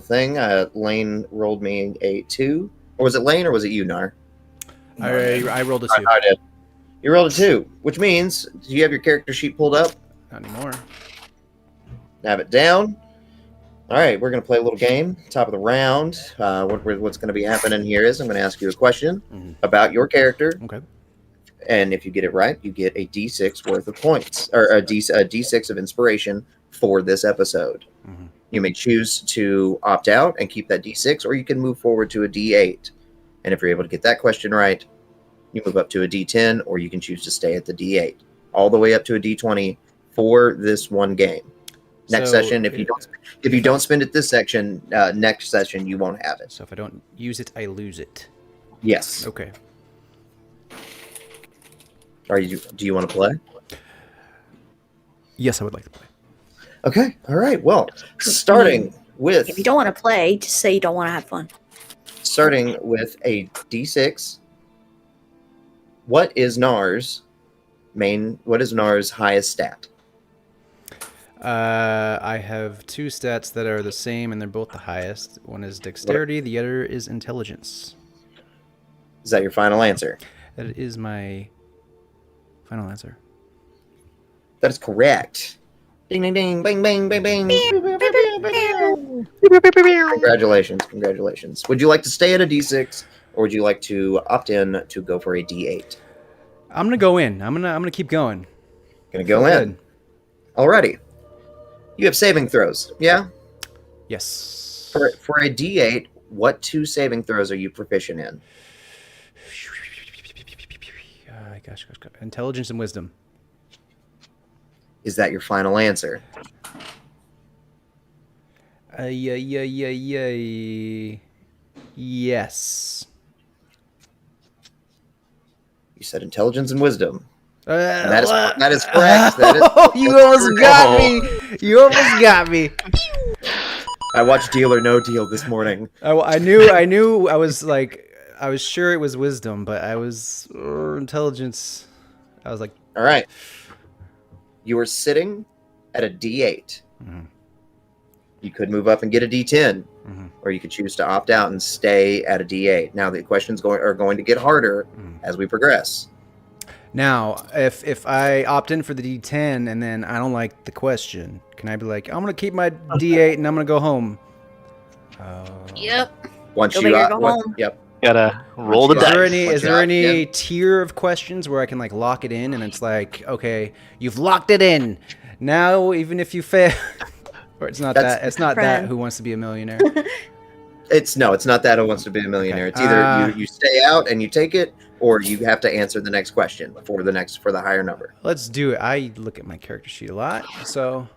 thing. Lane rolled me a 2. Or was it Lane or was it you, Nar? I rolled a 2. I did. You rolled a 2, which means, do you have your character sheet pulled up? Not anymore. Have it down. All right, we're going to play a little game. Top of the round. What's going to be happening here is I'm going to ask you a question about your character. Okay. And if you get it right, you get a D6 worth of points, or a D6 of inspiration for this episode. You may choose to opt out and keep that D6, or you can move forward to a D8. And if you're able to get that question right, you move up to a D10, or you can choose to stay at the D8, all the way up to a D20 for this one game. Next session, if you don't spend it this section, next session you won't have it. So if I don't use it, I lose it. Yes. Okay. Do you want to play? Yes, I would like to play. Okay. All right. Well, starting with... If you don't want to play, just say you don't want to have fun. Starting with a D6, what is Nar's highest stat? I have 2 stats that are the same, and they're both the highest. One is dexterity, the other is intelligence. Is that your final answer? That is my final answer. That is correct. Ding, ding, ding, bang, bang, bang, bang. Congratulations. Would you like to stay at a D6, or would you like to opt in to go for a D8? I'm gonna go in. I'm gonna keep going. Gonna go in. Alrighty. You have saving throws, yeah? Yes. For a D8, what 2 saving throws are you proficient in? Gosh. Intelligence and wisdom. Is that your final answer? Yes. You said intelligence and wisdom. And that is correct. You almost got me. You almost got me. I watched Deal or No Deal this morning. I knew. I was sure it was wisdom, but I was intelligence. I was like, all right. You were sitting at a D8. You could move up and get a D10, or you could choose to opt out and stay at a D8. Now the questions are going to get harder as we progress. Now, if I opt in for the D10 and then I don't like the question, can I be like, I'm gonna keep my D8 and I'm gonna go home? Yep. Once go you go home. Yep. Gotta roll the dice. Is there any tier of questions where I can like lock it in and it's like, okay, you've locked it in. Now, even if you fail, or it's not that Who Wants to Be a Millionaire. It's not that Who Wants to Be a Millionaire. Okay. It's either you stay out and you take it, or you have to answer the next question for the higher number. Let's do it. I look at my character sheet a lot, so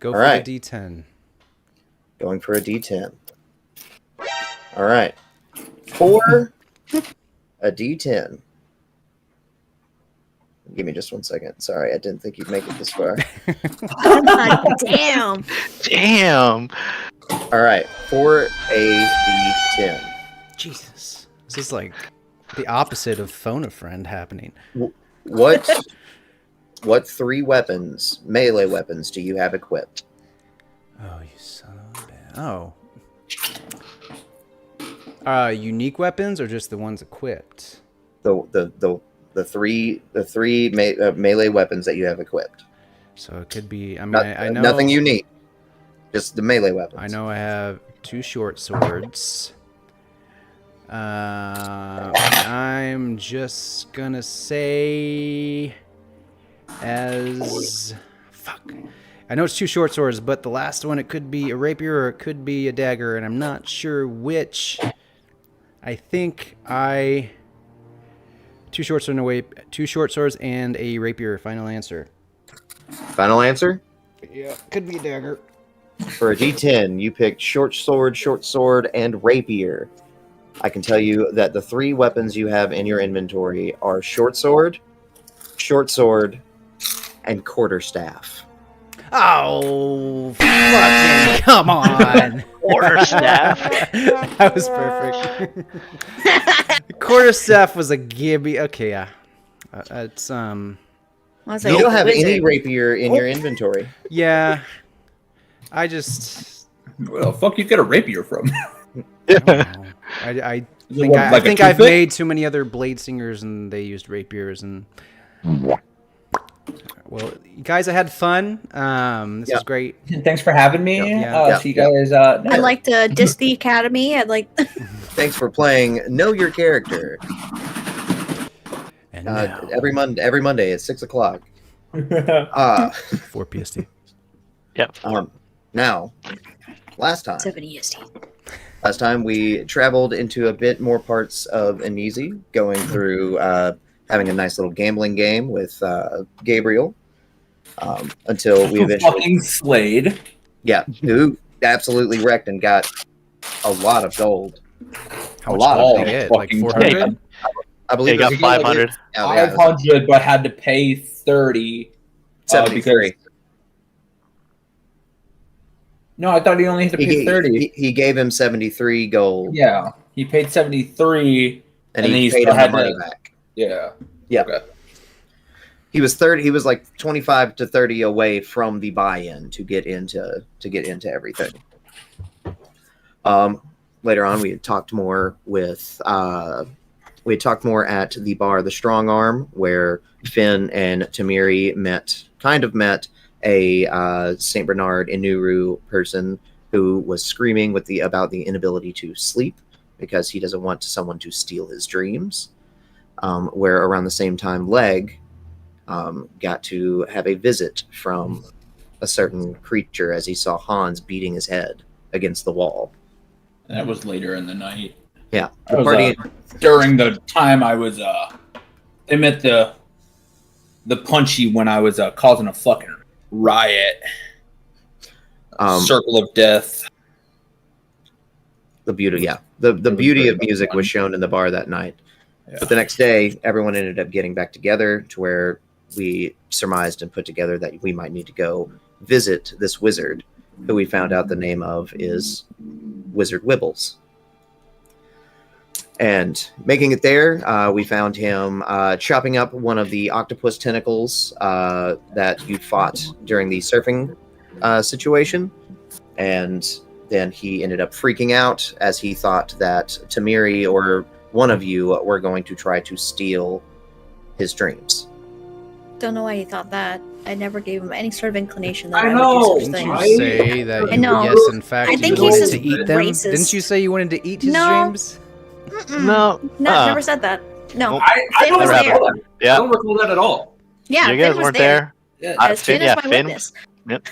go for the D10. Going for a D10. All right. For a D10. Give me just 1 second. Sorry, I didn't think you'd make it this far. Damn. All right. For a D10. Jesus. This is like the opposite of Phone a Friend happening. What 3 weapons, melee weapons, do you have equipped? Oh, you son of a bitch. Oh. Unique weapons or just the ones equipped? The three melee weapons that you have equipped. So it could be. I mean, I know nothing unique. Just the melee weapons. I know I have 2 short swords. I'm just gonna say I know it's 2 short swords, but the last one, it could be a rapier or it could be a dagger, and I'm not sure which. I think 2 short swords and a rapier. Final answer. Final answer? Yeah, could be a dagger. For a D10, you picked short sword, and rapier. I can tell you that the 3 weapons you have in your inventory are short sword, and quarterstaff. Oh, fucking come on. Quarterstaff. That was perfect. Quarterstaff was a gibby. Okay, yeah. It's You don't have any rapier in your inventory. Yeah. I just Where the fuck you get a rapier from? I think I've made too many other blade singers and they used rapiers and. Well, guys, I had fun. This was great. Thanks for having me. See you guys. I'd like to diss the academy. I'd like. Thanks for playing Know Your Character. And every Monday at 6 o'clock. 4 PST. Yep. Now, last 7 EST. We traveled into a bit more parts of Inizi, going through having a nice little gambling game with Gabriel until we eventually fucking slayed. Yeah, who absolutely wrecked and got a lot of gold. How much gold did he get? Like 400? I believe he got 500. 500, but had to pay 30. 73. No, I thought he only had to pay 30. He gave him 73 gold. Yeah, he paid 73, and he paid him the money back. Yeah. Okay. He was 30. He was like 25 to 30 away from the buy-in to get into everything. Later on, we had talked more with. We had talked more at the bar, the Strong Arm, where Finn and Tamiri met a Saint Bernard Inuru person who was screaming about the inability to sleep because he doesn't want someone to steal his dreams. Where around the same time, Leg got to have a visit from a certain creature as he saw Hans beating his head against the wall. And that was later in the night. Yeah, during the time I was they met the punchy when I was causing a fucking riot. Circle of Death. The beauty of music was shown in the bar that night. Yeah. But the next day, everyone ended up getting back together to where we surmised and put together that we might need to go visit this wizard, who we found out the name of is Wizard Wibbles. And making it there, we found him chopping up one of the octopus tentacles that you fought during the surfing situation. And then he ended up freaking out as he thought that Tamiri or one of you were going to try to steal his dreams. Don't know why he thought that. I never gave him any sort of inclination that I know. would do such Didn't things. you say that? Yes, in fact, I think you he's wanted just to eat them. racist. Didn't you say you wanted to eat his No. dreams? No. Never said that. No. I Finn don't was recall there. that. Yeah. I don't recall that at all. Yeah, You guys Finn was weren't there. there. As Finn is my Finn. witness. Yep.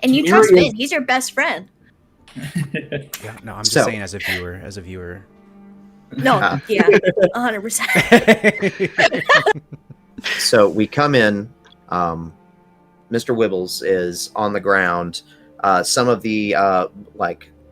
And you Tamiri trust is- Finn. He's your best friend. Yeah, no, I'm just saying as a viewer. No, yeah, 100%. So we come in. Mr. Wibbles is on the ground. Some of the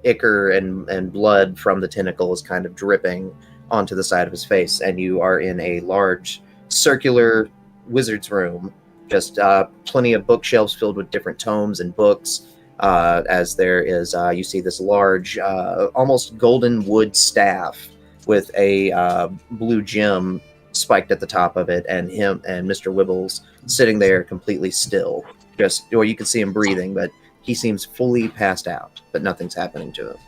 ichor and blood from the tentacle is kind of dripping onto the side of his face, and you are in a large circular wizard's room. Just plenty of bookshelves filled with different tomes and books. As there is, you see this large, almost golden wood staff with a blue gem spiked at the top of it, and him and Mr. Wibbles sitting there completely still. Or you can see him breathing, but he seems fully passed out, but nothing's happening to him.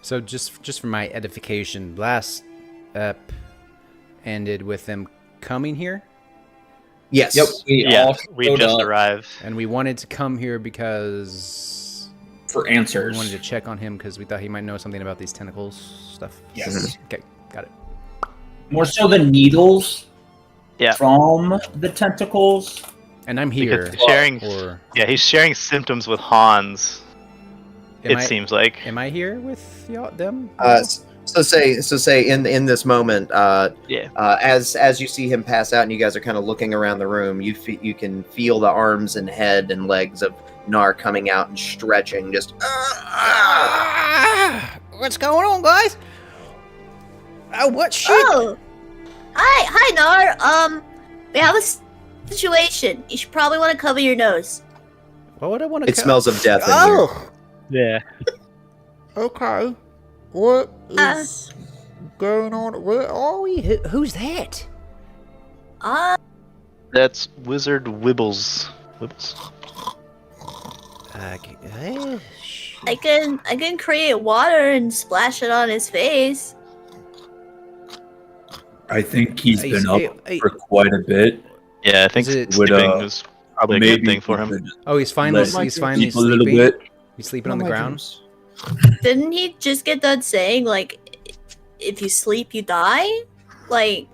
So just for my edification, last ep ended with them coming here. Yes. Yep. We just arrived. And we wanted to come here because for answers. We wanted to check on him because we thought he might know something about these tentacles stuff. Yes. Okay, got it. More so the needles. Yeah. From the tentacles. And I'm here. He's sharing symptoms with Hans. Seems like. Am I here with them? So say in this moment, as you see him pass out, and you guys are kind of looking around the room, you can feel the arms and head and legs of Nar coming out and stretching. Just what's going on, guys? Oh, what shit? Oh, hi, Nar. We have a situation. You should probably want to cover your nose. What would I want to? It smells of death in here. Yeah. Okay. What is going on? Where are we? Who's that? That's Wizard Wibbles. I can create water and splash it on his face. I think he's Hey, been hey, up hey. for quite a bit. Yeah, I think Is it- sleeping is probably a good Maybe thing for we him. could Oh, he's finally let him sleeping. sleep a little bit. He's sleeping on the Not my ground. dreams. Didn't he just get done saying like, if you sleep, you die? Like,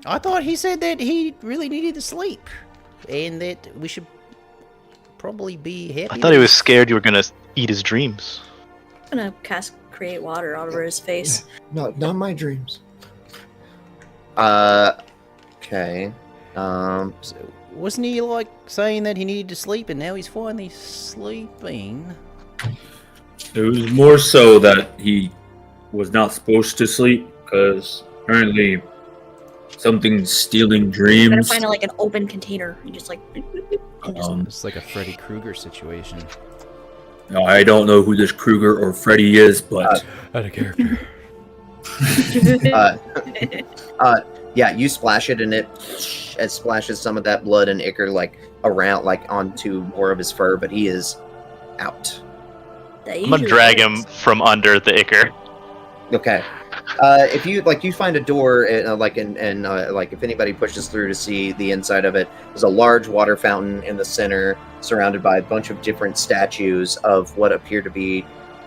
I thought he said that he really needed to sleep, and that we should probably be happy. I thought he was scared you were gonna eat his dreams. I'm gonna cast create water all over his face. Not my dreams. Okay. Wasn't he like saying that he needed to sleep, and now he's finally sleeping? It was more so that he was not supposed to sleep because apparently something's stealing You dreams. gotta find like an open container and just like. And just, It's like a Freddy Krueger situation. Now, I don't know who this Kruger or Freddy is, but Out of character. Yeah, you splash it and it splashes some of that blood and ichor like around, like onto more of his fur, but he is out. I'm gonna drag him from under the ichor. Okay. If you you find a door, like if anybody pushes through to see the inside of it, there's a large water fountain in the center, surrounded by a bunch of different statues of what appear to be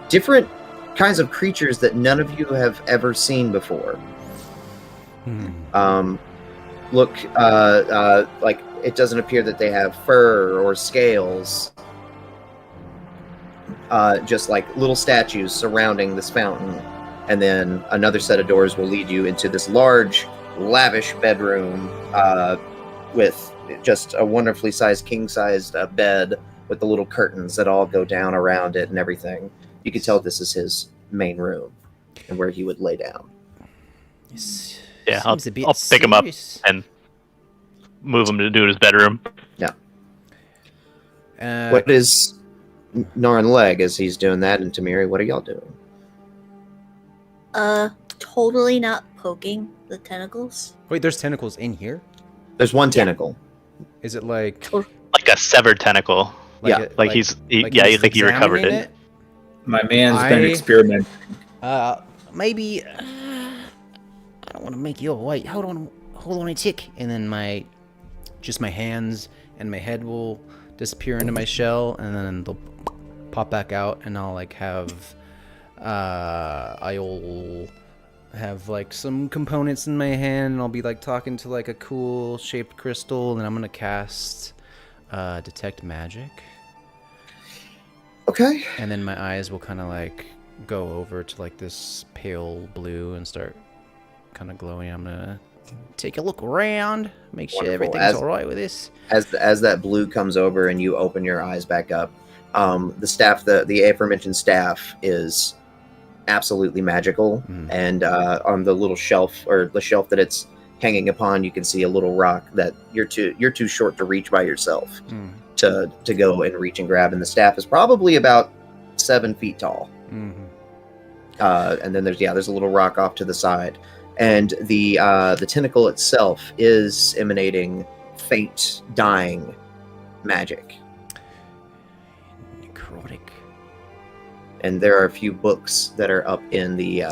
different kinds of creatures that none of you have ever seen before. Look, like it doesn't appear that they have fur or scales. Just like little statues surrounding this fountain. And then another set of doors will lead you into this large, lavish bedroom with just a wonderfully sized, king-sized bed with the little curtains that all go down around it and everything. You can tell this is his main room and where he would lay down. Yeah, I'll pick him up and move him to his bedroom. Yeah. What is gnawing leg as he's doing that? And Tamiri, what are y'all doing? Totally not poking the tentacles. Wait, there's tentacles in here? There's one tentacle. Is it like a severed tentacle? Yeah, he recovered it. My man's been experimenting. Maybe I don't want to make you all wait. Hold on a tick, and then my hands and my head will disappear into my shell, and then they'll pop back out, and I'll I'll have like some components in my hand, and I'll be like talking to like a cool shaped crystal, and then I'm gonna cast detect magic. Okay. And then my eyes will kind of like go over to like this pale blue and start kind of glowing. I'm gonna take a look around, make sure everything's all right with this. As that blue comes over and you open your eyes back up, the staff, the aforementioned staff, is absolutely magical. And on the little shelf, or the shelf that it's hanging upon, you can see a little rock that you're too short to reach by yourself to go and reach and grab. And the staff is probably about 7 feet tall. And then there's a little rock off to the side, and the tentacle itself is emanating faint, dying magic. Necrotic. And there are a few books that are up in the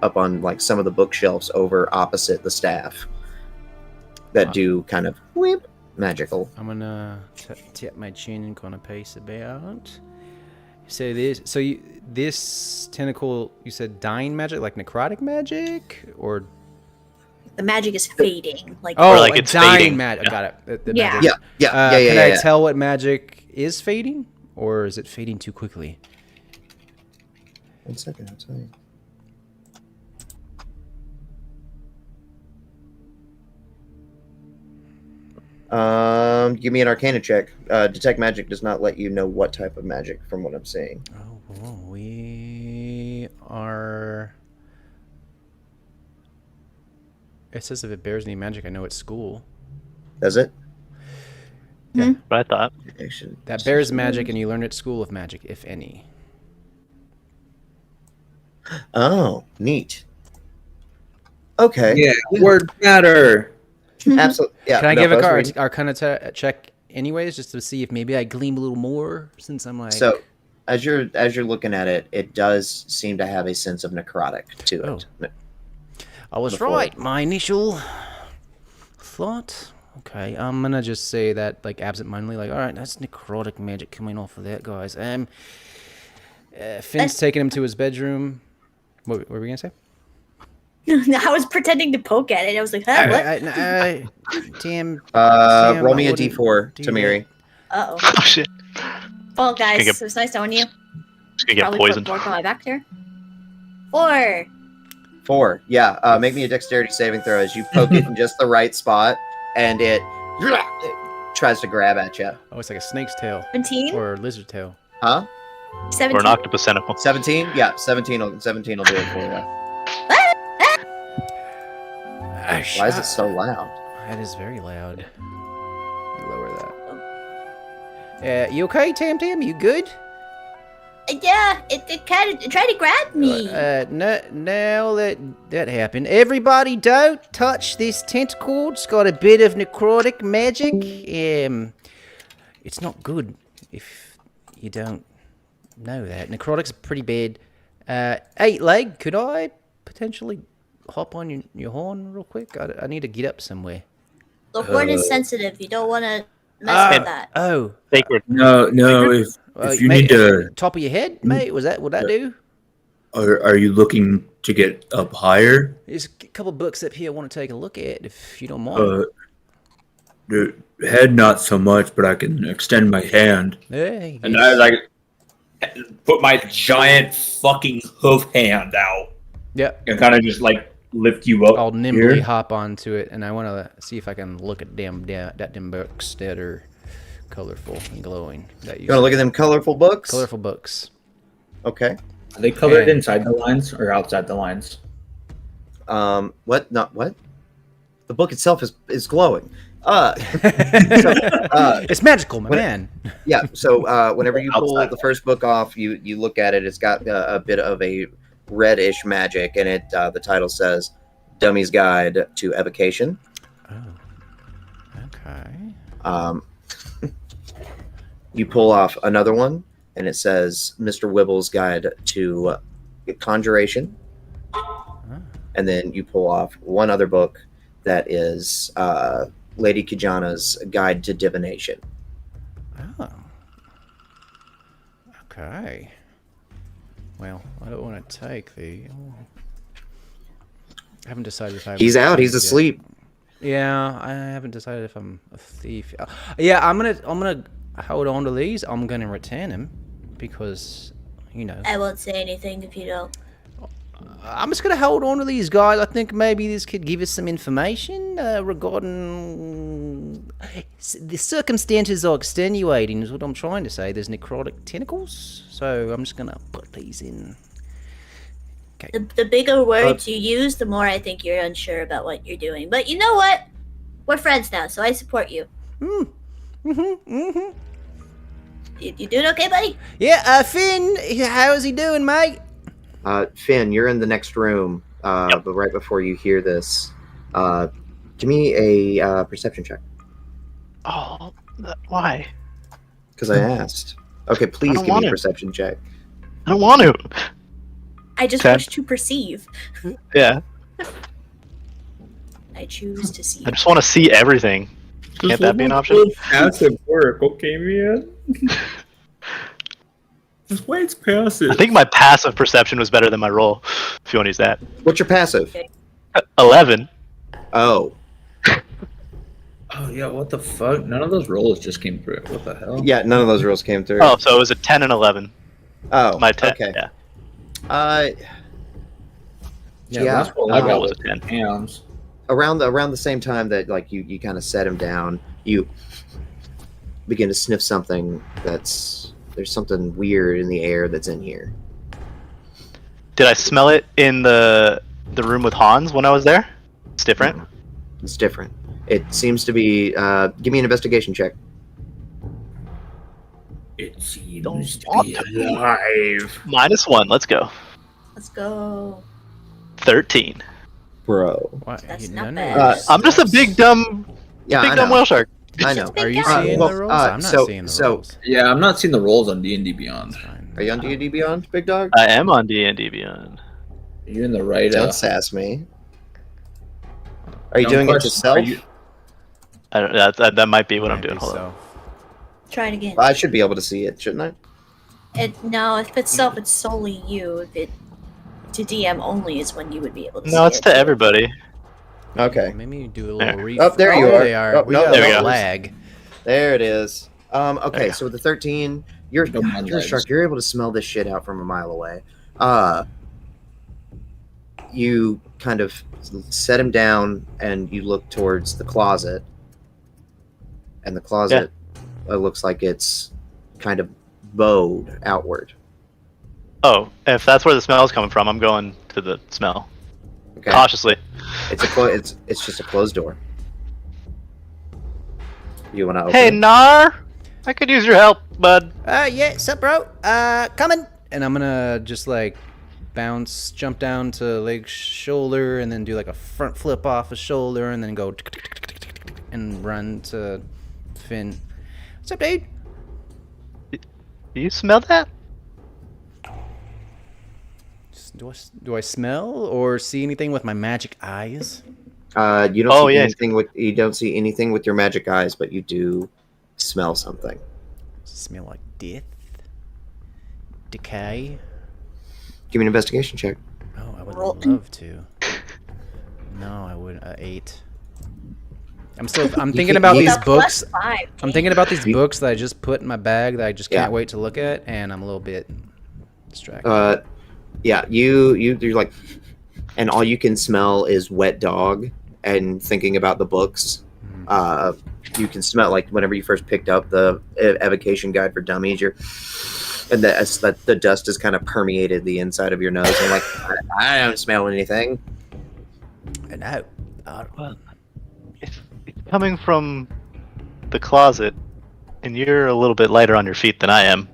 up on like some of the bookshelves over opposite the staff that do kind of whip magical. I'm gonna tap my chin and kind of pace about. So this tentacle, you said dying magic, like necrotic magic, or The magic is fading. Like oh, like it's it's dying fading. magic. Yeah. Got it. The Yeah. magic. Yeah. Can I tell what magic is fading, or is it fading too quickly? 1 second, I'll tell you. Give me an Arcana check. Detect magic does not let you know what type of magic, from what I'm seeing. Oh, we are. It says if it bears any magic, I know it's school. Does it? Yeah, But I thought. that bears magic, and you learn at school of magic, if any. Oh, neat. Okay. Yeah, words matter. Absolutely. Yeah. Can I no, give I was a reading- Arcana check anyways, just to see if maybe I gleam a little more, since I'm like. So, as you're looking at it, it does seem to have a sense of necrotic to it. I was right. My initial thought. Okay, I'm gonna just say that like absentmindedly, like, all right, that's necrotic magic coming off of that, guys. Finn's taking him to his bedroom. What were we gonna say? I was pretending to poke at it. I was like, huh, what? Damn. Roll me a d4, Tamiri. Uh-oh. Oh, shit. Well, guys, it was nice knowing you. Just gonna get poisoned. Put work on my back here. 4. 4. Yeah. Make me a dexterity saving throw as you poke it in just the right spot, and it tries to grab at you. Oh, it's like a snake's tail. 17? Or a lizard tail. Huh? 17. Or an octopus tentacle. 17? Yeah, 17 will do it for you. Why is it so loud? That is very loud. You lower that. You okay, Tam Tam? You good? Yeah, it kind of tried to grab me. No, now that happened. Everybody, don't touch this tentacle. It's got a bit of necrotic magic. It's not good if you don't know that. Necrotic's pretty bad. 8-leg, could I potentially hop on your horn real quick? I need to get up somewhere. The horn is sensitive. You don't want to mess with that. Oh. Sacred. No. If you mate, need to, top of your head, mate. Would that do? are you looking to get up higher? There's a couple books up here I want to take a look at, if you don't mind. The head, not so much, but I can extend my hand. Hey, And I like put my giant fucking hoof hand out. Yep. And kind of just like lift you up. I'll nimbly here. hop onto it, and I want to see if I can look at them books that are colorful and glowing. That You want to look at them colorful books? colorful books. Okay. Are they colored And- inside the lines or outside the lines? What? Not what? The book itself is glowing. It's magical, my man. Yeah. So whenever you pull Outside. the first book off, you look at it. It's got a bit of a reddish magic, and it the title says "Dummy's Guide to Evocation." Oh. Okay. You pull off another one, and it says "Mr. Wibble's Guide to Conjuration." And then you pull off one other book that is Lady Kijana's Guide to Divination. Oh. Okay. Well, I don't want to take the. I haven't decided if I. He's out. He's asleep. Yeah, I haven't decided if I'm a thief. Yeah, I'm gonna hold on to these. I'm gonna return them because, you know. I won't say anything if you don't. I'm just gonna hold on to these guys. I think maybe this could give us some information regarding the circumstances are extenuating. Is what I'm trying to say. There's necrotic tentacles, so I'm just gonna put these in. Okay. The bigger words you use, the more I think you're unsure about what you're doing. But you know what? We're friends now, so I support you. You doing okay, buddy? Yeah, Finn, how's he doing, mate? Finn, you're in the next room, but right before you hear this, give me a perception check. Oh, why? Because I asked. Okay, please give me a perception check. I don't want to. I just Okay. wish to perceive. Yeah. I choose to see. I just want to see everything. Can't that be an option? Passive work, okay, man. Just why it's passive. I think my passive perception was better than my roll, if you want to use that. What's your passive? 11. Oh. Oh yeah, what the fuck? None of those rolls just came through. What the hell? Yeah, none of those rules came through. Oh, so it was a 10 and 11. Oh, My 10. okay. Yeah. Yeah, that's what I got was was a 10. hands. around the same time that like you kind of set him down, you begin to sniff something there's something weird in the air that's in here. Did I smell it in the room with Hans when I was there? It's different. It's different. It seems to be give me an investigation check. It seems Don't to want be to. alive. -1. Let's go. Let's go. 13. Bro. What? That's You- not none of bad. this I'm just a stuff's- big dumb Yeah, whale shark. I know. Big Are you guy. seeing well, the rolls? I'm not so- seeing the so- rolls. Yeah, I'm not seeing the rolls on D&D Beyond. Fine. Are you on D&D Beyond, Big Dog? I am on D&D Beyond. You're in the right. Don't sass me. Are you doing it to self? I don't, that might be what I'm doing. Hold on. Try it again. I should be able to see it, shouldn't I? No, if it's self, it's solely you. If it to DM only is when you would be able to see it. No, it's to everybody. Okay. Maybe do a little refresh. Oh, there you are. They are. Oh, We no, got there a we go. lag. There it is. Okay, There you so with the 13, you're a shark. You're able to smell this shit out from a mile away. You kind of set him down, and you look towards the closet. And the closet looks like it's kind of bowed outward. Oh, if that's where the smell is coming from, I'm going to the smell. Okay. Cautiously. It's just a closed door. You want to open Hey, it? Nar! I could use your help, bud. Yeah, sup, bro? Coming. And I'm gonna just like bounce, jump down to Lake's shoulder, and then do like a front flip off his shoulder, and then go and run to Finn. What's up, dude? Do you smell that? Do I smell or see anything with my magic eyes? You don't see anything with your magic eyes, but you do smell something. Does it smell like death? Decay? Give me an investigation check. Oh, I would love to. No, I would. 8. I'm thinking about these books. I'm thinking about these books that I just put in my bag that I just can't wait to look at, and I'm a little bit distracted. Yeah, you're like, and all you can smell is wet dog. And thinking about the books, you can smell like whenever you first picked up the evocation guide for dummies, and the dust has kind of permeated the inside of your nose. And like, I don't smell anything. No. Well, it's coming from the closet, and you're a little bit lighter on your feet than I am.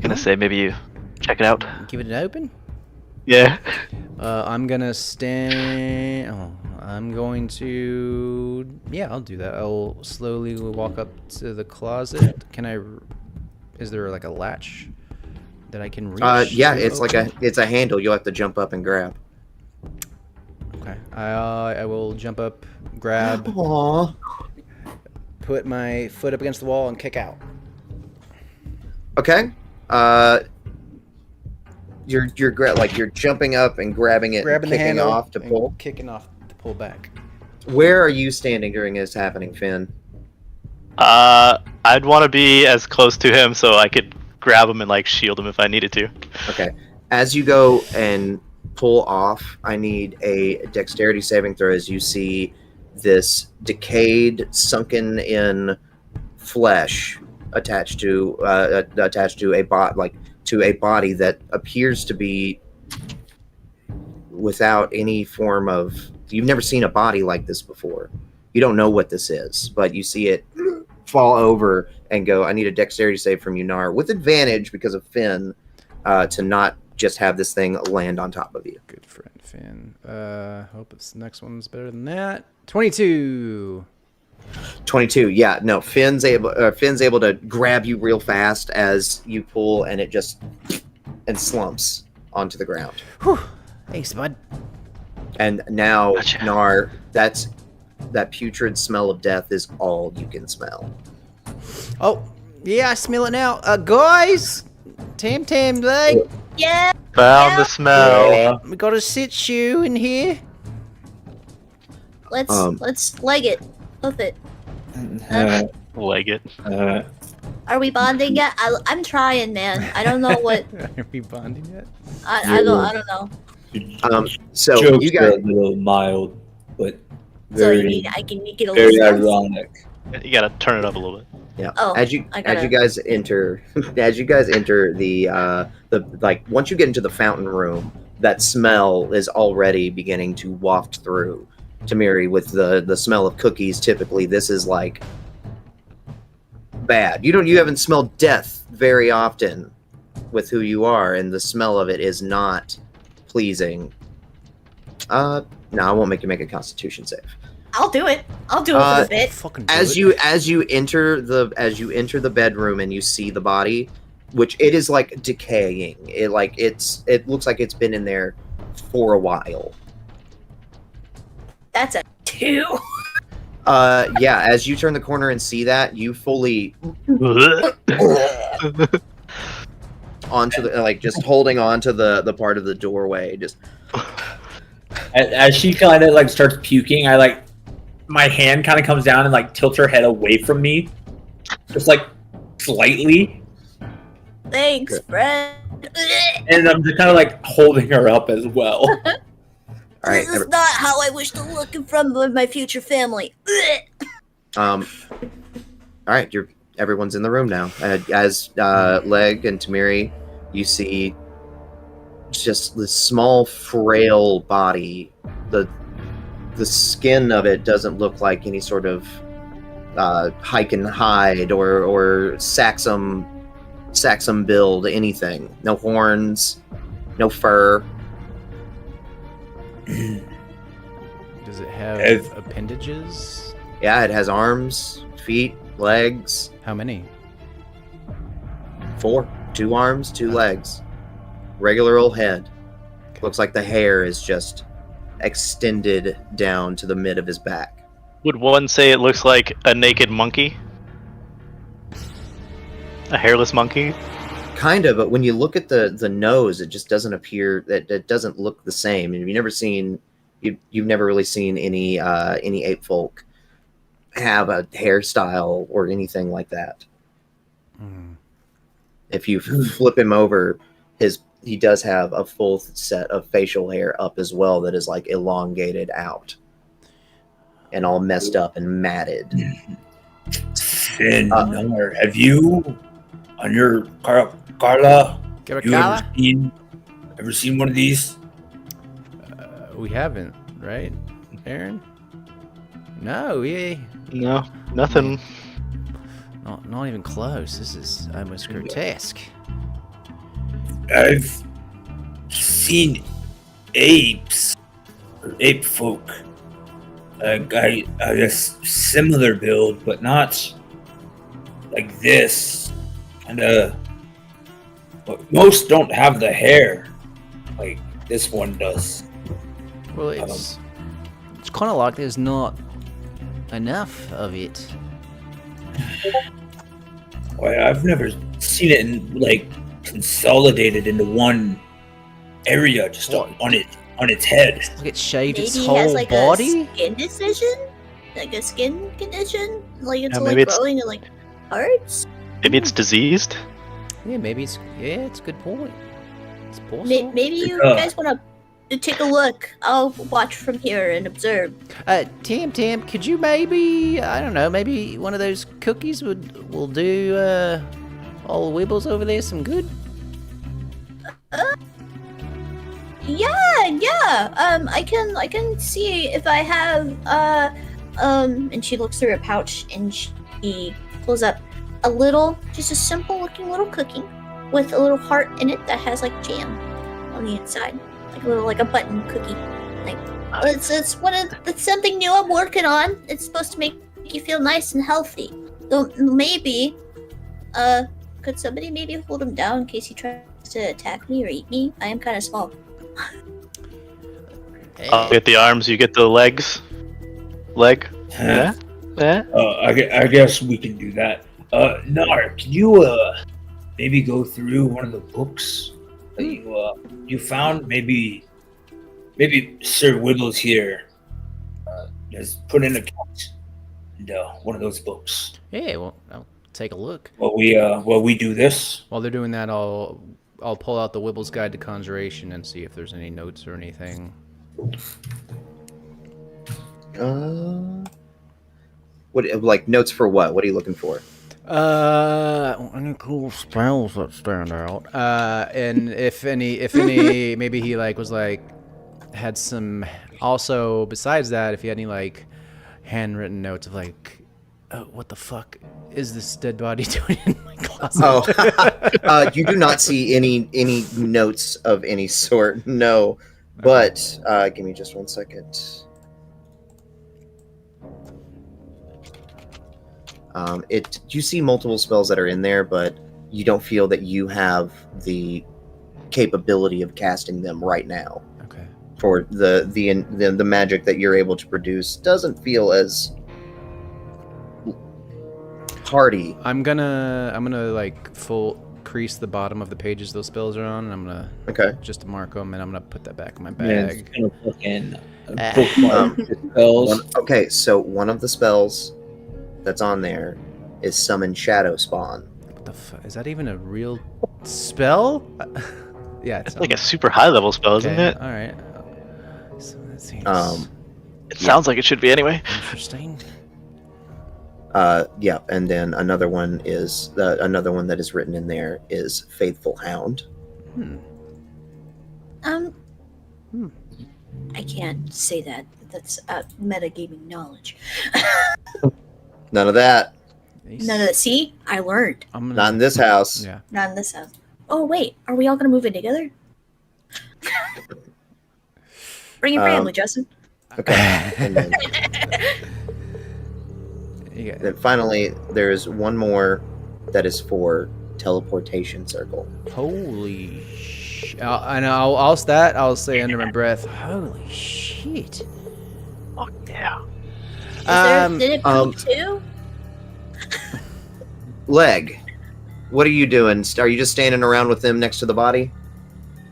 Gonna say maybe you check it out. Give it an open. Yeah. I'm gonna stand. Oh, I'm going to. Yeah, I'll do that. I'll slowly walk up to the closet. Is there like a latch that I can reach? Yeah, it's open? It's a handle. You'll have to jump up and grab. Okay. I will jump up, grab. Aww. Put my foot up against the wall and kick out. Okay. You're jumping up and grabbing it, grabbing and kicking the handle off to pull. Kicking off to pull back. Where are you standing during this happening, Finn? I'd want to be as close to him so I could grab him and like shield him if I needed to. Okay. As you go and pull off, I need a dexterity saving throw as you see this decayed, sunken in flesh attached to a body that appears to be without any form of. You've never seen a body like this before. You don't know what this is, but you see it fall over and go. I need a dexterity save from Yunar with advantage because of Finn to not just have this thing land on top of you. Good friend Finn. Hope this next one's better than that. 22. 22. Yeah, no. Finn's able to grab you real fast as you pull, and it just slumps onto the ground. Whew. Thanks, bud. And now, Gotcha. Nar, that putrid smell of death is all you can smell. Oh, yeah, I smell it now. Guys, Tam, like, Yeah. Found the smell. we got a sit you in here. Let's leg it. Both it. Leg it. Are we bonding yet? I'm trying, man. I don't know what. Are we bonding yet? I don't know. So Jokes you are guys, a little mild, but So very, you mean I can make it a very little ironic. You gotta turn it up a little bit. yeah. Oh, as you guys enter, the like once you get into the fountain room, that smell is already beginning to waft through Tamiri with the smell of cookies. Typically, this is like bad. You haven't smelled death very often with who you are, and the smell of it is not pleasing. No, I won't make you make a Constitution save. I'll do it. I'll do it for the bit. Fucking do As it. you enter the bedroom and you see the body, which it is like decaying. It looks like it's been in there for a while. That's a 2. Yeah, as you turn the corner and see that, you fully onto the just holding on to the part of the doorway. Just As she kind of like starts puking, my hand kind of comes down and like tilts her head away from me, just like slightly. Thanks, friend. And I'm just kind of like holding her up as well. all right. This is not how I wish to look in front of my future family. All right, everyone's in the room now. As Leg and Tamiri, you see just this small, frail body. The skin of it doesn't look like any sort of hike and hide or Saxum build, anything. No horns, no fur. Does it have appendages? Yeah, it has arms, feet, legs. How many? 4. 2 arms, 2 legs. Regular old head. Looks like the hair is just extended down to the mid of his back. Would one say it looks like a naked monkey? A hairless monkey? Kind of, but when you look at the nose, it just doesn't appear that it doesn't look the same. And you've never really seen any ape folk have a hairstyle or anything like that. If you flip him over, he does have a full set of facial hair up as well that is like elongated out and all messed up and matted. Finn, have you on your Carla? Ever seen one of these? We haven't, right, Aaron? No, No, nothing. Not even close. This is almost grotesque. I've seen apes or ape folk. I guess similar build, but not like this. And but most don't have the hair like this one does. Well, it's kind of like there's not enough of it. Well, I've never seen it in like consolidated into one area, just on its head. Like it shaved its Maybe whole he has like body. a skin decision, like a skin condition, like it's Yeah, like maybe it's- growing in like parts. Maybe it's diseased? Yeah, maybe it's a good point. It's possible. Maybe you guys want to take a look. I'll watch from here and observe. Tam, could you maybe, I don't know, maybe one of those cookies will do all the Wibbles over there some good? Yeah. I can see if I have and she looks through her pouch and she pulls up just a simple looking little cookie with a little heart in it that has like jam on the inside, like a button cookie. Like it's something new I'm working on. It's supposed to make you feel nice and healthy. So maybe, could somebody maybe hold him down in case he tries to attack me or eat me? I am kind of small. I'll get the arms, you get the legs. Leg? Yeah? I guess we can do that. Nar, can you maybe go through one of the books that you found? Maybe Sir Wibbles here has put in a count in one of those books. Yeah, well, I'll take a look. While we do this. While they're doing that, I'll pull out the Wibble's Guide to Conjuration and see if there's any notes or anything. What, like, notes for what? What are you looking for? Any cool spells that stand out? And if any, maybe he had some. Also, besides that, if he had any handwritten notes of oh, what the fuck is this dead body doing in my closet? You do not see any notes of any sort. No, but give me just 1 second. You see multiple spells that are in there, but you don't feel that you have the capability of casting them right now. Okay. For the magic that you're able to produce doesn't feel as hardy. I'm gonna like full crease the bottom of the pages those spells are on, and I'm gonna just mark them, and I'm gonna put that back in my bag. Yeah, fucking bookmark spells. Okay, so one of the spells that's on there is summon shadow spawn. What the is that even a real spell? Yeah, It's like a super high level spell, isn't it? All right. So that seems It sounds like it should be anyway. interesting. Yeah, and then another one that is written in there is Faithful Hound. I can't say that. That's metagaming knowledge. None of that. None of that. See, I learned. Not in this house. Yeah. Not in this house. Oh wait, are we all gonna move in together? Bring your family, Justin. Okay. And then, Yeah. then finally, there's one more that is for teleportation circle. Holy and I'll say under my breath, holy shit. Fuck yeah. Did it poop too? Leg, what are you doing? Are you just standing around with them next to the body?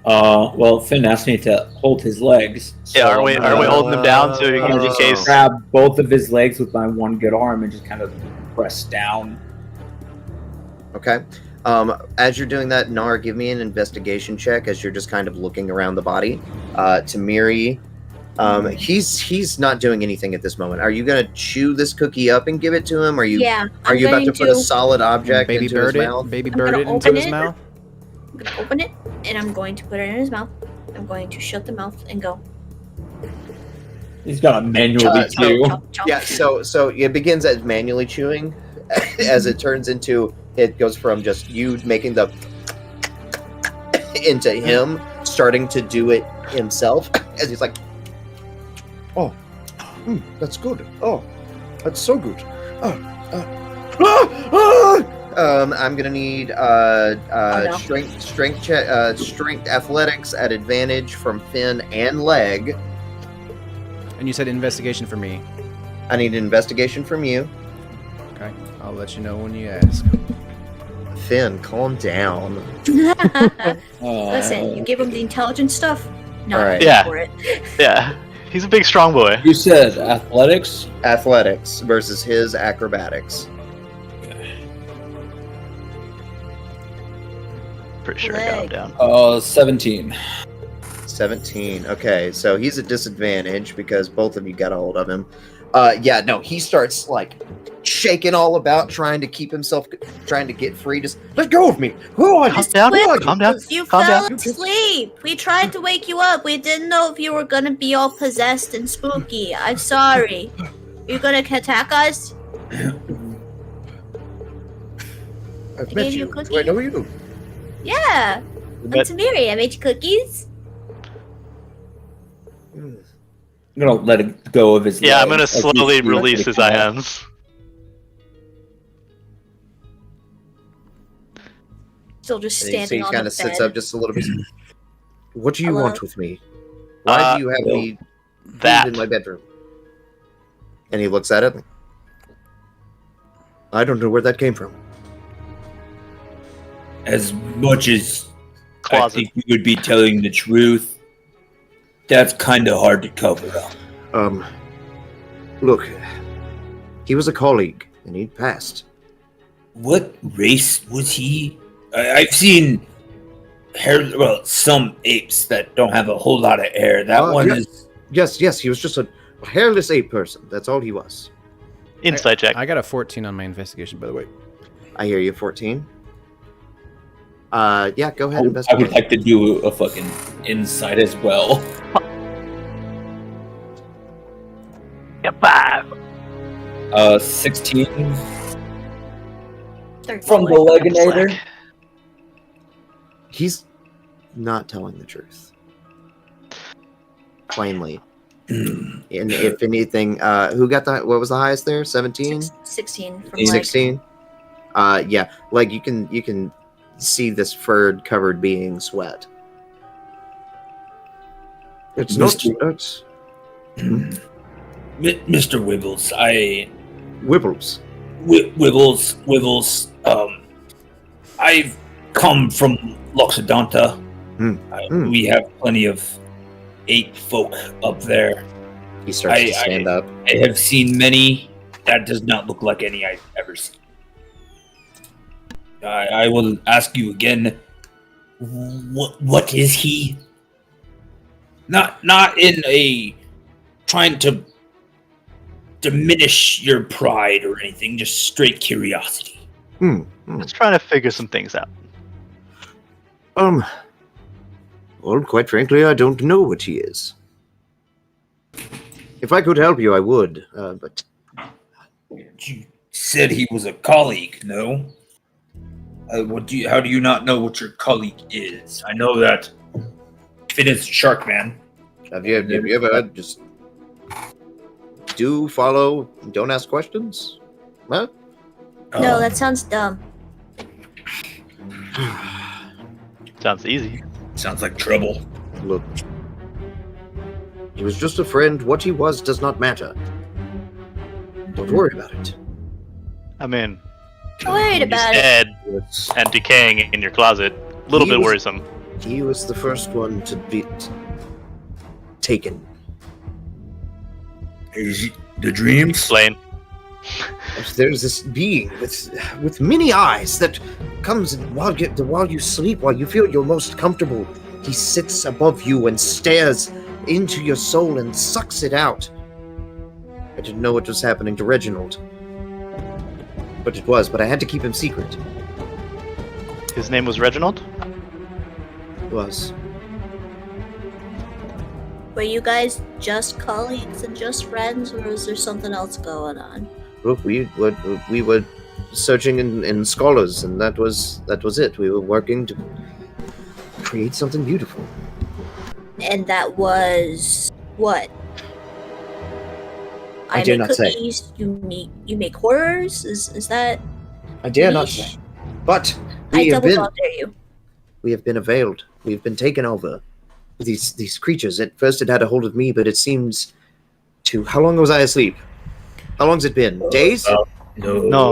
Well, Finn asked me to hold his legs. So Yeah, are we holding them down so you I'm can, gonna in just case? grab both of his legs with my one good arm and just kind of press down. Okay. As you're doing that, Nar, give me an investigation check as you're just kind of looking around the body. Tamiri, he's not doing anything at this moment. Are you gonna chew this cookie up and give it to him? Are you about to put a solid object baby into bird his it, mouth? baby I'm bird gonna it into open his it. mouth? I'm gonna open it and I'm going to put it in his mouth. I'm going to shut the mouth and go. He's got to manually chew. Yeah, so it begins as manually chewing, as it turns into, it goes from just you making the into him starting to do it himself, as he's like, oh, that's good. Oh, that's so good. I'm gonna need no. strength athletics at advantage from Finn and Leg. And you said investigation for me. I need an investigation from you. Okay. I'll let you know when you ask. Finn, calm down. Listen, you give him the intelligence stuff. Not Alright. Yeah. for it. Yeah, he's a big, strong boy. You said athletics? Athletics versus his acrobatics. Pretty sure I got him down. 17. 17. Okay, so he's at disadvantage because both of you got a hold of him. Yeah, no, he starts like shaking all about, trying to keep himself, trying to get free. Just let go of me. Who are you? Calm down. Calm down. You Calm fell down. asleep. We tried to wake you up. We didn't know if you were gonna be all possessed and spooky. I'm sorry. You're gonna attack us? I've gave you a cookie. I know you. Yeah. I'm But- Tamiri. I made you cookies. I'm gonna let it go of his Yeah, I'm legs. gonna slowly release his hands. Still just And standing he on kind the of sits bed. up just a little bit. What do you Hello? want with me? Why do you have me That. in my bedroom? And he looks at it. I don't know where that came from. As much as I Closet. think you would be telling the truth, that's kind of hard to cover up. Look, he was a colleague, and he'd passed. What race was he? I've seen some apes that don't have a whole lot of hair. That one yeah. is. Yes, he was just a hairless ape person. That's all he was. Insight check. I got a 14 on my investigation, by the way. I hear you, 14. Yeah, go ahead, I would investigate. like to do a fucking insight as well. Get 5. 16 Third from the floor. Leginator. He's not telling the truth. Plainly. And if anything, who got the, what was the highest there? 17? 16 from 16? Yeah, like you can see this fur-covered being sweat. It's Mr. not. It's Mr. Wibbles, Wibbles. Wibbles. I've come from Loxodonta. We have plenty of ape folk up there. He starts to stand up. I have seen many. That does not look like any I've ever seen. I will ask you again. What is he? Not in a trying to diminish your pride or anything. Just straight curiosity. Just trying to figure some things out. Well, quite frankly, I don't know what he is. If I could help you, I would, but... You said he was a colleague, no? How do you not know what your colleague is? I know that if it is Sharkman. Have you ever heard just... Do, follow, don't ask questions? Huh? No, that sounds dumb. Sounds easy. Sounds like trouble. Look. He was just a friend. What he was does not matter. Don't worry about it. I mean, Worried he's about it. dead and decaying in your closet. A little bit worrisome. He was the first one to be taken. Is he the dreams? Explain. There's this being with many eyes that comes while you sleep, while you feel you're most comfortable. He sits above you and stares into your soul and sucks it out. I didn't know what was happening to Reginald. But it was, but I had to keep him secret. His name was Reginald? It was. Were you guys just colleagues and just friends, or was there something else going on? Look, we were searching in scholars, and that was it. We were working to create something beautiful. And that was what? I dare make not say. cookies. You make horrors. Is that? I dare not niche? say. But I we have double been dare you. we have been availed. We have been taken over. These creatures. At first it had a hold of me, but it seems to... How long was I asleep? How long's it been? Days? No.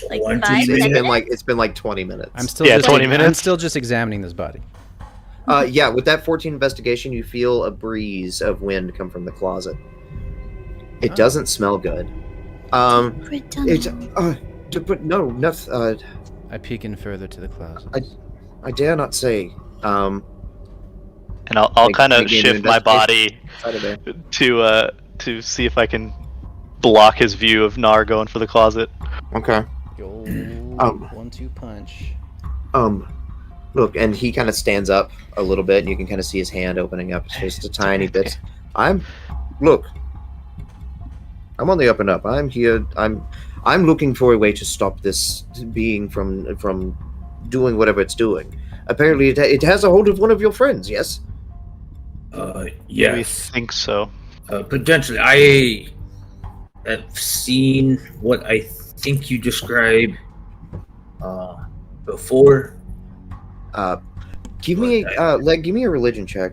Like 20 5 minutes. It's been like 20 minutes. I'm still 20 minutes. I'm still just examining this body. Yeah, with that 14 investigation, you feel a breeze of wind come from the closet. It doesn't smell good. It's but no, nothing. I peek in further to the closet. I dare not say. And I'll kind of make me an shift my body Out of there. to see if I can block his view of Nar going for the closet. Okay. Yo, 1-2 punch. Look, and he kind of stands up a little bit, and you can kind of see his hand opening up just a tiny bit. I'm on the up and up. I'm here. I'm looking for a way to stop this being from doing whatever it's doing. Apparently, it has a hold of one of your friends. Yes. We Yes. think so. Potentially. I have seen what I think you described before. Give me a religion check.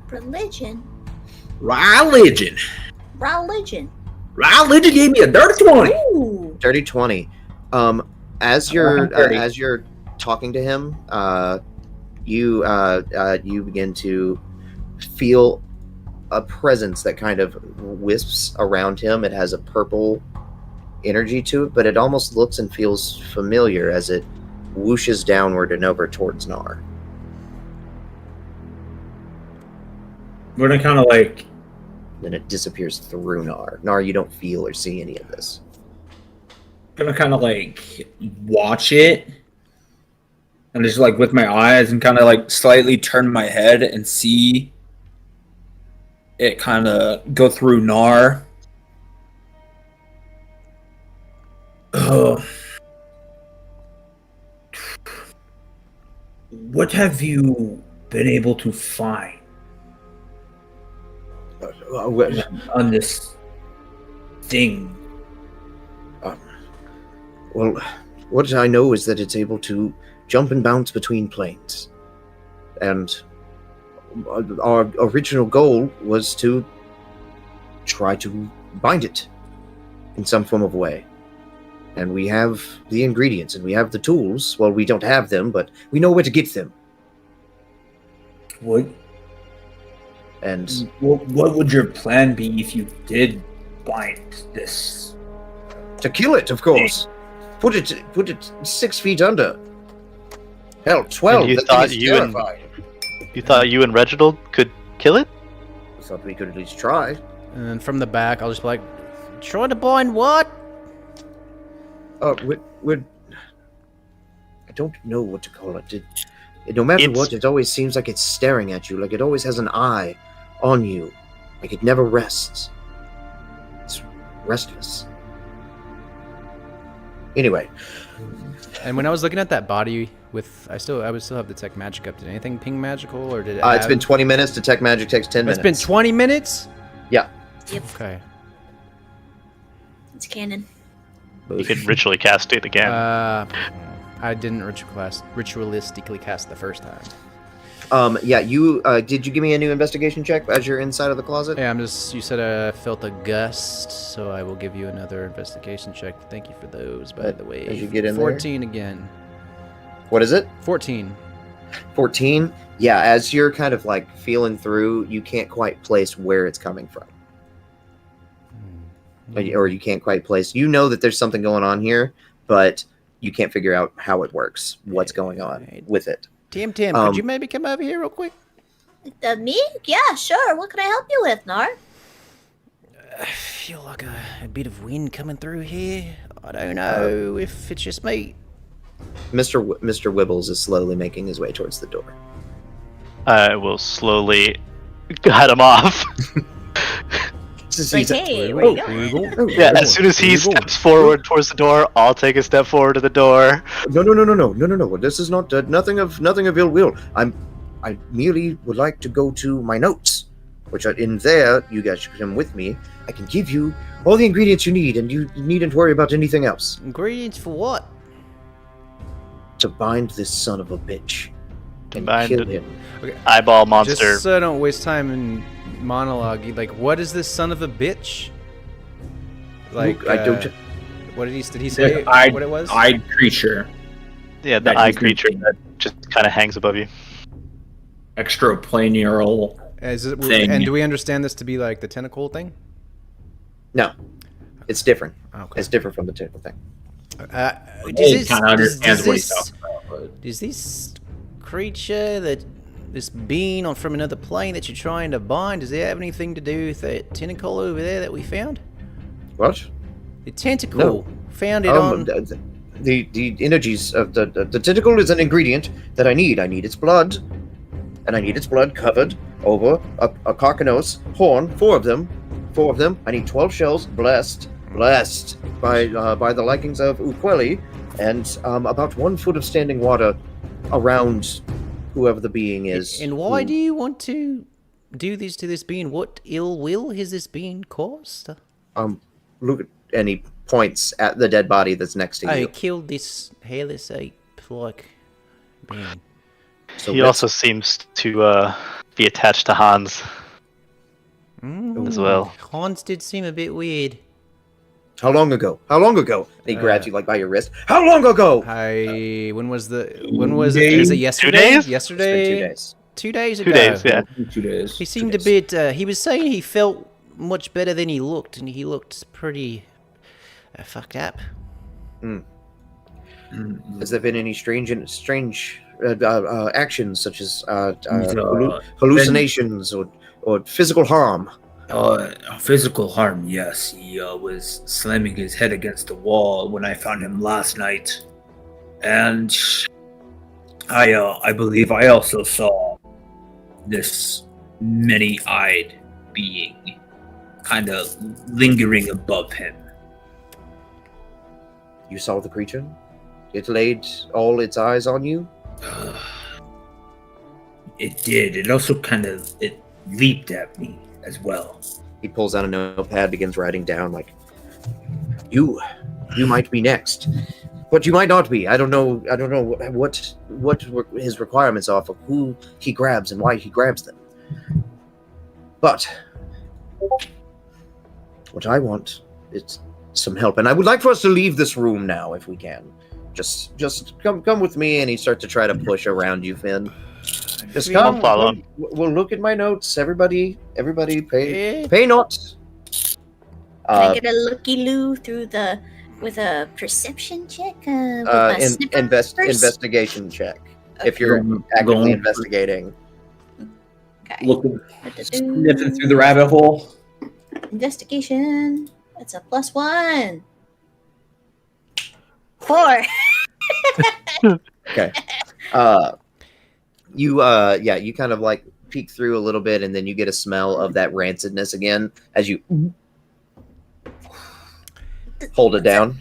Religion. Religion. Religion gave me a dirty 20. Ooh. Dirty 20. As you're talking to him, you begin to feel a presence that kind of wisps around him. It has a purple energy to it, but it almost looks and feels familiar as it whooshes downward and over towards Nar. We're gonna kind of like. Then it disappears through Nar. Nar, you don't feel or see any of this. Gonna kind of like watch it and just like with my eyes and kind of like slightly turn my head and see it kind of go through Nar. What have you been able to find on this thing? Well, what I know is that it's able to jump and bounce between planes. And our original goal was to try to bind it in some form of way. And we have the ingredients and we have the tools. Well, we don't have them, but we know where to get them. What And what would your plan be if you did bind this? to kill it, of course. Put it 6 feet under. Hell, 12. And you That thought thing is you and- terrifying. You thought you and Reginald could kill it? We thought we could at least try. And then from the back, I'll just be like, try to bind what? We're I don't know what to call it. No matter what, it always seems like it's staring at you, like it always has an eye on you, like it never rests. It's restless. Anyway, And when I was looking at that body with, I would still have detect magic up. Did anything ping magical, or did it? it's been 20 minutes. Detect magic takes 10 It's minutes. been 20 minutes. Yeah. Yep, Okay. it's canon. You could ritually cast it again. I didn't ritualistically cast the first time. Yeah. You did you give me a new investigation check as you're inside of the closet? Yeah, you said I felt a gust, so I will give you another investigation check. Thank you for those, by the way. As you get in there? 14 again. What is it? 14. 14. Yeah. As you're kind of like feeling through, you can't quite place where it's coming from. Or you can't quite place. You know that there's something going on here, but you can't figure out how it works, what's going on with it. Tim, could you maybe come over here real quick? Me? Yeah, sure. What can I help you with, Nar? I feel like a bit of wind coming through here. I don't know if it's just me. Mr. Wibbles is slowly making his way towards the door. I will slowly head him off. Like, hey, where you going? Yeah, as soon as he steps forward towards the door, I'll take a step forward to the door. No. This is not nothing of ill will. I merely would like to go to my notes, which are in there. You guys should come with me. I can give you all the ingredients you need, and you needn't worry about anything else. Ingredients for what? To bind this son of a bitch and Bind kill it. him. Eyeball monster. Just so I don't waste time in monologue, like, what is this son of a bitch? Like, Look, I don't. what did he say? Eyed- What it was? Eyed creature, Yeah, the that eye he's creature thinking. that just kind of hangs above you. extraplanar. And do we understand this to be like the tentacle thing? No, it's different. Okay. It's different from the typical thing. He kind of understands what he's does talking about. But this creature, this being from another plane that you're trying to bind, does it have anything to do with that tentacle over there that we found? What? The tentacle No. found it on. The energies of the tentacle is an ingredient that I need. I need its blood, and I need its blood covered over a carcanos horn. 4 of them. 4 of them. I need 12 shells, blessed by the likings of Ukweli, and about 1 foot of standing water around whoever the being is. And why do you want to do this to this being? What ill will has this being caused? Look at, and he points at the dead body that's next to I you. killed this hairless ape-like being. So He also seems to be attached to Hans as well. Hans did seem a bit weird. How long ago? And he grabs you like by your wrist. How long ago? When was it? Is it yesterday? days? Yesterday? It's been 2 days. 2 days ago. 2 days, yeah. 2 days. He seemed a bit. He was saying he felt much better than he looked, and he looked pretty fucked up. Has there been any strange actions such as He's, hallucinations or physical harm? Physical harm, yes. He was slamming his head against the wall when I found him last night. And I believe I also saw this many-eyed being kind of lingering above him. You saw the creature? It laid all its eyes on you? It did. It also it leaped at me as well. He pulls out a notepad, begins writing down like, You might be next. But you might not be. I don't know. I don't know what his requirements are for who he grabs and why he grabs them. But what I want is some help, and I would like for us to leave this room now, if we can. Just come with me. And he starts to try to push around you, Finn. Just come. follow. We'll look at my notes. Everybody, pay not. Can I get a looky-loo with a perception check? With my sniffer first? Investigation check. If you're Go actively on. investigating. Okay. Looking, sniffing through the rabbit hole. Investigation. That's a +1. 4. Okay. You kind of like peek through a little bit, and then you get a smell of that rancidness again as you hold it down.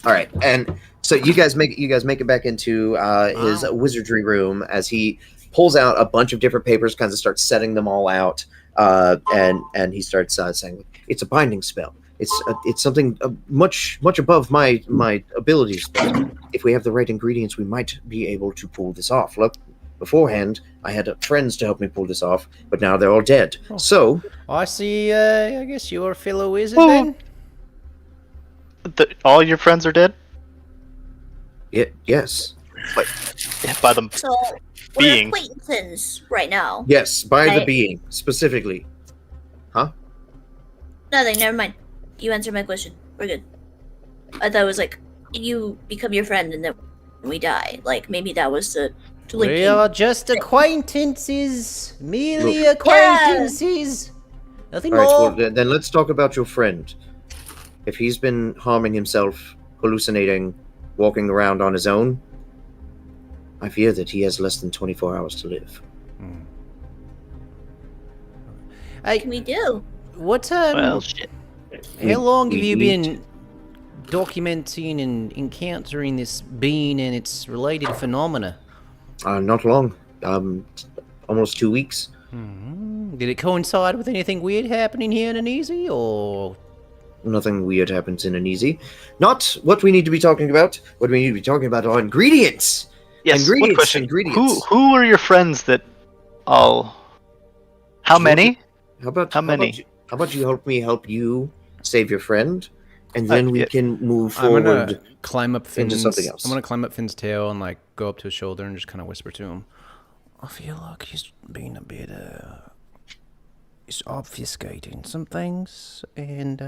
All right, and so you guys make it back into his wizardry room as he pulls out a bunch of different papers, kind of starts setting them all out, and he starts saying, "It's a binding spell. It's something much above my abilities. But if we have the right ingredients, we might be able to pull this off. Look, beforehand, I had friends to help me pull this off, but now they're all dead. Oh. So I see. I guess you're a fellow wizard Oh. then. All your friends are dead? yes, By them. So we're Being. acquaintances right now. yes, by the Right. being specifically. Nothing. Never mind. You answered my question. We're good. I thought it was like you become your friend and then we die. Like maybe that was the linking. We are just acquaintances. Merely Look. acquaintances. Nothing All right, more. well, then let's talk about your friend. If he's been harming himself, hallucinating, walking around on his own, I fear that he has less than 24 hours to live. What can we do? What Well, shit. How long have we you need- been documenting and encountering this being and its related phenomena? Not long. Almost 2 weeks. Did it coincide with anything weird happening here in Inizi, or Nothing weird happens in Inizi. Not what we need to be talking about. What we need to be talking about are ingredients. Yes, one Ingredients, question. ingredients. Who are your friends that all... How many? How about How many? How about you help me help you save your friend, and then we yeah. can move I'm forward. gonna climb up into Finn's. something else. I'm gonna climb up Finn's tail and like go up to his shoulder and just kind of whisper to him. I feel like he's been a bit he's obfuscating some things, and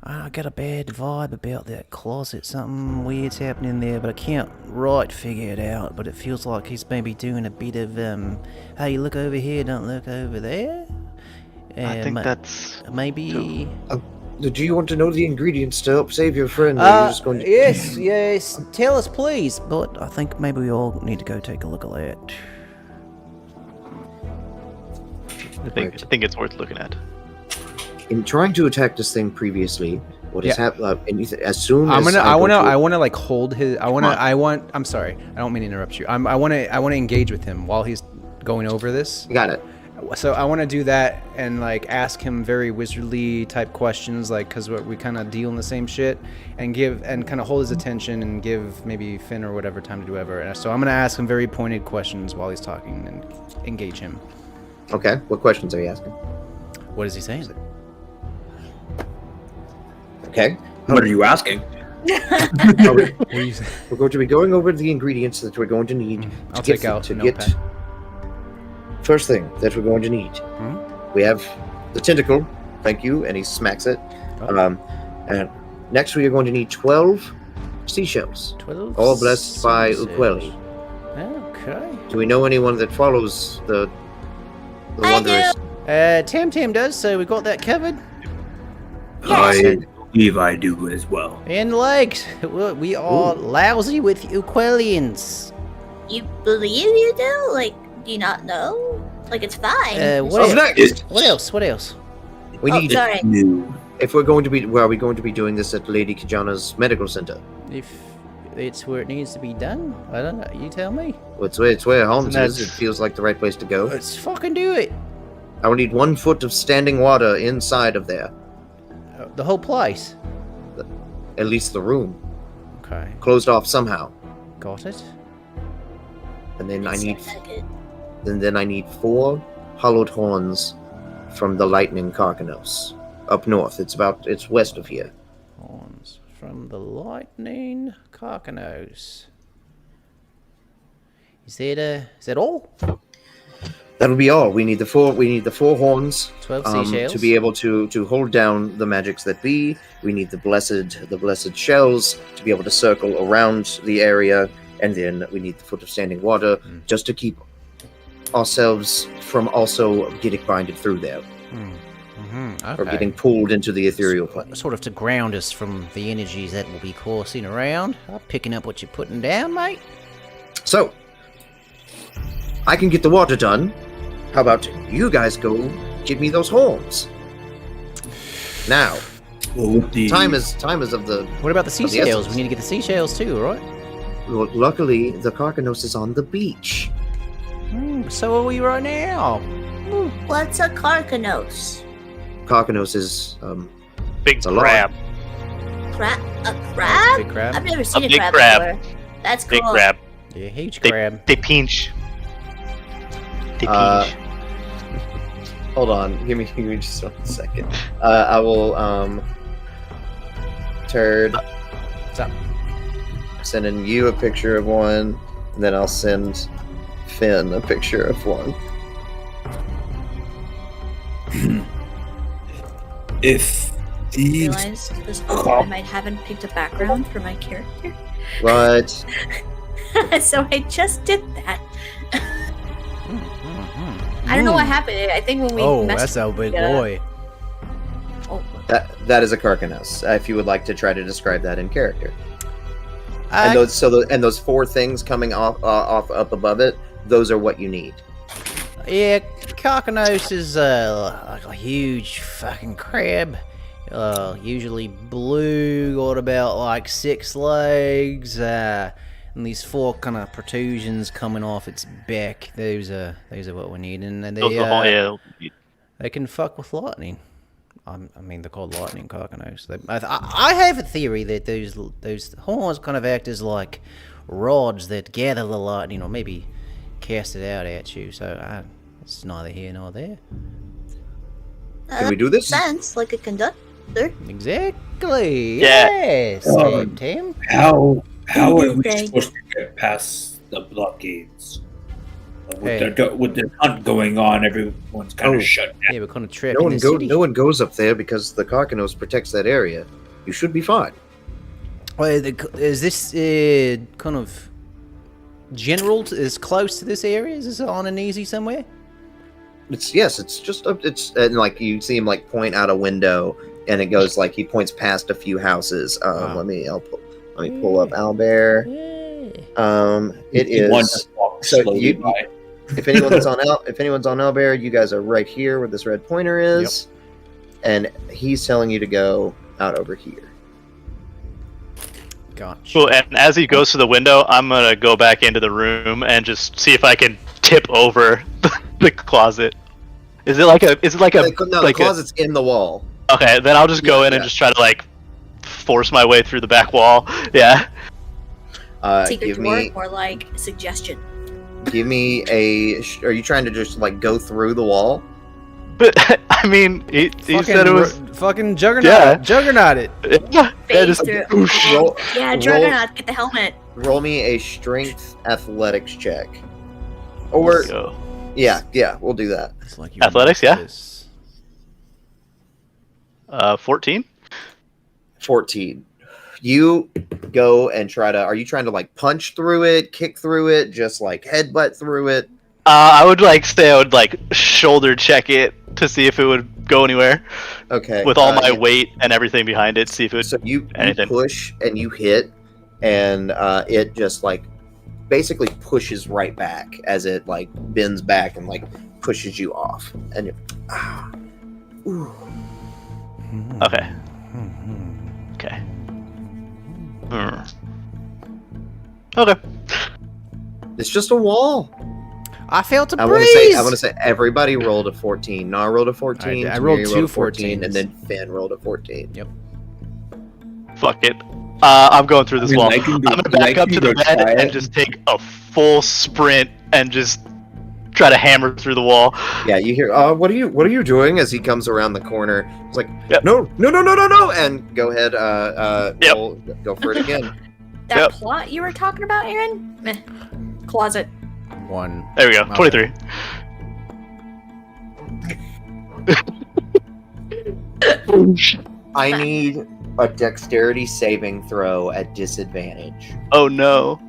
I got a bad vibe about that closet. Something weird's happening there, but I can't right figure it out. But it feels like he's maybe doing a bit of hey, look over here, don't look over there. I think that's... maybe. Do you want to know the ingredients to help save your friend? Or are you just going to... Yes, tell us, please. But I think maybe we all need to go take a look at that. I think it's worth looking at. In trying to attack this thing previously, what has happened? As soon as I want go to like hold his. I'm sorry. I don't mean to interrupt you. I want to engage with him while he's going over this. got it. So I want to do that and like ask him very wizardly type questions, like because we kind of deal in the same shit, and kind of hold his attention and give maybe Finn or whatever time to do whatever. And so I'm gonna ask him very pointed questions while he's talking and engage him. Okay. What questions are you asking? What is he saying? Okay. What are you asking? We're What are you saying? going to be going over the ingredients that we're going to need. I'll to take get, out to a get. notepad. First thing that we're going to need. We have the tentacle. Thank you. And he smacks it. Oh. And next we are going to need 12 seashells. 12 All blessed by seashells. Ukweli. Okay. Do we know anyone that follows the I Wanderers? Tam does, so we got that covered. I believe I do as well. And legs. We are lousy with Uquelians. You believe you do? Like, do you not know? Like, it's fine. What What's else? next? What else? We Oh, need sorry. No. if we're going to be are we going to be doing this at Lady Kijana's medical center? If it's where it needs to be done, I don't know. You tell me. It's where Holmes Isn't is. that- It feels like the right place to go. Let's fucking do it. I will need 1 foot of standing water inside of there. The whole place. at least the room Okay. closed off somehow. Got it. And then I need Second. and then I need 4 hollowed horns from the lightning Carcanos up north. It's west of here. Horns from the lightning Carcanos. Is that all? That'll be all. We need the 4 horns 12 seashells. to be able to hold down the magics that be. We need the blessed shells to be able to circle around the area, and then we need the foot of standing water just to keep ourselves from also getting binded through there Okay. or getting pulled into the ethereal plane. Sort of to ground us from the energies that will be coursing around. I'm picking up what you're putting down, mate. So, I can get the water done. How about you guys go give me those horns? Now, Well, with the time is of the. What about the Of the seashells? essence. We need to get the seashells too, right? Well, luckily, the Carcanos is on the beach. So are we right now. What's a Carcanos? Carcanos is Big It's a lot. crab. A crab? Big crab. I've never seen a big crab, crab. before. That's cool. Big crab. Yeah, huge They, crab. they pinch. They Uh, pinch. Hold on, give me just 1 second. I will Turd. What's up? Sending you a picture of one, and then I'll send Finn a picture of one. if I these realized this whole time I haven't picked a background for my character. What? So I just did that. I don't know what happened. I think when we Oh, messed that's a big yeah. boy. Oh, That is a Carcanos. If you would like to try to describe that in character, and I, those 4 things coming off up above it, those are what you need. yeah, Carcanos is like a huge fucking crab. Usually blue, got about like 6 legs, and these 4 kind of protrusions coming off its back. Those are what we need, and they can fuck with lightning. I mean, they're called lightning Carcanos. I have a theory that those horns kind of act as like rods that gather the lightning, or maybe cast it out at you. So it's neither here nor there. Can we do this? sense like a conductor. Exactly. Yeah. Yes. Um, Tim. how are we Okay. supposed to get past the blockades? Hey. With the hunt going on, everyone's kind Oh. of shut down. Yeah, we're kind of trapped in the city. No one goes up there because the Carcanos protects that area. You should be fine. Well, is this kind of general? Is close to this area? Is this on Inizi somewhere? It's just and like you see him like point out a window, and it goes like he points past a few houses. Wow. Let me pull up Albert. Yeah. It One is. just walks So slowly by. If anyone's on Albert, you guys are right here where this red pointer is, and he's telling you to go out over here. Gotcha. Cool. And as he goes to the window, I'm gonna go back into the room and just see if I can tip over the closet. Is it like a? No, the like closet's in the wall. Okay, then I'll just go in and Yeah. just try to like force my way through the back wall. Yeah. Secret Give door, me or like suggestion. Are you trying to just like go through the wall? But I mean, he said it was. fucking juggernaut. Yeah. Juggernaut it. Yeah, Phase just through. whoosh. Roll- Yeah, roll- Juggernaut, get the helmet. Roll me a strength athletics check. Let's Or go. yeah, we'll do that. It's like Athletics, yeah. this. 14. 14. You go and try to. Are you trying to like punch through it, kick through it, just like headbutt through it? I would like shoulder check it to see if it would go anywhere Okay. with all my yeah. weight and everything behind it. See if it would. So you anything. push and you hit, and it just like basically pushes right back as it like bends back and like pushes you off. And you're, ooh. Okay. Okay. Okay. It's just a wall. I felt a I breeze. want to say everybody rolled a 14. Nar rolled a 14. I rolled Tamiri two a 14, 14s. and then Finn rolled a 14. Yep. Fuck it. I'm going through this I mean, wall. I can do- I'm gonna back I up can to the go bed try and it. just take a full sprint and just try to hammer through the wall. Yeah, you hear, what are you doing as he comes around the corner? It's like, Yep. no, and go ahead, Yep. we'll go for it again. That Yep. plot you were talking about, Aaron? Meh. Closet. 1. There we go. Okay. 23. I need a dexterity saving throw at disadvantage. Oh no.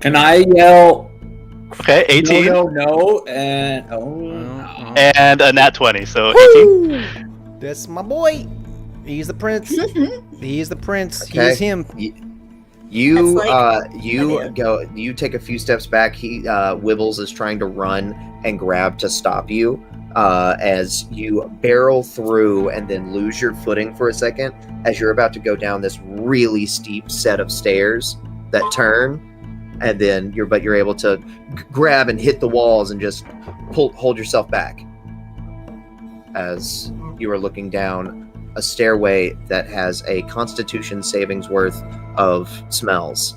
Can I yell? Okay, 18 No, and no. and a nat 20, so 18. Woo! That's my boy. He's the prince. He's the prince. Okay. He's him. You That's you take a few steps back. He Wibbles is trying to run and grab to stop you. As you barrel through and then lose your footing for a second as you're about to go down this really steep set of stairs that turn, and then you're able to grab and hit the walls and just hold yourself back as you are looking down a stairway that has a Constitution savings worth of smells.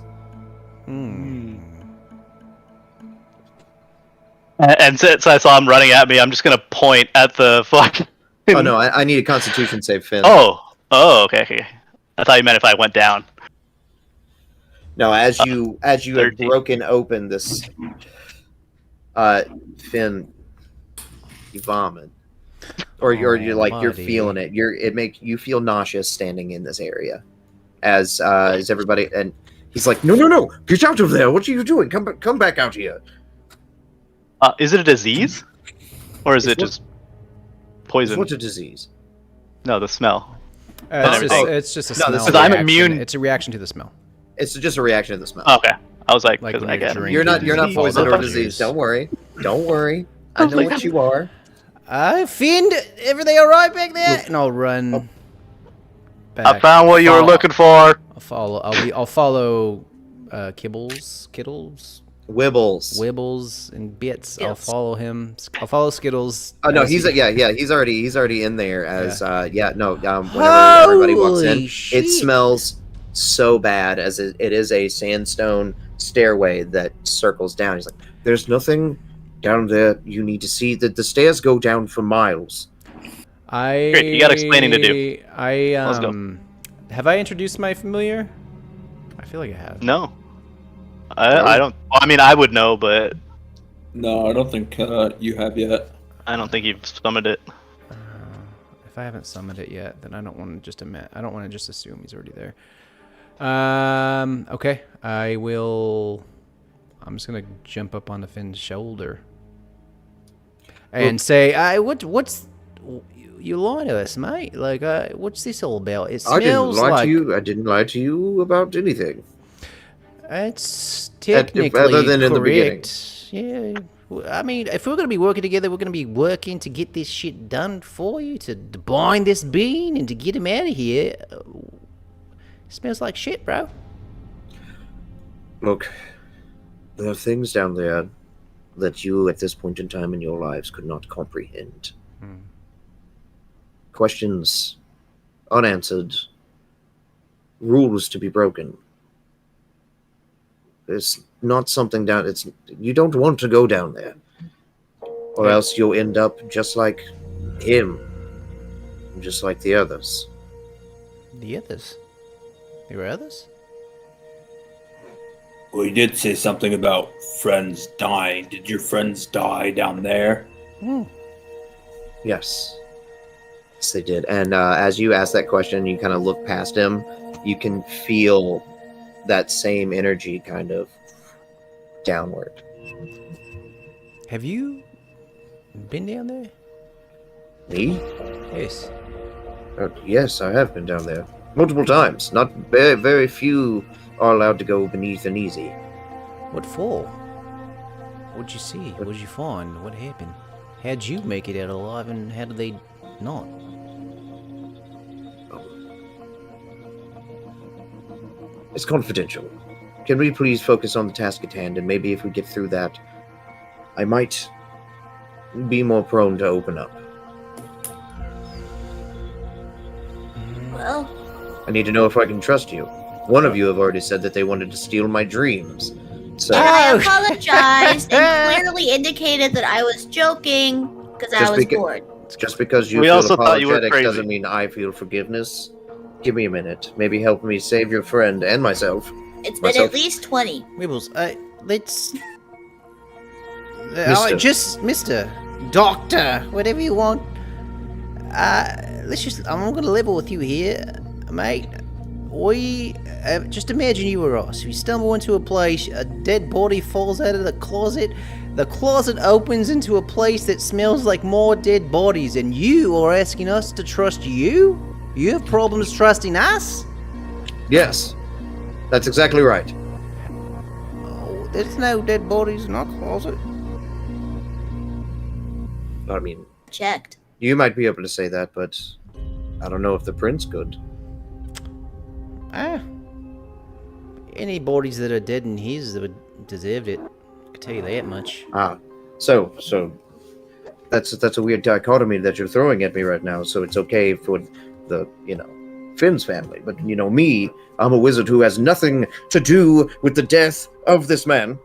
And since I saw him running at me, I'm just gonna point at the fuck. Oh no, I need a Constitution save, Finn. Oh, okay. I thought you meant if I went down. No, as you have 13. broken open this, Finn, you vomit, or you're buddy. feeling it. You feel nauseous standing in this area, as everybody, and he's like, no, get out of there! What are you doing? Come back out here! Is it a disease, or is It's it just poison? What's a disease? No, the smell. It's just a No, smell. this is- Because I'm reaction. immune- It's a reaction to the smell. It's just a reaction to the smell. Okay, I was like, Like 'cause when I you're get drinking. You're not disease. poisoned or Oh, diseased. juice. Don't worry. I know what you are. Finn, everything all right back there? And I'll run back. I found what you were looking for. I'll follow. I'll follow. Kittles, Wibbles, and Bits. I'll Skittles. follow him. I'll follow Skittles. Oh no, as he's he- he's already in there as whenever everybody walks in, Holy shit. it smells so bad as it is a sandstone stairway that circles down. He's like, there's nothing down there you need to see. The stairs go down for miles. Great, you got explaining to do. Let's go. Have I introduced my familiar? I feel like I have. No, I don't. I mean, I would know, but No, I don't think you have yet. I don't think you've summoned it. If I haven't summoned it yet, then I don't want to just admit. I don't want to just assume he's already there. Okay, I will. I'm just gonna jump up onto Finn's shoulder and say, what's you lying to us, mate? Like, what's this all about? It smells like I didn't lie to you about anything. it's Other technically than in the beginning. correct. Yeah. I mean, if we're going to be working together, we're going to be working to get this shit done for you, to bind this bean and to get him out of here. Smells like shit, bro. Look, there are things down there that you, at this point in time in your lives, could not comprehend. Questions unanswered, rules to be broken. It's not something down. You don't want to go down there, or else you'll end up just like him, just like the others. The others? There were others? Well, you did say something about friends dying. Did your friends die down there? Yes. Yes, they did. And as you ask that question, you kind of look past him. You can feel that same energy kind of downward. Have you been down there? Me? Yes. Yes, I have been down there multiple times. Not very, very few are allowed to go beneath Inizi. What for? What'd you see? What'd you find? What happened? How'd you make it out alive, and how did they not? It's confidential. Can we please focus on the task at hand, and maybe if we get through that, I might be more prone to open up. Well, I need to know if I can trust you. One of you have already said that they wanted to steal my dreams. So And I Oh. apologized and clearly indicated that I was joking because I Just was beca- bored. just because you We feel also thought you were apologetic crazy. doesn't mean I feel forgiveness. Give me a minute. Maybe help me save your friend and myself. It's been Myself. at least 20. Wibbles, let's... Mister. Just Mr. Doctor, whatever you want. I'm gonna level with you here, mate. We, just imagine you were us. We stumble into a place, a dead body falls out of the closet opens into a place that smells like more dead bodies, and you are asking us to trust you? You have problems trusting us? Yes, that's exactly right. Oh, there's no dead bodies in our closet. I mean, Checked. you might be able to say that, but I don't know if the prince could. Any bodies that are dead in his that would deserved it. I can tell you that much. So that's a weird dichotomy that you're throwing at me right now. So it's okay for the Finn's family, but me, I'm a wizard who has nothing to do with the death of this man.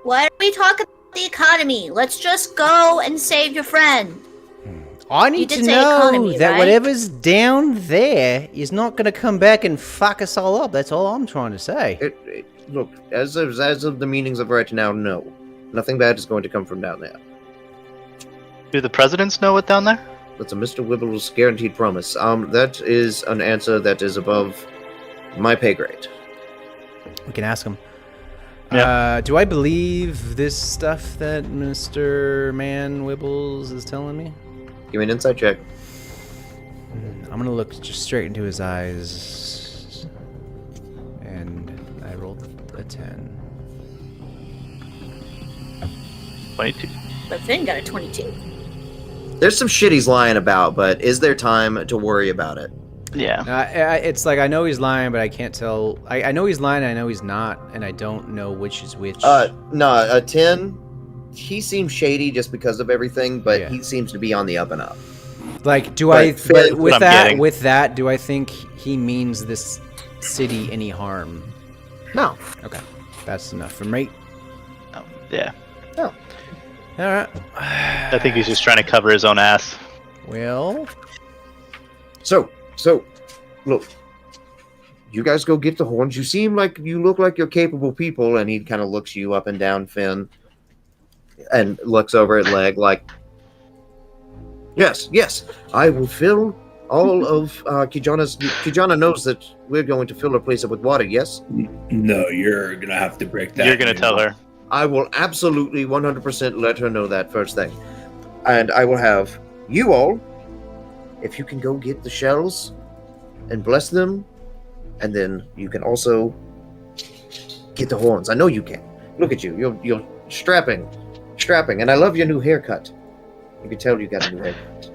Why are we talking about the economy? Let's just go and save your friend. I need did to say know economy, that right? whatever's down there is not going to come back and fuck us all up. That's all I'm trying to say. Look, as of the meanings of right now, no, nothing bad is going to come from down there. Do the presidents know what's down there? That's a Mr. Wibble's guaranteed promise. That is an answer that is above my pay grade. We can ask him. Yeah. Do I believe this stuff that Mr. Man Wibbles is telling me? Give me an insight check. I'm gonna look just straight into his eyes. And I rolled a 10. 22. But Finn got a 22. There's some shit he's lying about, but is there time to worry about it? Yeah. It's like I know he's lying, but I can't tell. I know he's lying, and I know he's not, and I don't know which is which. No, a 10. He seems shady just because of everything, but Yeah. he seems to be on the up and up. Like, do But I? Finn- But with I'm that, getting. with that, do I think he means this city any harm? No. Okay, that's enough for me. Yeah. All right. I think he's just trying to cover his own ass. Well, So, look. You guys go get the horns. You look like you're capable people, and he kind of looks you up and down, Finn, and looks over at Leg like, yes, I will fill all of Kijana's. Kijana knows that we're going to fill her place up with water, yes? No, you're gonna have to break that. You're gonna tell her. I will absolutely 100% let her know that first thing. And I will have you all, if you can go get the shells and bless them, and then you can also get the horns. I know you can. Look at you. You're strapping, and I love your new haircut. You can tell you got a new haircut.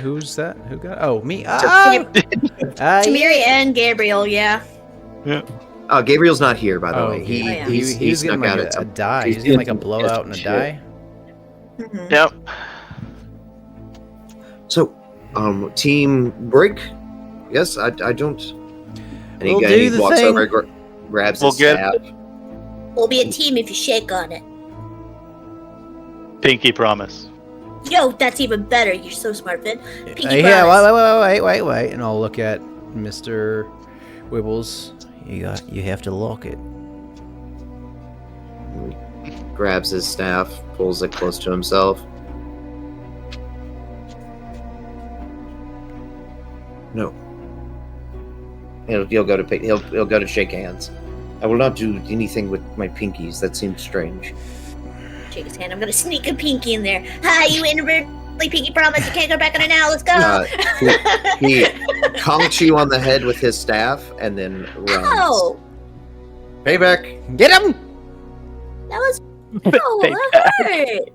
who's that? Who got? Oh, me. Tamiri and Gabriel, yeah. Gabriel's not here, by the Oh, way. he He's getting snuck like out a at some. die. he's He's getting like a getting blowout and a shit. die. Mhm. Yep. So, team break. Yes, I don't. And We'll he do the walks thing. over, grabs We'll his get- staff. We'll be a team if you shake on it. Pinky promise. Yo, that's even better. You're so smart, Finn. Pinky Yeah, promise. wait. And I'll look at Mr. Wibbles. You have to lock it. Grabs his staff, pulls it close to himself. No. He'll go to shake hands. I will not do anything with my pinkies. That seems strange. Shake his hand. I'm gonna sneak a pinky in there. Hi, you inadvertently pinky promise. You can't go back on it now. Let's go. He conks you on the head with his staff and then runs. Ow! Payback. Get him! That was that hurt.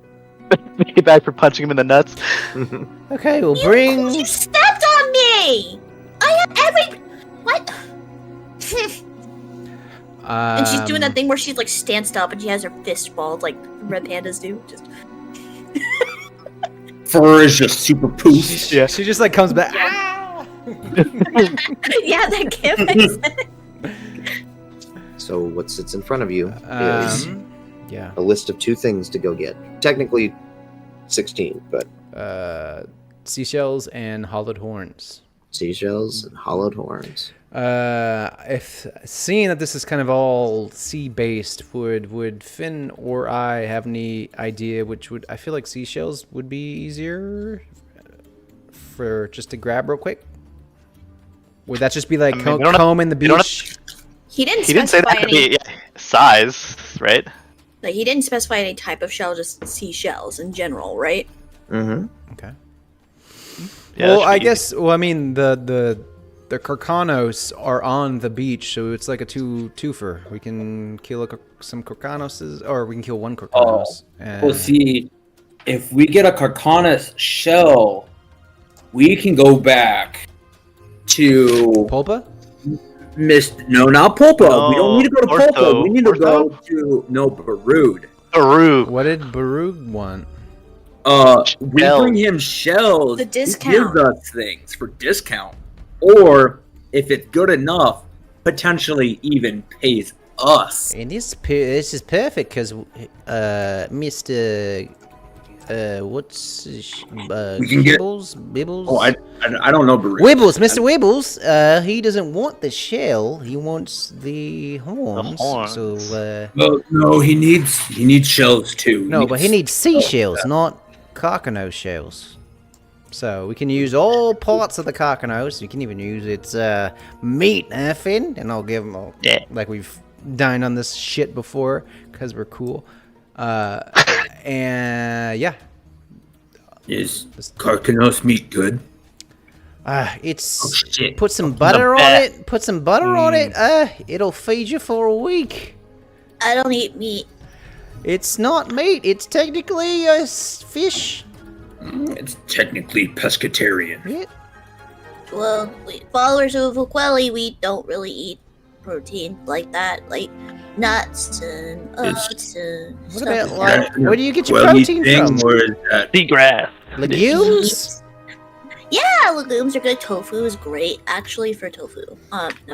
Payback for punching him in the nuts. Okay, we'll bring. You stepped on me. I have every what? And she's doing that thing where she's like stanced up and she has her fist balled like red pandas do. Just Fur is just super poof. Yeah. She just like comes back. Ah! Yeah, that can't make sense. So what sits in front of you is Yeah. a list of 2 things to go get. Technically 16, but Seashells and hollowed horns. seashells and hollowed horns. If seeing that this is kind of all sea-based, would Finn or I have any idea which would? I feel like seashells would be easier for just to grab real quick. Would that just be like combing the beach? He didn't He didn't say specify that could any. be size, right? Like, he didn't specify any type of shell, just seashells in general, right? Mm-hmm. Okay. Yeah, Well, that should I be guess. Well, I mean the Carcanos are on the beach, so it's like a twofer. We can kill some Carcanoses, or we can kill one Carcanos. Well, see, if we get a Carcanus shell, we can go back to Pulpa? No, not Pulpa. No, we don't need to go to Ortho. Pulpa. We need to go Ortho? to Barood. Baru. What did Barug want? We Shells. bring him shells. The He discount. gives us things for discount, or if it's good enough, potentially even pays us. And this is perfect because Mr. What's We can get- Bibbles? Oh, I don't know Barood. Wibbles, Mr. Wibbles, he doesn't want the shell, he wants the horns. horns. So, Well, no, he needs shells too. no, but he needs seashells, not carcano shells. So, we can use all parts of the carcanos. We can even use its meat, Finn? And I'll give him all, Yeah. like we've dined on this shit before, because we're cool. And, yeah. Is Carcanos meat good? It's Oh, shit. put some butter on bet. it. Put some butter on it. It'll feed you for a week. I don't eat meat. It's not meat. It's technically a fish. It's technically pescatarian. Yeah. Well, followers of Oquelli, we don't really eat protein like that, like nuts and oats and What stuff about like like? Where do you get your Well, protein thing, from? or is that Seagrass. Legumes. Yeah, legumes are good. Tofu is great, actually, for tofu.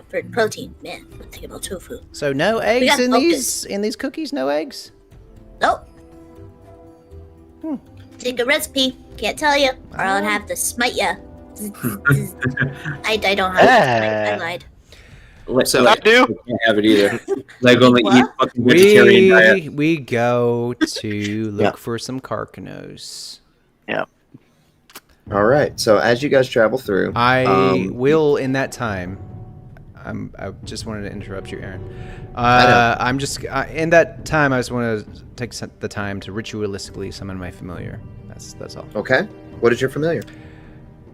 For protein. Man, think about tofu. So no eggs got in focus. these cookies. No eggs. Nope. Take a recipe. Can't tell you, or I'll have to smite ya. I don't have it. I lied. So I do. I can't have it either. Like only What? eat fucking vegetarian diet. We go to look for some carcanos. Yeah. all right. So as you guys travel through, I will in that time. I just wanted to interrupt you, Aaron. I'm just in that time. I just want to take the time to ritualistically summon my familiar. That's all. Okay. What is your familiar?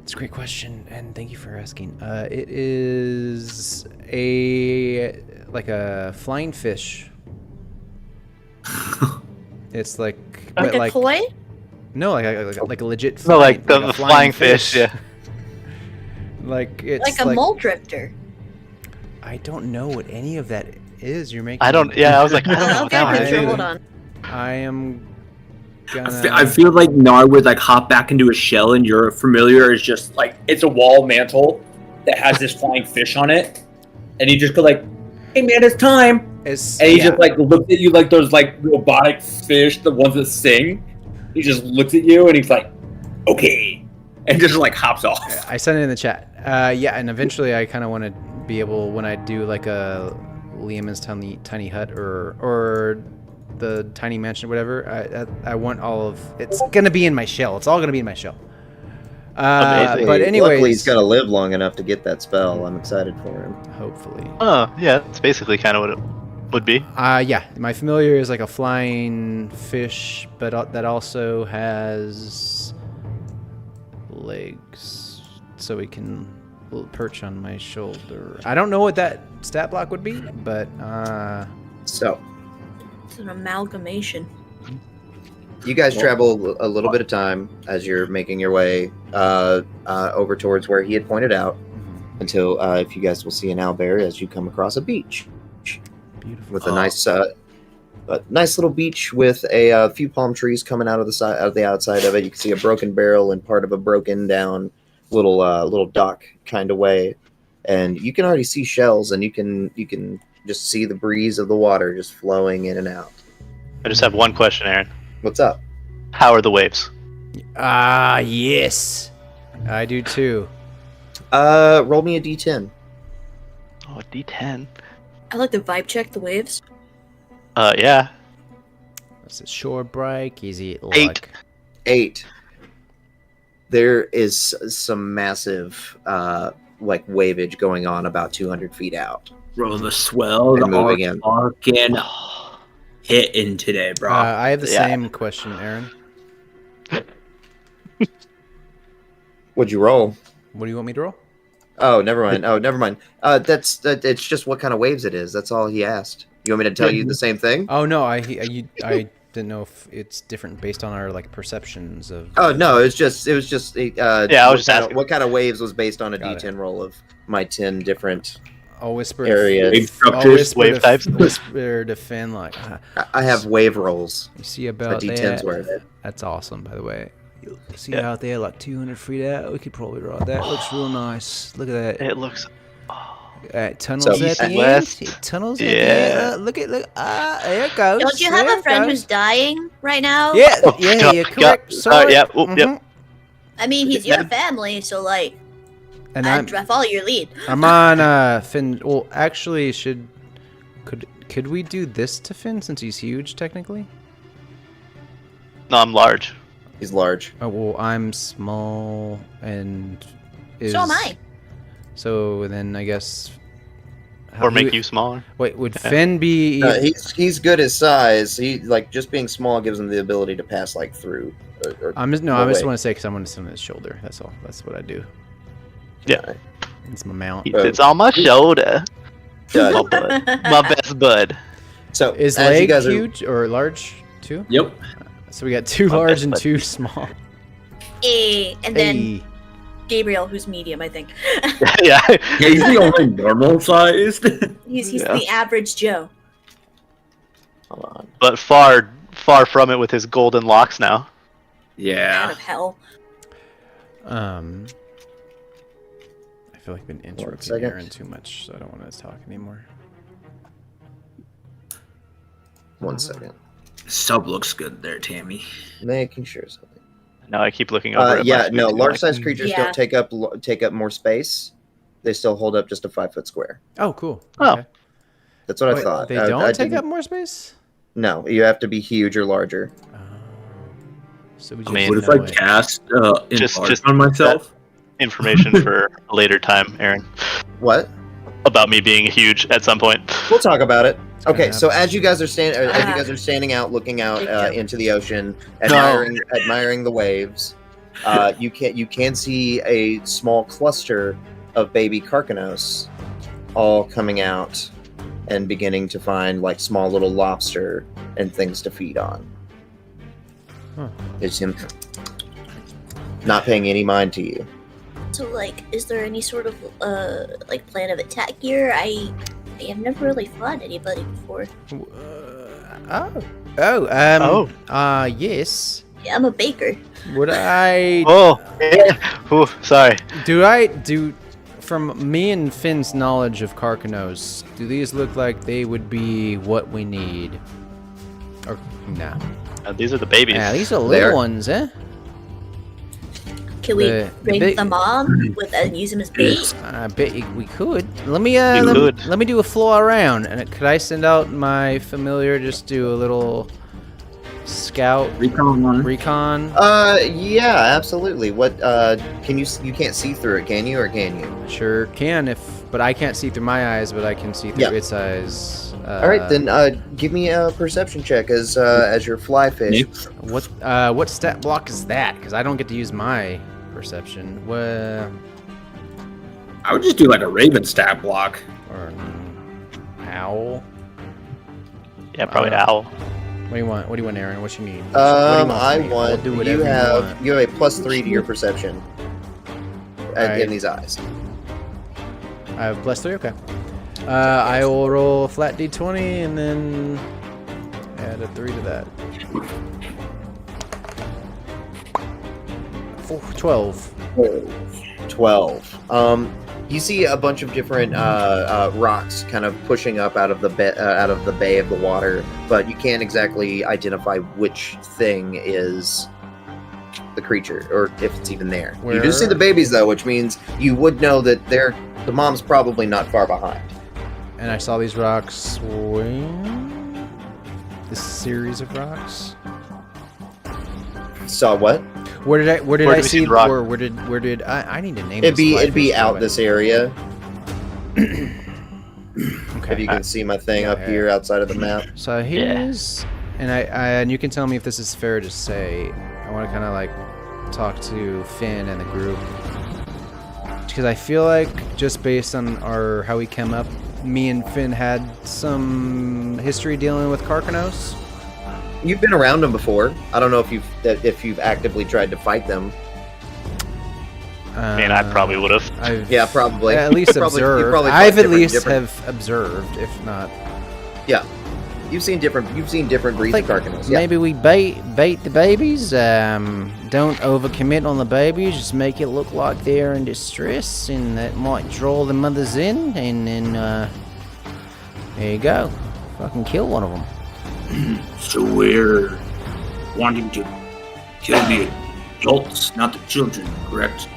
It's a great question, and thank you for asking. It is a flying fish. It's like Like a toy? no, like a legit. No, like flying, the flying fish. Yeah. Like it's Like a mole drifter. I don't know what any of that is. You're making. I don't. Yeah, I was like, I don't know what Okay, that picture, one hold is. on. I am I feel like Nar would like hop back into a shell, and your familiar is just like it's a wall mantle that has this flying fish on it, and he just go like, "Hey man, it's time," and he just like looks at you like those like robotic fish, the ones that sing. He just looks at you and he's like, "Okay," and just like hops off. I sent it in the chat. Yeah, and eventually I kind of want to be able, when I do like a Liam's tiny hut or the tiny mansion, whatever. I want all of it's gonna be in my shell. It's all gonna be in my shell. Amazing. But anyways, luckily he's got to live long enough to get that spell. I'm excited for him. hopefully. Oh, yeah, that's basically kind of what it would be. Yeah, my familiar is like a flying fish, but that also has legs, so he can perch on my shoulder. I don't know what that stat block would be, but So It's an amalgamation. you guys travel a little bit of time as you're making your way over towards where he had pointed out, until if you guys will see an owlbear as you come across a beach beautiful. with a nice little beach with a few palm trees coming out of the outside of it. You can see a broken barrel and part of a broken down little dock kind of way, and you can already see shells, and you can just see the breeze of the water just flowing in and out. I just have one question, Aaron. What's up? How are the waves? Ah, yes. I do too. Roll me a d10. Oh, a D10. I like the vibe check, the waves. Yeah. What's it? Shore break? Easy. 8. Luck. 8. There is some massive waveage going on about 200 feet out. Bro, the swell, They're the moving in. fucking hitting today, bro. I have the Yeah. same question, Aaron. What'd you roll? What do you want me to roll? Oh, never mind. It's just what kind of waves it is. That's all he asked. You want me to tell you the same thing? Oh no, I didn't know if it's different based on our like perceptions of. Oh no, it was just. I was just asking. What kind of waves was based on a Got D10 roll of my 10 different I'll whisper. areas. Wave I'll structures. whisper Wave to, types. Whisper to Finn like, I have wave rolls. you see A about D10's that? worth. That's awesome, by the way. You see Yeah. out there, like 200 feet out. We could probably ride that. Looks real nice. Look at that. It looks. Tunnels So at the east, end. west. See, tunnels at the Yeah. end. Look. There it goes. Don't you have There a it friend goes. who's dying right now? Yeah, Oh, yeah, God, you're God. correct. Sorry. Yeah. Oh, yep. Mhm. I mean, he's your family, so like, And I follow your lead. I'm on Finn. Well, actually, could we do this to Finn since he's huge technically? No, I'm large. He's large. Oh well, I'm small and So am I. So then I guess. Or make you smaller. Wait, would Finn be? He's good at size. He just being small gives him the ability to pass like through. I just away. want to say because I want to sit on his shoulder. That's all. That's what I do. Yeah. It's my mount. It's on my shoulder. Done. My bud. My best bud. So Is as you leg guys are, huge or large too? Yep. So we got two My large best and bud. two small. And then Hey. Gabriel, who's medium, I think. Yeah. Yeah, he's the only normal sized. He's Yeah. the average Joe. hold on. But far from it with his golden locks now. Out Yeah. of hell. I feel like I've been interrupting second. Aaron too much, so I don't want to talk anymore. 1 second. Sub looks good there, Tammy. Making sure something. Now I keep looking over at my Yeah, no. screen, Large like, sized creatures Yeah. don't take up more space. They still hold up just a 5-foot square. Oh, cool. Oh. Okay. That's what I Wait, thought. They I don't take didn't- up more space. No, you have to be huge or larger. So we I just mean, What if know I it. cast Just- enlarge just on myself? information for a later time, Aaron. What? About me being huge at some point. We'll talk about it. gonna Okay, so happen. as you guys are standing out, looking out into the ocean, admiring the waves, you can see a small cluster of baby carcanos all coming out and beginning to find like small little lobster and things to feed on. Huh. It's him not paying any mind to you. So, like, is there any sort of like plan of attack here? I have never really fought anybody before. Yes. Yeah, I'm a baker. Would I Oh, yeah. Ooh, sorry. do from me and Finn's knowledge of Carcanos, do these look like they would be what we need? Or nah. These are the babies. Yeah, these are There. little ones, eh? Can we The bring big- them on with and use them as bait? I bet we could. Let me could. let me do a fly around. And could I send out my familiar just do a little scout recon? Yeah, absolutely. What can you can't see through it, can you, or can you? Sure can but I can't see through my eyes, but I can see through Yeah. its eyes. All right, then give me a perception check as your fly fish. What stat block is that? Because I don't get to use my perception. Well, I would just do like a Raven stat block. or owl. Yeah, probably Uh, owl. What do you want? What do you want, Aaron? What you need? What do you I from me? We'll want do whatever you have want. you have a +3 to your perception Right. in these eyes. I have +3. Okay. I will roll a flat d20 and then add a 3 to that. 12. 12. You see a bunch of different rocks kind of pushing up out of the bay of the water, but you can't exactly identify which thing is the creature or if it's even there. You do see the babies though, which means you would know that the mom's probably not far behind. And I saw these rocks swing. This series of rocks. Saw what? Where did I see the rock? or where did I need to name It'd this be out this area. Okay. If you can see my thing up here outside of the map. So here's and you can tell me if this is fair to say. I want to kind of like talk to Finn and the group because I feel like just based on how we came up, me and Finn had some history dealing with Karkanos. You've been around them before. I don't know if you've actively tried to fight them. I mean, I probably would have. Yeah, probably. At least Probably- you observed. probably I've fought at least different- have observed, if not. Yeah, you've seen different breeds Like, of Karkanos. Yeah. maybe we bait the babies. Don't overcommit on the babies. Just make it look like they're in distress, and that might draw the mothers in. And then there you go. Fucking kill one of them. So we're wanting to kill the adults, not the children, correct?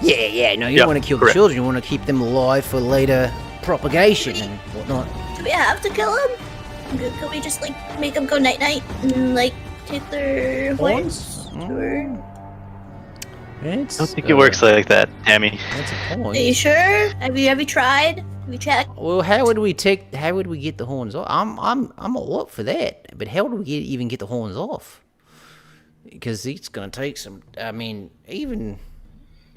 Yeah. No, you Yep, don't want to kill correct. the children. You want to keep them alive for later propagation and whatnot. Do we have to kill them? Could we just like make them go night night and like take their horns? Or... It's, I don't think it works like that, Tammy. That's a Are point. you sure? Have you tried? Have you checked? Well, how would we get the horns off? I'm all up for that, but how would we even get the horns off? Because it's gonna take some. I mean, even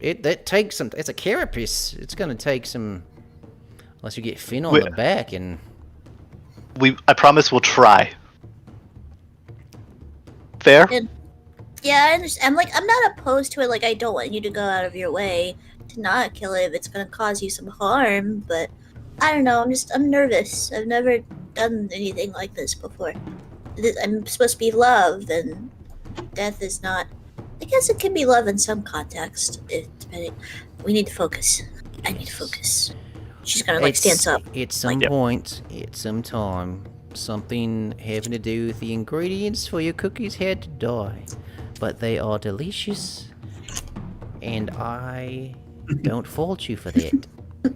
that takes some. It's a carapace. It's gonna take some. Unless you get Finn on the back and. I promise we'll try. Fair? Yeah, I understand. I'm not opposed to it. Like, I don't want you to go out of your way to not kill it if it's gonna cause you some harm. But I don't know. I'm nervous. I've never done anything like this before. I'm supposed to be love, and death is not. I guess it can be love in some context, depending. We need to focus. I need to focus. She's gonna like stance up. At some point, at some time, something having to do with the ingredients for your cookies had to die. But they are delicious, and I don't fault you for that. You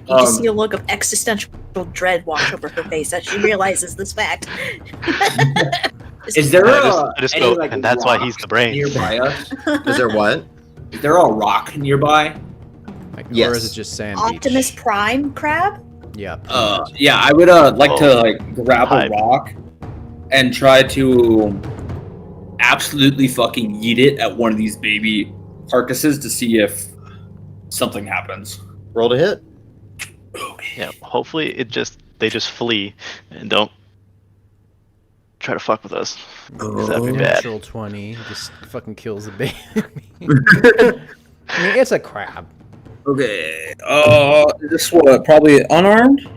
just see a look of existential dread wash over her face as she realizes this fact. Is there I just any, go, like, and that's why rock he's the brain. nearby us? Is there what? Is there a rock nearby? Like, Yes. Or is it just sand Optimus beach? Prime crab? Yeah. Yeah, I would like to like grab a Hype. rock and try to absolutely fucking eat it at one of these baby carcasses to see if something happens. Roll to hit. Yeah, hopefully they just flee and don't try to fuck with us. 'Cause that'd be bad. Natural 20 just fucking kills the baby. I mean, it's a crab. Okay. Is this what? Probably unarmed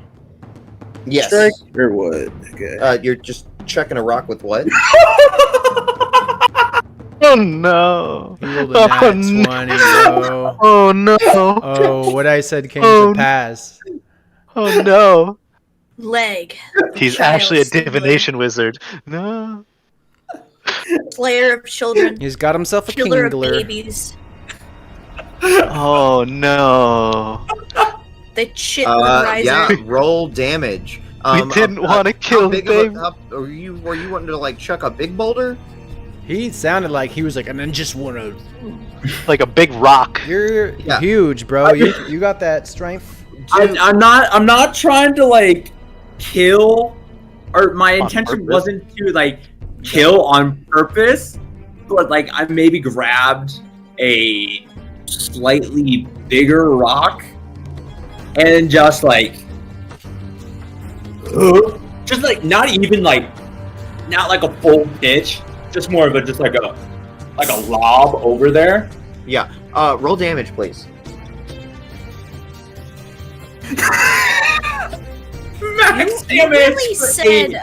Yes. strike or what? Okay. You're just chucking a rock with what? Oh no! He rolled a nat 20, bro. Oh no! Oh, what I said came Oh, to pass. Oh no! Leg. He's Child actually a slay. divination wizard. No. Slayer of children. He's got himself a Killer of kingler. babies. Oh no! The chitlin riser. Yeah. Roll damage. We didn't want to kill the big of a- baby. were you wanting to like chuck a big boulder? He sounded like he was like, and then just want to. Like a big rock. You're Yeah. huge, bro. You got that strength. I'm not trying to like kill, or my intention purpose? wasn't to like kill on purpose, but like I maybe grabbed a slightly bigger rock and just like not even like not like a full pitch, just more of a just like a lob over there. Yeah. Roll damage, please. Max You damage really for said, 80.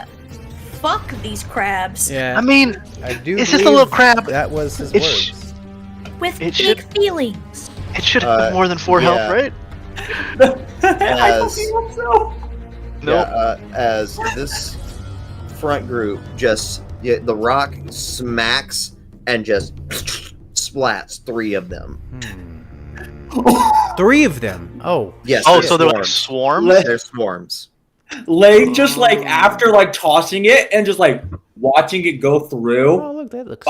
fuck these crabs. Yeah. I mean, I do. it's just a little believe crab. That was his It's- words. With It big should- feelings. It should have more than 4 health, right? As, Nope. as this front group the rock smacks and just splats 3 of them. 3 of them. Oh. Yes. Oh, so they're like swarms? They're swarms. Leg just like after like tossing it and just like watching it go through. Oh, look, that looks.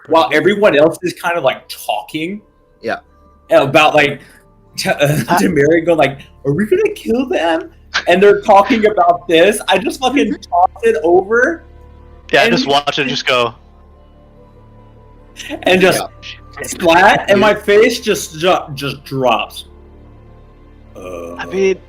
While everyone else is kind of like talking. Yeah. About like Tamiri going like, are we gonna kill them? And they're talking about this. I just fucking toss it over. Yeah, I just watch it just go. And just splat, and my face just drops. I mean,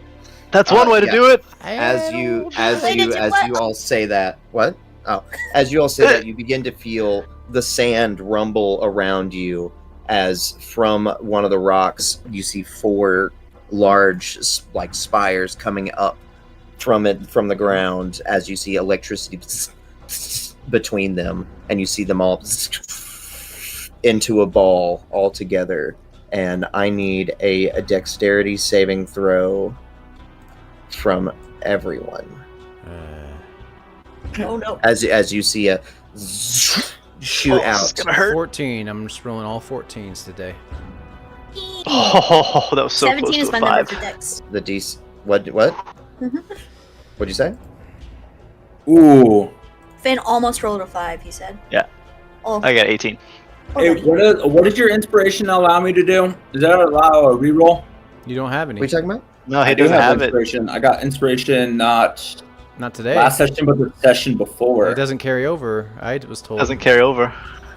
that's one way to do it. As you what? all say that, what? Oh, as you all say that, you begin to feel the sand rumble around you. As from one of the rocks, you see 4 large, like spires coming up from the ground. As you see electricity between them, and you see them all into a ball all together. And I need a dexterity saving throw from everyone. Oh no. As you see a shoot out. It's gonna hurt. 14. I'm just rolling all 14s today. Oh, that was so 17 close is to my a number 5. for dex. The DC. What? What'd you say? Ooh. Finn almost rolled a 5, he said. Yeah. Oh, I got 18. Hey, what does your inspiration allow me to do? Does that allow a reroll? You don't have any. What are you talking about? No, he I do doesn't have it. inspiration. I got inspiration not Not today. last session, but the session before. It doesn't carry over. I was told. Doesn't carry over.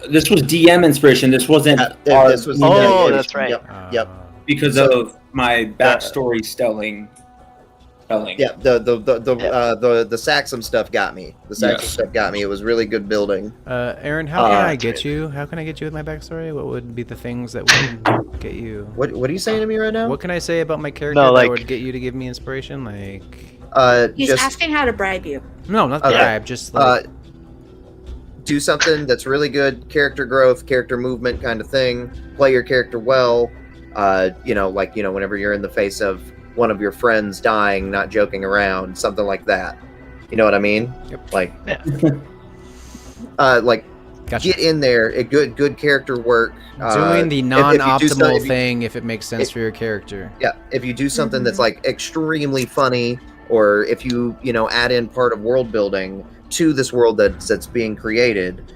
This was DM inspiration. This wasn't This was Oh, that's right. Yep. because of my backstory spelling. Yeah, the Saxum stuff got me. The Saxum stuff got me. It was really good building. Aaron, how can I get you? How can I get you with my backstory? What would be the things that would get you? What are you saying to me right now? What can I say about my character No, that like- would get you to give me inspiration? Like, he's just asking how to bribe you. no, not the Okay. bribe. Just like, do something that's really good, character growth, character movement kind of thing. Play your character well. Whenever you're in the face of one of your friends dying, not joking around, something like that. You know what I mean? Yep. Like, Yeah. gotcha. get in there. A good character work. Doing the if you do non-optimal something- thing if it makes sense for your character. Yeah, if you do something that's like extremely funny, or if you add in part of world building to this world that's being created,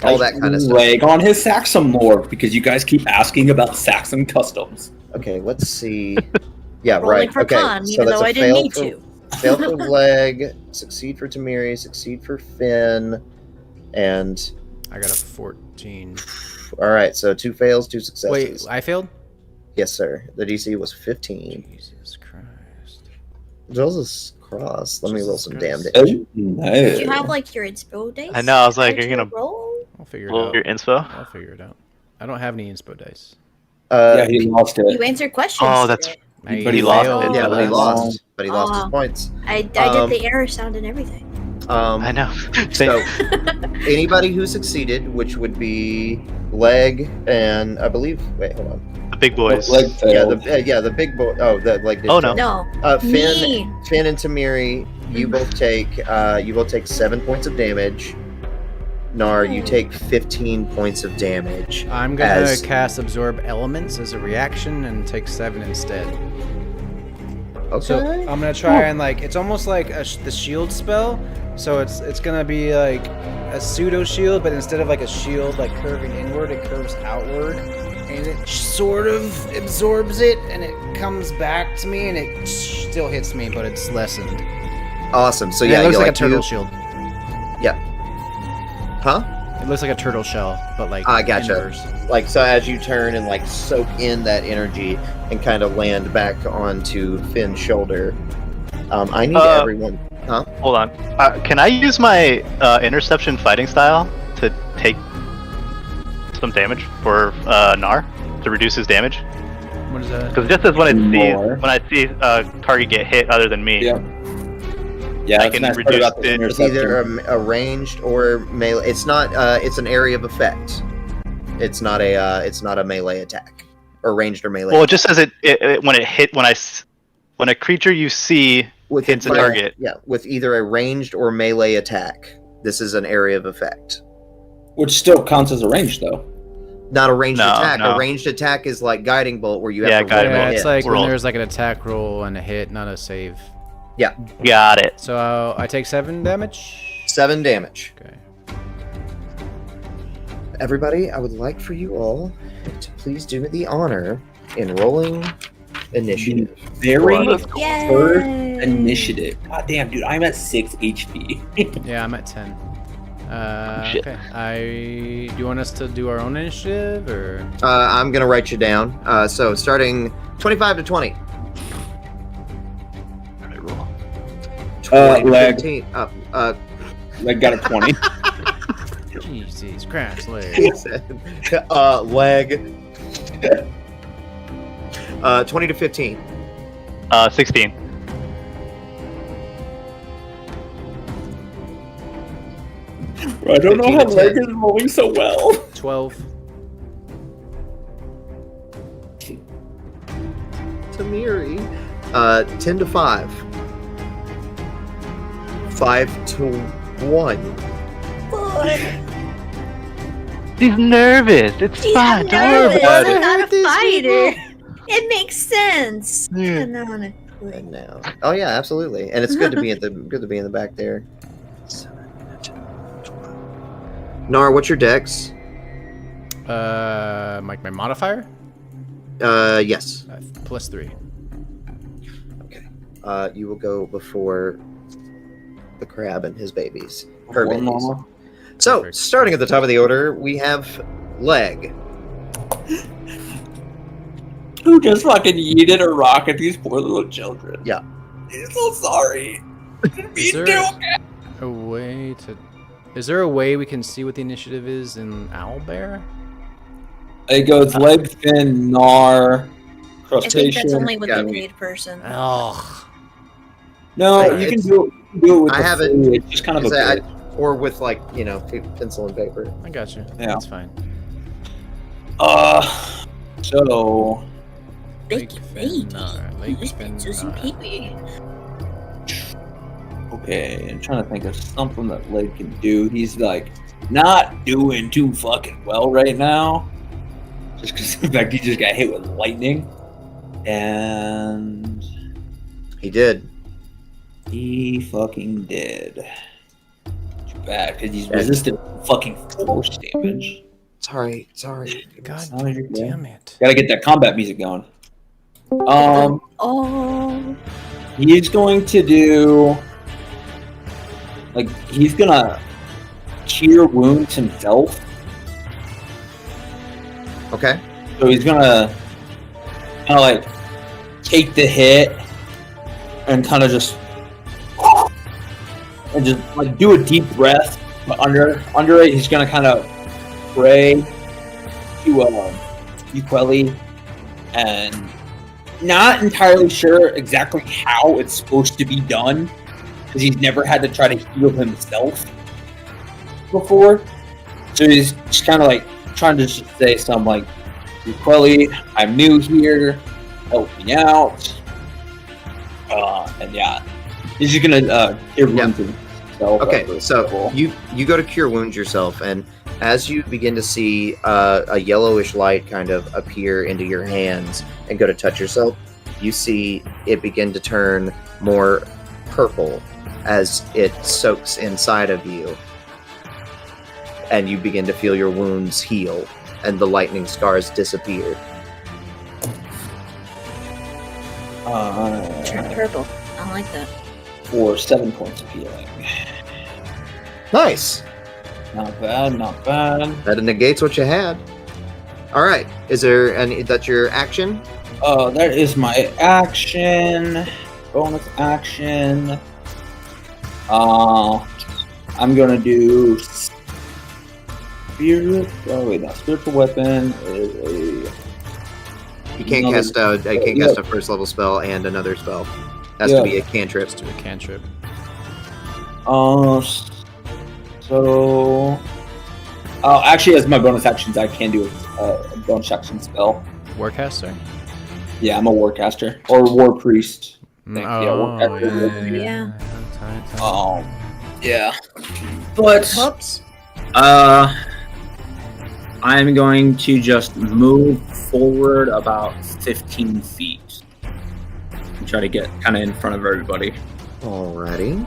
all that kind of stuff. Leg on his Saxum lore because you guys keep asking about Saxum customs. Okay, let's see. Yeah, Rolling right. for Okay, con, so even that's though a I didn't fail need for, to. fail for Leg, succeed for Tamiri, succeed for Finn, and I got a 14. all right. So 2 fails, 2 Wait, successes. I failed? Yes, sir. The DC was 15. Jesus Christ. Jesus Cross. Let me roll some damn Jesus damage. Did you have like your inspo dice? I know, I was like, Did you're you gonna roll? I'll figure it blow out. your inspo. I'll figure it out. I don't have any inspo dice. Yeah, he lost it. You answered questions. Oh, that's today. But he lost failed it. Yeah, the but he last- lost. But he lost his Aw. points. I did the error sound and everything. I know. So anybody who succeeded, which would be Leg and I believe. Wait, hold on. The big boys. Leg Yeah, failed. the big boy. Oh, that Leg. Oh, no. No. Finn Me. and Tamiri, you both take 7 points of damage. Nar, you take 15 points of damage. I'm gonna as- cast Absorb Elements as a reaction and take 7 instead. Okay. So I'm gonna try and it's almost like the shield spell. So it's gonna be like a pseudo shield, but instead of like a shield like curving inward, it curves outward, and it sort of absorbs it, and it comes back to me, and it still hits me, but it's lessened. Awesome. So And yeah, it looks you like a turtle you- shield. Huh? It looks like a turtle shell, but like I gotcha. inverse. Like, so as you turn and soak in that energy and kind of land back onto Finn's shoulder, I need everyone. Huh? Hold on. Can I use my interception fighting style to take some damage for Nar to reduce his damage? What is that? Because just as More. when I see a target get hit other than me, Yeah. Yeah, I that's can the nice part reduce about the it. It's either interception. a ranged or melee. It's not. It's an area of effect. It's not a melee attack or ranged or melee. Well, it just says when a creature you see hits a target. Yeah, with either a ranged or melee attack. This is an area of effect. Which still counts as a range, though. Not a ranged attack. No. A ranged attack is like guiding bolt, where you have to guiding roll bolt. a it's hit. like when Roll. there's like an attack roll and a hit, not a save. Yeah, Got it. So I take 7 damage. 7 damage. Okay. Everybody, I would like for you all to please do me the honor in rolling initiative. Very Yay! first initiative. God damn, dude, I'm at 6 HP. Yeah, I'm at 10. Shit. Okay. Do you want us to do our own initiative or? I'm gonna write you down. So starting 25 to 20. Alright, roll. 20 to leg. 15. I got a 20. Jesus Christ, leg. Leg. 20 to 15. 16. I don't know 15 how to leg 10. is rolling so well. 12. Tamiri. 10 to 5. 5 to 1. He's nervous. It's He's fine. Don't worry nervous. about I'm it. not a fighter. It makes sense. Yeah. Canonically. And now. Oh yeah, absolutely. And it's good to be in the back there. Nar, what's your dex? Like my modifier? Yes. +3. Okay. You will go before the crab and his babies. Her Before babies. Mama. So, Perfect. starting at the top of the order, we have Leg. Who just fucking yeeted a rock at these poor little children? Yeah. I'm so sorry. Is there a way we can see what the initiative is in Owlbear? It goes leg, fin, gnar, I think crustacean. that's only with Yeah. the paid person. Oh. No, Hey, you can it's- do it with I the have it- free. It's just kind of a bit. Or with, like, pencil and paper. I got you. Yeah. That's fine. So Thank you, thank Lake you. fin, Susie nar. Pee-wee. okay, I'm trying to think of something that leg can do. He's like not doing too fucking well right now, just because the fact he just got hit with lightning, and He did. he fucking did. Too bad because he's resistant to fucking force damage. Sorry. God Oh, you're good. damn it. Gotta get that combat music going. Oh, He's going to do he's gonna cure wounds himself. Okay. So he's gonna kind of take the hit and kind of just do a deep breath. But under it, he's gonna kind of pray to Ukulele, and not entirely sure exactly how it's supposed to be done because he's never had to try to heal himself before. So he's just kind of trying to just say something Ukulele, I'm new here, help me out. And yeah, he's just gonna cure wounds himself. Okay, so you go to cure wounds yourself, and as you begin to see a yellowish light kind of appear into your hands and go to touch yourself, you see it begin to turn more purple as it soaks inside of you. And you begin to feel your wounds heal, and the lightning scars disappear. turn purple. I like that. For 7 points of healing. Nice! Not bad, not bad. That negates what you had. Alright, is there any, that's your action? That is my action. Bonus action. I'm gonna do spiritual weapon is a. You can't cast a first level spell and another spell. Has to be a cantrip. Let's do a cantrip. So Actually, as my bonus actions, I can do a bonus action spell. Warcaster? Yeah, I'm a warcaster or war priest. Mm, Warcaster. Yeah. Yeah. But Whoops. I'm going to just move forward about 15 feet and try to get kind of in front of everybody. Alrighty.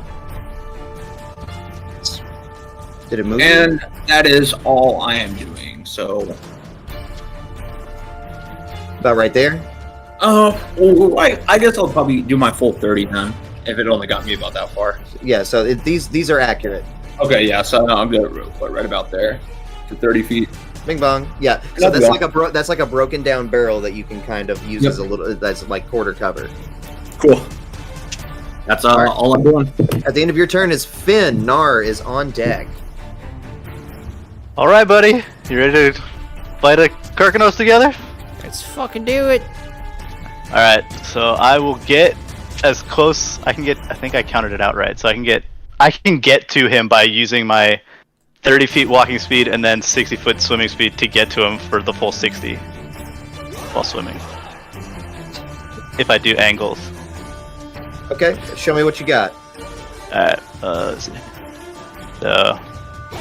Did it move? And that is all I am doing. So, About right there? well, I guess I'll probably do my full 30 then, if it only got me about that far. Yeah, so these are accurate. Okay, yeah, so no, I'm good right about there to 30 feet. Bing bong. Yeah. So That'd that's be that's like a broken down barrel that you can kind of use as a little that's like quarter cover. Cool. That's all I'm doing. At the end of your turn is Finn. Nar is on deck. All right, buddy. You ready to fight a Karkanos together? Let's fucking do it. All right. So I will get as close I can get. I think I counted it out right. So I can get to him by using my 30 feet walking speed and then 60 foot swimming speed to get to him for the full 60 while swimming. If I do angles. Okay, show me what you got. Alright, let's see. So,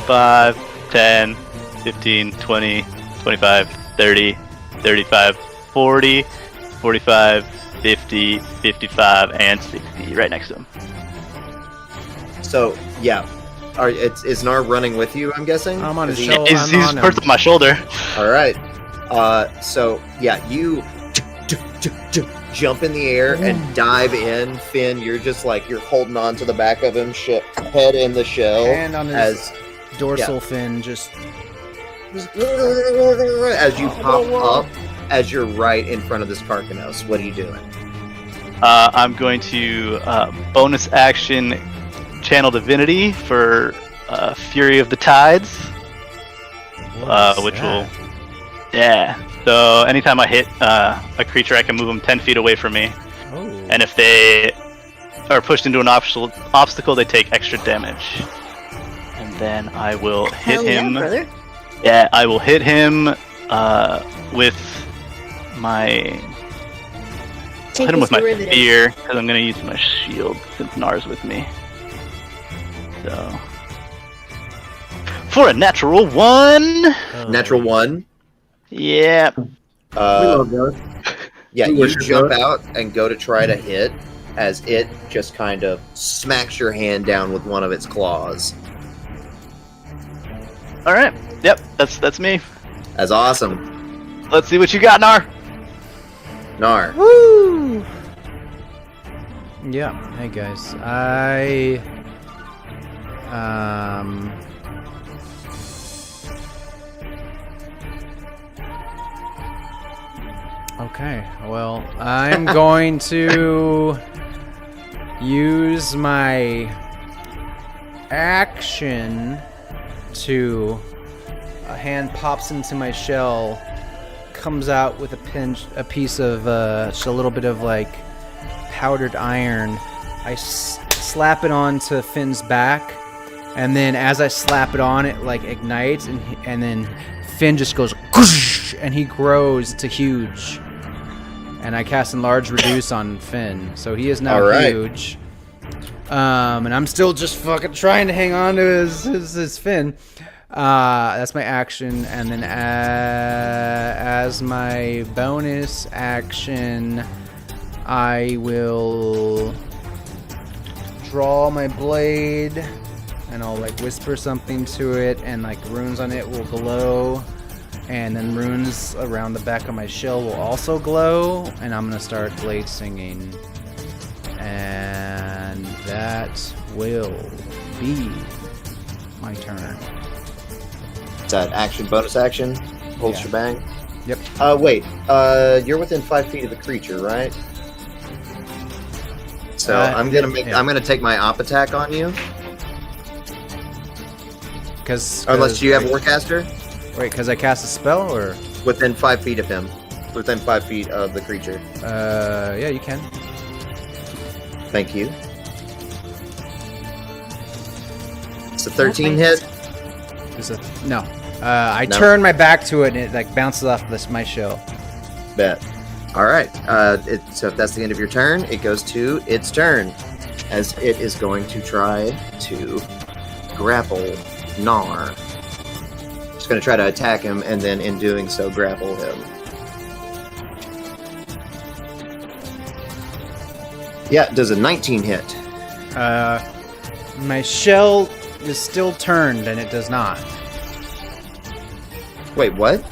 5, 10, 15, 20, 25, 30, 35, 40, 45, 50, 55, and 60 right next to him. So, yeah. Is Nar running with you, I'm guessing? I'm on his Is he- shoulder. He's perched on my shoulder. All right. So, yeah, you jump in the air and dive in. Finn, you're just like, you're holding on to the back of him, head in the shell. And on his as dorsal fin, just as you pop up, as you're right in front of this Karkanos. What are you doing? I'm going to bonus action Channel Divinity for Fury of the Tides, which will, yeah. So anytime I hit a creature, I can move them 10 feet away from me, and if they are pushed into an obstacle, they take extra damage. And then I will hit him. Yeah, brother. Yeah, I will hit him with my. Take Hit him with my derivative. spear because I'm gonna use my shield since Nar's with me. So for a natural 1. Natural 1. Yeah. Yeah, you jump out and go to try to hit as it just kind of smacks your hand down with one of its claws. All right. Yep. That's me. That's awesome. Let's see what you got, Nar. Nar. woo. Yeah. Hey guys, Okay, well, I'm going to use my action to a hand pops into my shell, comes out with a piece of just a little bit of like powdered iron. I slap it onto Finn's back, and then as I slap it on, it like ignites, and then Finn just goes whoosh, and he grows to huge. And I cast Enlarge Reduce on Finn, so he is now huge. And I'm still just fucking trying to hang on to his fin. That's my action, and then as my bonus action, I will draw my blade, and I'll like whisper something to it, and like runes on it will glow, and then runes around the back of my shell will also glow, and I'm gonna start blade singing, and that will be my turn. Is that action, bonus action? Hold shebang? Yep. Wait. You're within 5 feet of the creature, right? So I'm gonna take my op attack on you. Unless you have Warcaster? Wait, because I cast a spell, or? Within 5 feet of him. Within 5 feet of the creature. Yeah, you can. Thank you. It's a 13 hit. No. I No. turn my back to it and it like bounces off my shell. Bet. All right. So if that's the end of your turn, it goes to its turn, as it is going to try to grapple Nar. It's going to try to attack him, and then in doing so, grapple him. Yeah, does a 19 hit? My shell is still turned and it does not. Wait, what?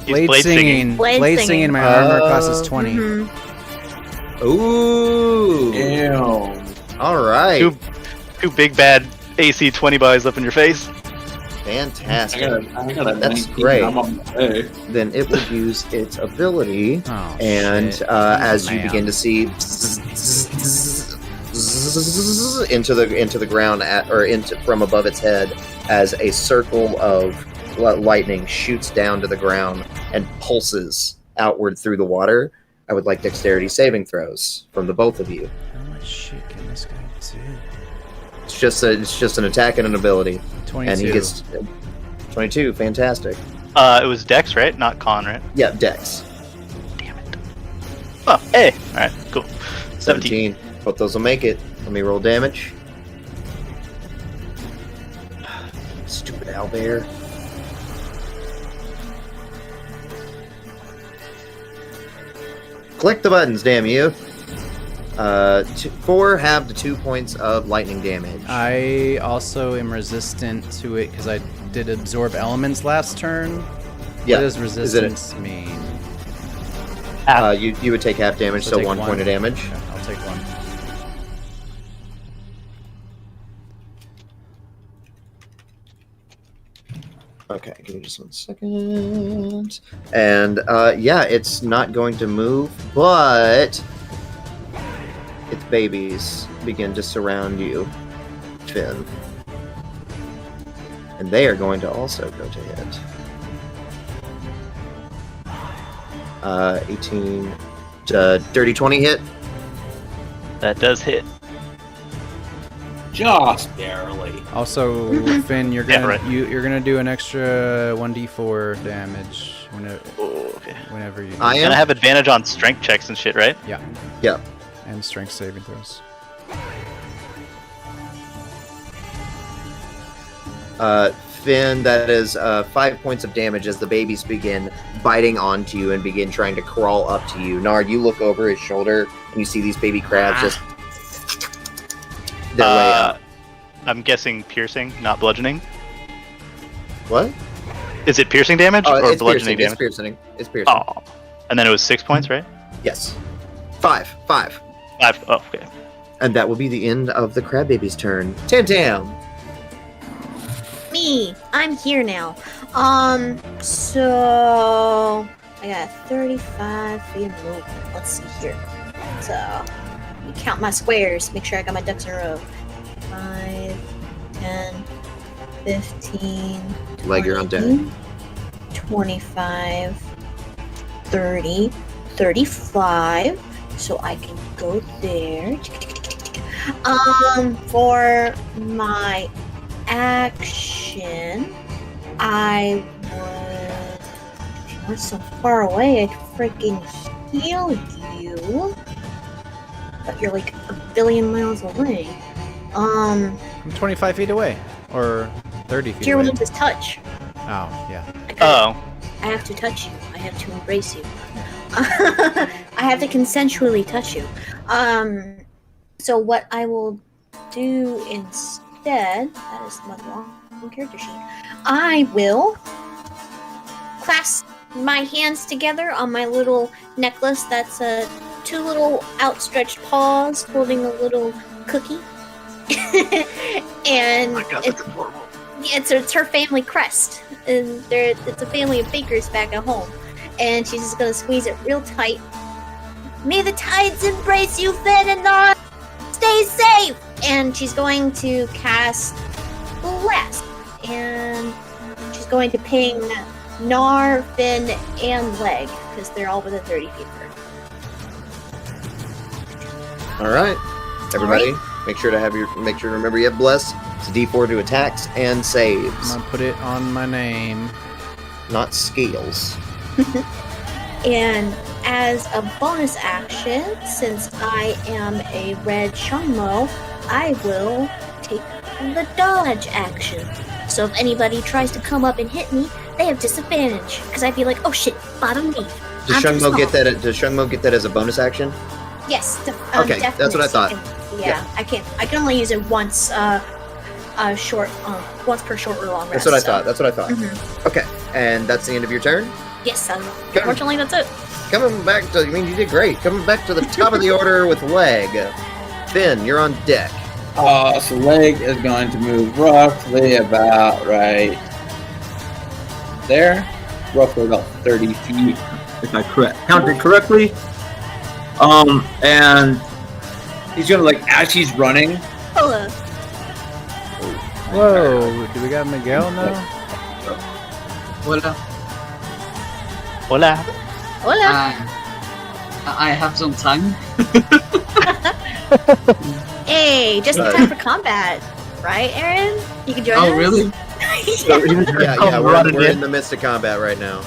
Blade blade singing. singing. Blade Blade singing. singing. My armor class is Oh. 20. Mhm. Ooh. Damn. All right. Two big bad AC 20 boys up in your face. Fantastic. I got a That's 19. great. I'm on my way. Then it will use its ability, Oh, and shit. as you Man. begin to see into the ground from above its head, as a circle of lightning shoots down to the ground and pulses outward through the water. I would like dexterity saving throws from the both of you. How much shit can this guy do? It's just an attack and an ability, 22. and he gets 22. Fantastic. It was Dex, right? Not Con, right? Yeah, dex. Damn it. Oh, hey. All right, cool. 17. 17. Both those will make it. Let me roll damage. Stupid owlbear. Click the buttons, damn you. 4 have the 2 points of lightning damage. I also am resistant to it because I did absorb elements last turn. Yeah. What does it- resistance mean? You would take half damage, so take 1 point of damage. Okay, I'll take 1. Okay, give me just 1 second. And yeah, it's not going to move, but its babies begin to surround you, Finn. And they are going to also go to hit. 18, dirty 20 hit. That does hit. Just barely. Also, Finn, you're Yeah, gonna right. you're gonna do an extra 1d4 damage Oh, okay. whenever you do. I And am. I have advantage on strength checks and shit, right? Yeah. And strength saving throws. Finn, that is 5 points of damage as the babies begin biting onto you and begin trying to crawl up to you. Nard, you look over his shoulder and you see these baby crabs just their way up. I'm guessing piercing, not bludgeoning. What? Is it piercing damage Oh, or it's bludgeoning piercing. It's damage? piercing. It's piercing. Oh. And then it was 6 points, right? Yes. 5. 5. Oh, okay. And that will be the end of the crab baby's turn. Tam Tam. Me, I'm here now. So I got 35 feet of movement. Let's see here. So let me count my squares. Make sure I got my ducks in a row. 5, 10, 15. Leg, you're on deck. 20, 25, 30, 35. So I can go there. For my action, I would. If you weren't so far away, I'd freaking heal you. But you're like a billion miles away. I'm 25 feet away, or 30 feet Tier away. 1 is touch. Oh, yeah. Oh. I have to touch you. I have to embrace you. I have to consensually touch you. So what I will do instead, that is my long character sheet. I will clasp my hands together on my little necklace. That's two little outstretched paws holding a little cookie. And it's her family crest. And it's a family of bakers back at home. And she's just gonna squeeze it real tight. May the tides embrace you, Finn, and not stay safe. And she's going to cast Blast, and she's going to ping Nar, Finn, and Leg because they're all within 30 feet of her. All right, everybody, make sure to remember you have bless, It's a D4 to attacks and I'm saves, gonna put it on my name. not scales. And as a bonus action, since I am a red Shunmo, I will take the dodge action. So if anybody tries to come up and hit me, they have disadvantage. Because I'd be like, oh shit, bottom me. Does Shungmo get that? Does Shungmo get that as a bonus action? Yes. Okay, that's what I thought. Yeah, I can't. I can only use it once. Once per short or long rest. That's what I thought. Mhm. Okay, and that's the end of your turn. Yes, unfortunately that's it. Coming back to, I mean, you did great. Coming back to the top of the order with Leg. Finn, you're on deck. So Leg is going to move roughly about right there, roughly about 30 feet, if I counted correctly. And he's gonna as he's running. Hello. Whoa, do we got Miguel now? Hola. Hola. Hola. I have some time. Hey, just in time for combat, right, Aaron? You can join us. Oh, really? Yeah, we're in the midst of combat right now.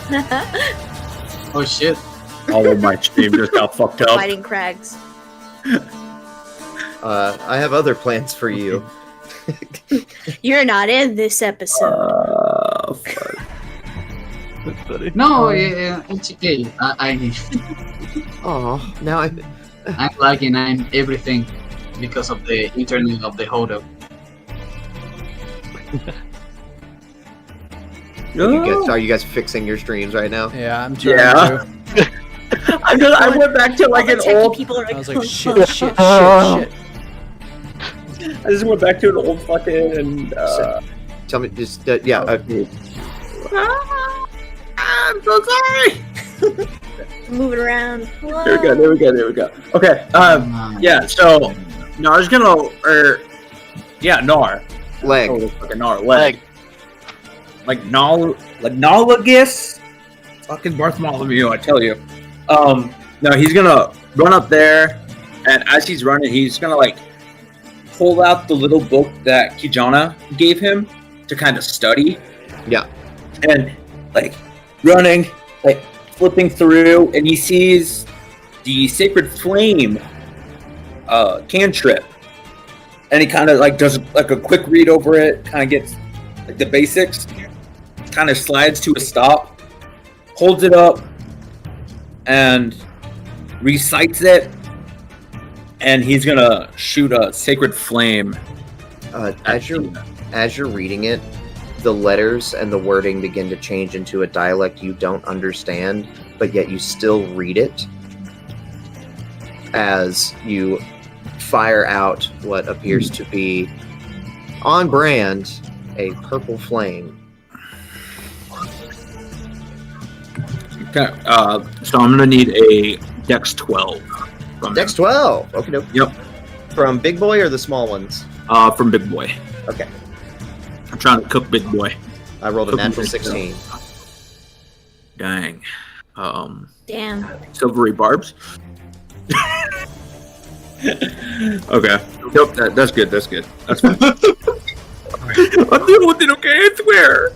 Oh, shit. All of my stream just got fucked up. Fighting crags. I have other plans for you. You're not in this episode. Fuck. That's funny. No, it's okay. Oh, now I'm lagging. I'm everything because of the internet of the holdup. Are you guys fixing your streams right now? Yeah, I'm trying Yeah. to. I went back to All the an techie old. people are I like, was like, shit. I just went back to an old fucking. Tell me, just I'm so sorry. moving around. There we go. Okay. Yeah. So Nar's gonna, Nar. Leg. Oh, fucking Nar. Leg. Like Nalagus. Fucking Bartholomew, I tell you. No, he's gonna run up there, and as he's running, he's gonna pull out the little book that Kijana gave him to kind of study. Yeah. And running, flipping through, and he sees the Sacred Flame cantrip, and he kind of does a quick read over it, kind of gets the basics, kind of slides to a stop, holds it up, and recites it, and he's gonna shoot a Sacred Flame. As you're reading it, the letters and the wording begin to change into a dialect you don't understand, but yet you still read it as you fire out what appears to be, on brand, a purple flame. Okay, so I'm gonna need a Dex 12. From Dex 12. Okay, nope. Yep. From Big Boy or the small ones? From Big Boy. Okay. I'm trying to cook Big Boy. I rolled a natural 16. Dang. Damn. Silvery barbs. Okay. Nope. That's good. That's fine. I'm dealing with it. Okay, I swear.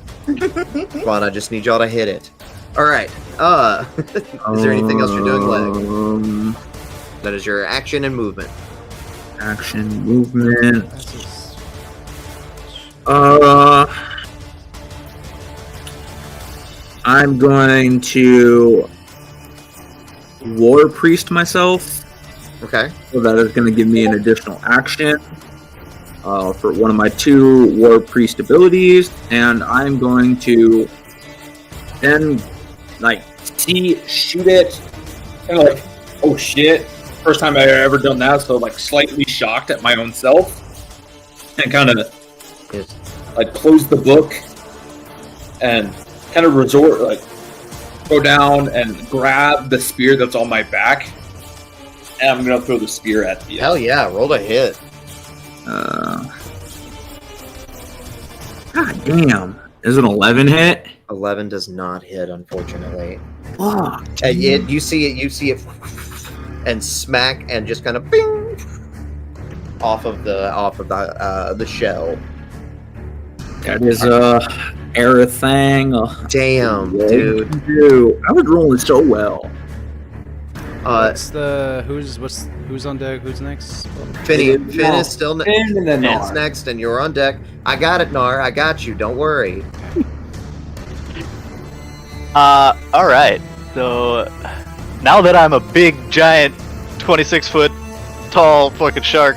Come on, I just need y'all to hit it. All right. Is there anything else you're doing, Leg? That is your action and movement. Action, movement. I'm going to War Priest myself. Okay. So that is going to give me an additional action for one of my 2 War Priest abilities, and I'm going to then shoot it, kind of oh shit! First time I've ever done that, so slightly shocked at my own self, and kind of close the book and kind of go down and grab the spear that's on my back, and I'm gonna throw the spear at the. Hell yeah! Roll a hit. God damn! Is an 11 hit? 11 does not hit, unfortunately. Fuck. You see it, and smack, and just kind of bing off of the shell. That is error thing. Damn, Yeah, dude. I was rolling so well. Who's on deck? Who's next? Finn is still Finn and then Finn's Nar. next, and you're on deck. I got it, Nar. I got you. Don't worry. All right. So now that I'm a big, giant, 26-foot tall fucking shark,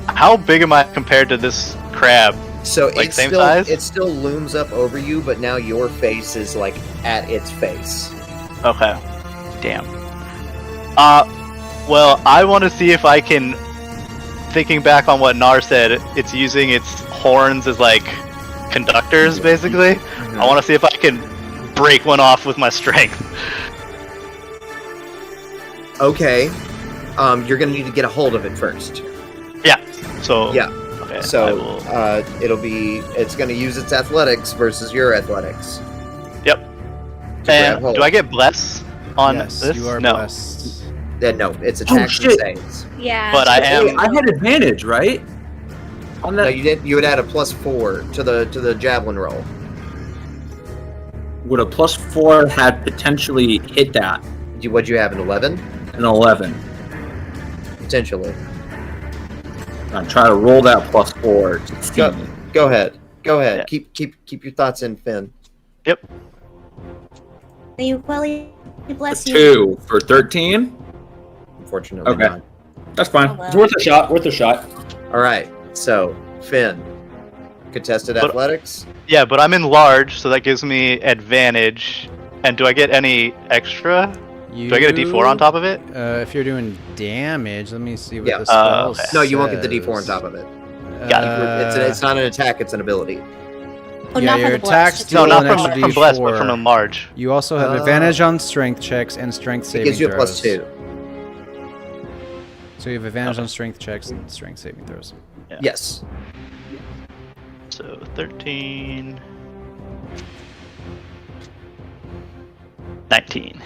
how big am I compared to this crab? So Like, it's same still size? it still looms up over you, but now your face is like at its face. Okay. Damn. Well, I want to see if I can. Thinking back on what Nar said, it's using its horns as like conductors, basically. I want to see if I can break one off with my strength. Okay. You're gonna need to get a hold of it first. Yeah. So. Yeah. Okay. I So will- it's gonna use its athletics versus your athletics. Yep. to grab And hold. do I get bless on Yes, this? you are No. blessed. No, it's attacks and shit. saves. Yeah. But I Hey, am. I had advantage, right? On No, that, you didn't. You would add a +4 to the javelin roll. would a +4 had potentially hit that? What'd you have, an 11? An 11. Potentially. I'm trying to roll that +4 to see. Go ahead. Go ahead. Yeah. Keep your thoughts in, Finn. May you well bless you. 2 for 13. Unfortunately, Okay. not. That's fine. Oh, well. It's worth a shot. Worth a shot. All right. So, Finn, contested But- athletics. Yeah, but I'm in large, so that gives me advantage. And do I get any extra? Do I get a D4 on top of it? If you're doing damage, let me see what Yeah. the spell Okay. No, you won't get the D4 on says. top of it. Got it. It's not an attack. It's an ability. Oh, Yeah, not your for the attacks blessed. deal No, not an from, extra from blessed, but D4. from enlarge. You also have advantage on strength checks and strength It saving gives you a throws. +2. So you have advantage on strength checks and strength saving throws. Yeah. Yes. So 13. 19.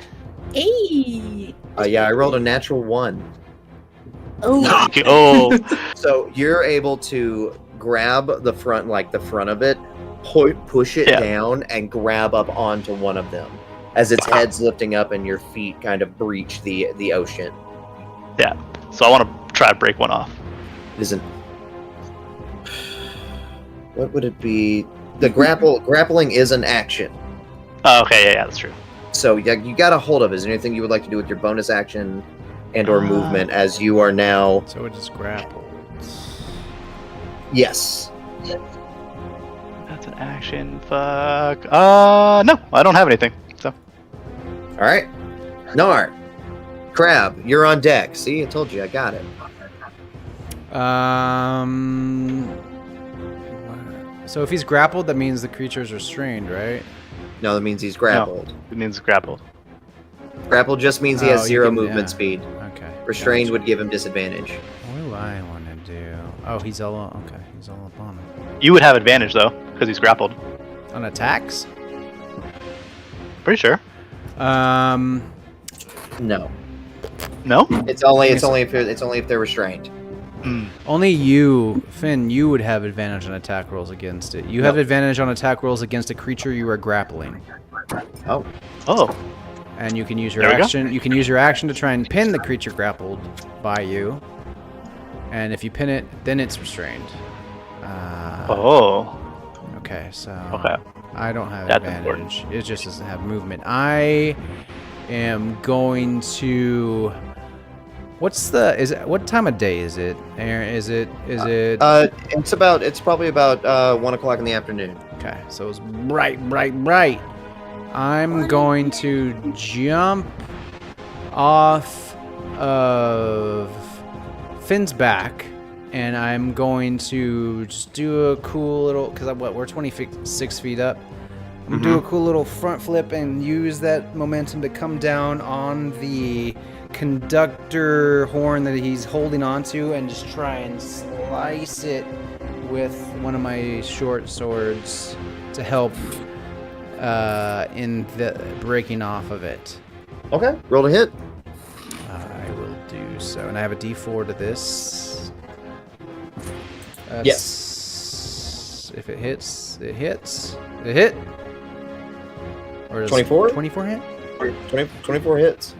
Hey. Yeah, I rolled a natural 1. Oh. Oh, So you're able to grab the front of it, push it Yeah. down, and grab up onto one of them as its head's lifting up and your feet kind of breach the ocean. yeah. So I want to try to break one off. It isn't. What would it be? The grappling is an action. Oh, okay, yeah, that's true. So you got a hold of it. Is there anything you would like to do with your bonus action and/or movement as you are now? So it just grappled. Yes. That's an action. Fuck. No, I don't have anything. So All right. Nar, Crab, you're on deck. See, I told you, I got it. So if he's grappled, that means the creature's restrained, right? No, that means he's grappled. it means grappled. Grapple just means he Oh, has you 0 can- movement yeah. speed. Okay. Restrained gotcha. would give him disadvantage. What do I want to do? Oh, he's all okay. He's all up on him. You would have advantage though, because he's grappled. On attacks? Pretty sure. No, No. it's only if they're restrained. Only you, Finn, you would have advantage on attack rolls against it. You have No. advantage on attack rolls against a creature you are grappling. Oh, Oh. And you can use your There we go. action. You can use your action to try and pin the creature grappled by you. And if you pin it, then it's restrained. Oh. Okay, so Okay. I don't have That's advantage. It just doesn't have movement. I am going to. What time of day is it? Aaron, is it? it's probably about 1:00 in the afternoon. Okay, so it's bright. I'm going to jump off of Finn's back, and I'm going to just do a cool little, because we're 26 feet up. I'm gonna do a cool little front flip and use that momentum to come down on the conductor horn that he's holding onto, and just try and slice it with one of my short swords to help in the breaking off of it. Okay, roll to hit. I will do so, and I have a D4 to this. Yes. If it hits, it hits. It hit. Or does 24? 24 hit? 24 hits.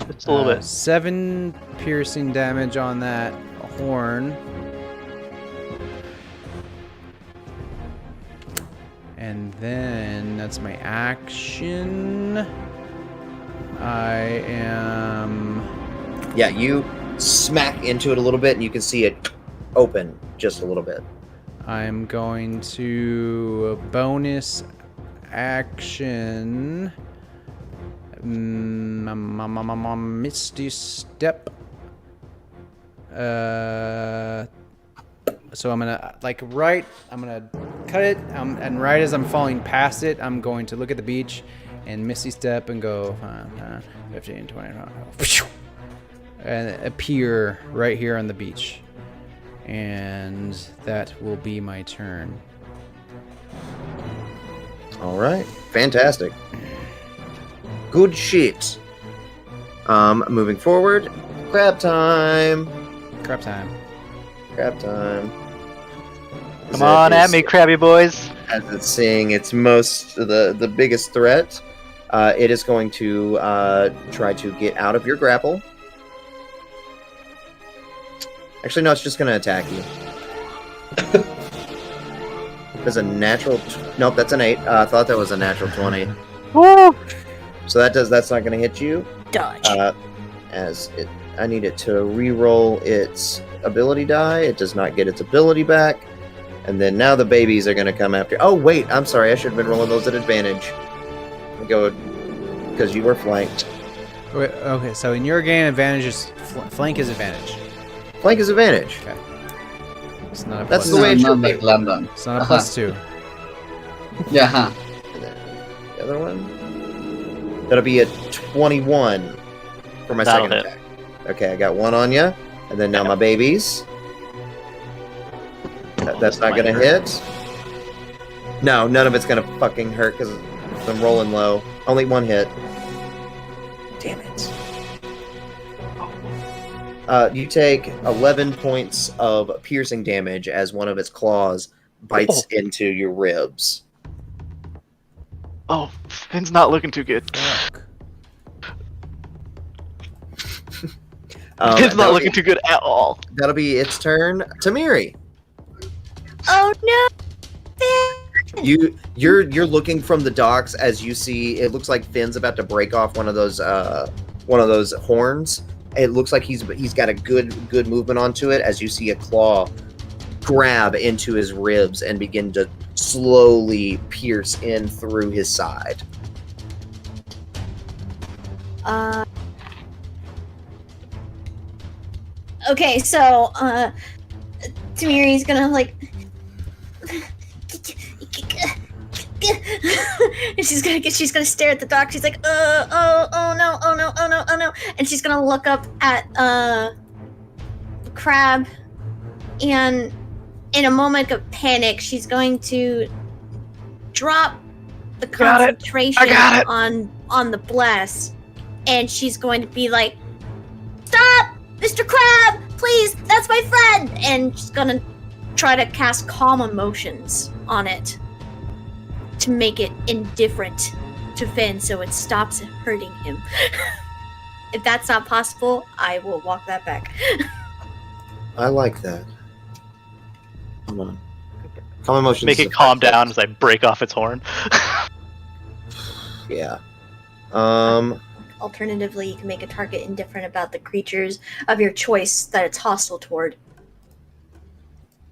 Just a little bit. 7 piercing damage on that horn. And then that's my action. I am. Yeah, you smack into it a little bit, and you can see it open just a little bit. I'm going to bonus action. Misty Step. So I'm gonna I'm gonna cut it, and right as I'm falling past it, I'm going to look at the beach and Misty Step and go 15, 20, and appear right here on the beach. And that will be my turn. All right, fantastic. Good shit. Moving forward, crab time. Crap time. Crab time. Come on at me, crabby boys. As it's seeing its the biggest threat, it is going to try to get out of your grapple. Actually, no, it's just going to attack you. There's a natural. Nope, that's an 8. I thought that was a natural 20. Woo! So that's not going to hit you. Dodge. I need it to re-roll its ability die. It does not get its ability back. And then now the babies are going to come after. Oh, wait. I'm sorry. I should have been rolling those at advantage. Go because you were flanked. Wait, okay, so in your game, advantage is flank is advantage. Flank is advantage. Okay. It's not a That's plus. the way it Not should be. like London. It's not a plus 2. Yeah, huh. And then the other one. That'll be a 21 for my That'll second hit. attack. Okay, I got one on you. And then now my babies. That's not going to hit. No, none of it's going to fucking hurt because I'm rolling low. Only one hit. Damn it. You take 11 points of piercing damage as one of its claws bites into your ribs. Oh, Finn's not looking too good. Finn's not looking too good at all. That'll be its turn. Tamiri, Oh no! you're looking from the docks as you see. It looks like Finn's about to break off one of those horns. It looks like he's got a good movement onto it as you see a claw grab into his ribs and begin to slowly pierce in through his side. Okay, so Tamiri's gonna like and she's gonna stare at the dock. She's like, oh no, and she's gonna look up at Crab, and in a moment of panic, she's going to drop the concentration on the bless, and she's going to be like, stop, Mr. Crab, please, that's my friend, and she's gonna try to cast calm emotions on it to make it indifferent to Finn so it stops hurting him. If that's not possible, I will walk that back. I like that. Come on. Calm emotions. Make is it a calm fun down as I break off its horn. Yeah. Alternatively, you can make a target indifferent about the creatures of your choice that it's hostile toward.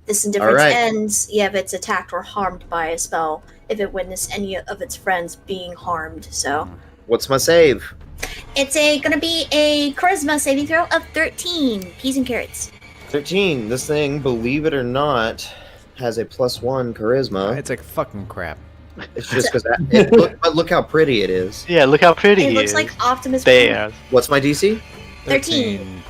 This indifference Alright. ends if it's attacked or harmed by a spell, if it witnessed any of its friends being harmed. So What's my save? it's gonna be a charisma saving throw of 13. Peas and carrots. 13. This thing, believe it or not, has a +1 charisma. It's like fucking crap. It's just because but look how pretty it is. Yeah, look how pretty It he looks is. like Optimus Prime. There. What's my DC? 13.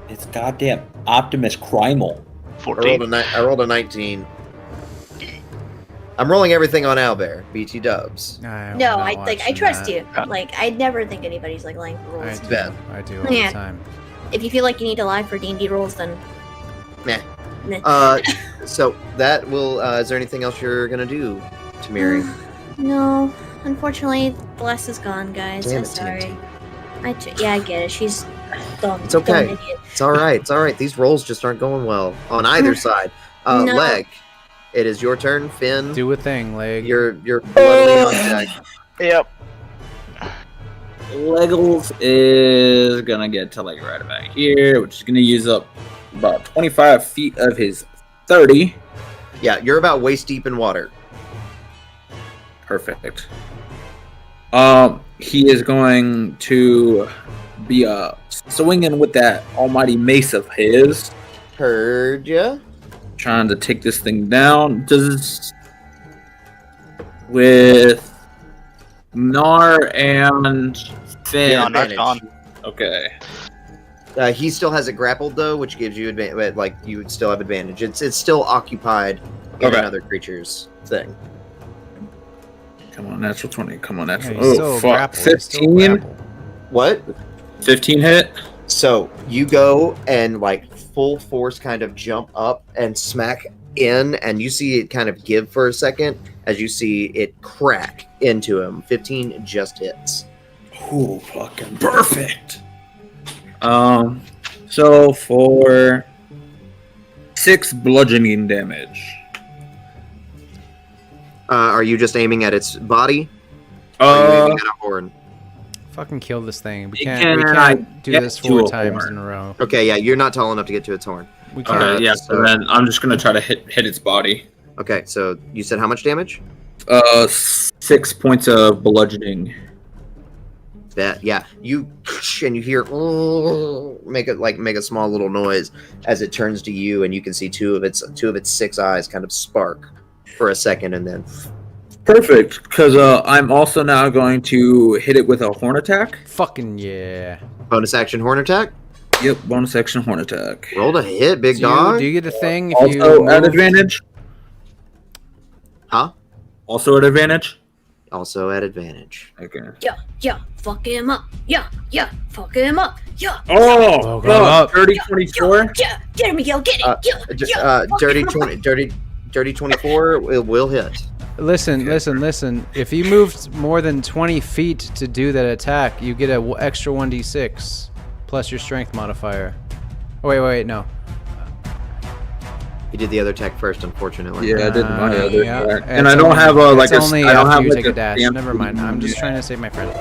It's goddamn Optimus Primal. I rolled a 19. I'm rolling everything on Owlbear. BT dubs. No, I trust you. Like, I never think anybody's like lying for I rolls. do. Bet. I do all Yeah. the time. If you feel like you need to lie for D&D rolls, then Nah. Nah. So that will. Is there anything else you're gonna do, Tamiri? No, unfortunately, Bless is gone, guys. Damn I'm it, sorry. Yeah, I get it. She's dumb. It's okay. Dumb idiot. It's all right. It's all right. These rolls just aren't going well on either side. No. Leg, it is your turn. Finn, Do a thing, Leg. you're bloodily on deck. Yep. Leggles is gonna get to like right about here, which is gonna use up about 25 feet of his 30. Yeah, you're about waist deep in water. Perfect. He is going to be swinging with that almighty mace of his, Heard ya? trying to take this thing down. With Nar and Finn. Yeah, Nar's advantage. gone. Okay. He still has it grappled though, which gives you advantage. Like you would still have advantage. It's still occupied in Okay. another creature's thing. Come on, natural 20. Come on, Yeah, natural. he's Oh, still fuck. grappled. He's still 15? grappled. What? 15 hit? So you go and like full force kind of jump up and smack in, and you see it kind of give for a second as you see it crack into him. 15 just hits. Ooh, fucking perfect. So for 6 bludgeoning damage. Are you just aiming at its body? Or are you aiming at a horn? Fucking kill this thing. We It can't can do get this to 4 a times horn. in a row. Okay, yeah, you're not tall enough to get to its horn. We can't. Okay, yeah, so- so then I'm just gonna try to hit its body. Okay, so you said how much damage? 6 points of bludgeoning. That yeah, you and you hear make a small little noise as it turns to you, and you can see two of its 6 eyes kind of spark for a second, and then Perfect, because I'm also now going to hit it with a horn attack. Fucking yeah. bonus action horn attack. Yep, bonus action horn attack. Roll to hit, big Do dog. you get a thing if you Also at move? advantage. Huh? Also at advantage. Also at advantage. Okay. Yeah, fuck him up. Yeah, fuck him up. Yeah, Oh, go up. 30, 24. yeah, get him, Miguel, get it. Dirty 24 it will hit. Listen. If you moved more than 20 feet to do that attack, you get an extra 1d6 plus your strength modifier. Oh, wait, no. You did the other attack first, unfortunately. Yeah, I did my other yeah. attack. It's And I don't only- have a like it's a. only I don't after have you like take a dash. stamp- Never mind. I'm just Yeah. trying to save my friend.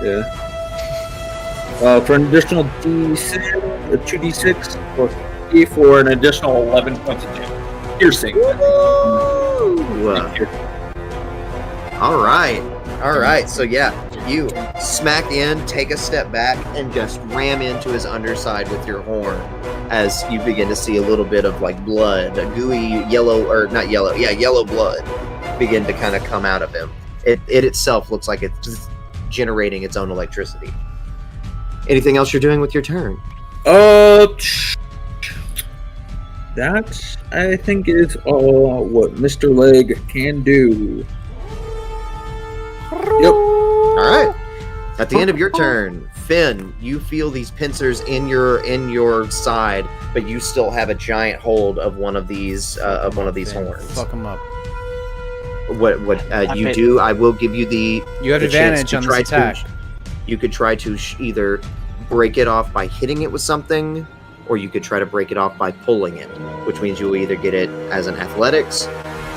Yeah. For an additional D6, 2d6 plus 3 for an additional 11 points of damage. Piercing. Ooh. All right. So yeah, you smack in, take a step back, and just ram into his underside with your horn. As you begin to see a little bit of like blood, a gooey yellow or not yellow, yellow blood begin to kind of come out of him. It itself looks like it's just generating its own electricity. Anything else you're doing with your turn? That I think is all what Mr. Leg can do. Yep. All right. At the end of your turn, Finn, you feel these pincers in your side, but you still have a giant hold of one of these horns. Fuck him up. What you made- do? I will give you the. You have the chance advantage to on try this attack. You could try to either break it off by hitting it with something, or you could try to break it off by pulling it, which means you will either get it as an athletics,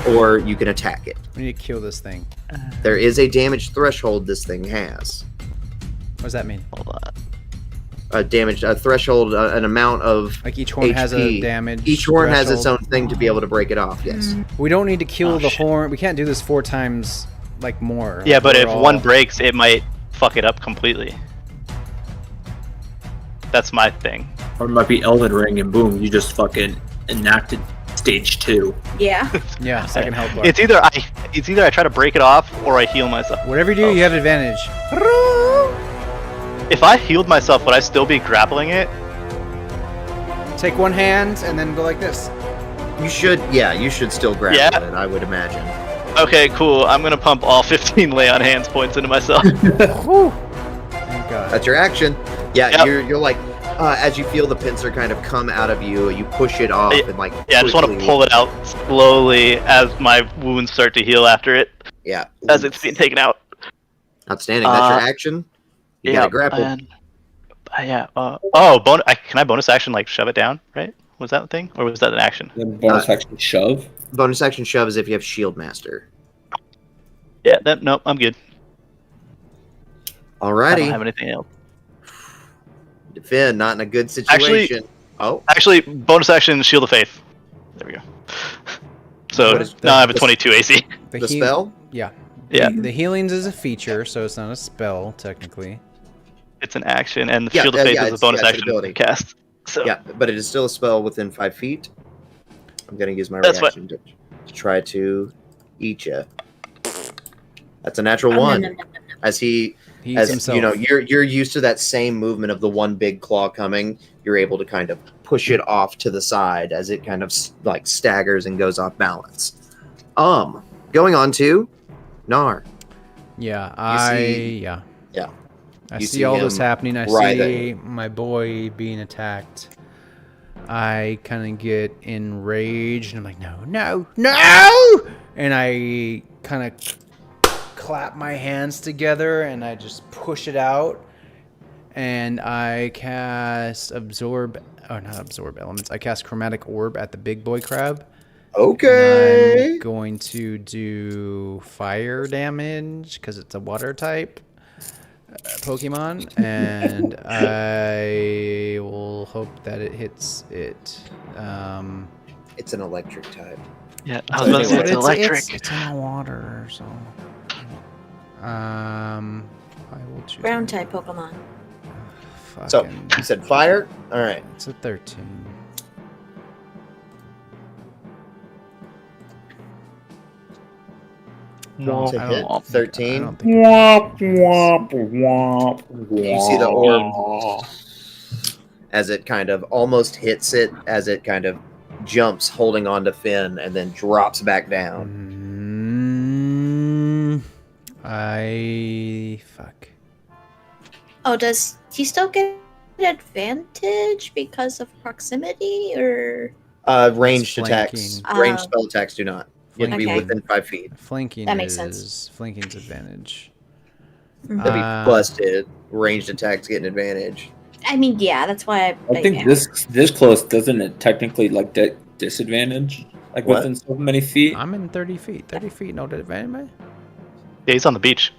or you can attack it. We need to kill this thing. There is a damage threshold this thing has. What does that mean? Hold on. A threshold, an amount of Like each horn has a HP. damage. Each horn has its threshold? own thing to be able to break it off. Yes. We don't need to kill Oh, the shit. horn. We can't do this 4 times, like more. Yeah, but We're if all- one breaks, it might fuck it up completely. That's my thing. Or it might be Elden Ring and boom, you just fucking enacted stage 2. Yeah. Yeah, second health bar. It's either I try to break it off or I heal myself. Whatever you do, you have advantage. If I healed myself, would I still be grappling it? Take one hand and then go like this. You should. Yeah, you should still grab Yeah. it. I would imagine. Okay, cool. I'm gonna pump all 15 lay on hands points into myself. Whew. Thank God. That's your action. Yeah, Yep. you're like As you feel the pincer kind of come out of you, you push it off and like. Yeah, I just want to quickly- pull it out slowly as my wounds start to heal after it, Yeah. as it's being taken out. Outstanding. That's your action. You got it grappled. And, can I bonus action like shove it down? Right? Was that a thing, or was that an action? Then bonus action shove. Bonus action shove is if you have Shield Master. Yeah. No, I'm good. I don't Alrighty. have anything else. Finn, not in a good situation. Actually, bonus action Shield of Faith. There we go. So What is now I have a 22 AC. The spell? Yeah. Yeah. The healings is a feature, so it's not a spell technically. It's an action, and the Yeah, Shield of Faith yeah, is a it's- bonus yeah, it's an action ability. cast. So Yeah, but it is still a spell within 5 feet. I'm going to use my That's reaction to try to eat you. That's a natural Nom, nom, one. nom, nom, nom, nom. As he, He eats as himself. you know, you're used to that same movement of the one big claw coming. You're able to kind of push it off to the side as it kind of like staggers and goes off balance. Going on to Nar. Yeah, yeah. I You see see all this him happening. I writhing. see my boy being attacked. I kind of get enraged and I'm like, no! And I kind of clap my hands together and I just push it out. And I cast not absorb elements. I cast chromatic orb at the big boy crab. Okay. I'm going to do fire damage because it's a water type Pokemon, and I will hope that it hits it. It's an electric type. yeah, I was about to say it's electric. It's in the water, so. I will choose. Ground type Pokemon. So Fucking- you said fire. All right. it's a 13. No, To I hit don't- 13. I don't think You see the orb as it kind of almost hits it, as it kind of jumps, holding on to Finn, and then drops back down. Fuck. Oh, does he still get advantage because of proximity, or Ranged It's attacks, flanking. ranged spell attacks do not. You have to be Okay. within 5 feet. Flanking That makes is sense. flanking's advantage. Mhm. They'll be Uh, busted. Ranged attacks get an advantage. I mean, yeah, that's why I think yeah. this close doesn't it technically like disadvantage like What? within so many feet. I'm in 30 feet. 30 feet, no advantage. Yeah, he's on the beach.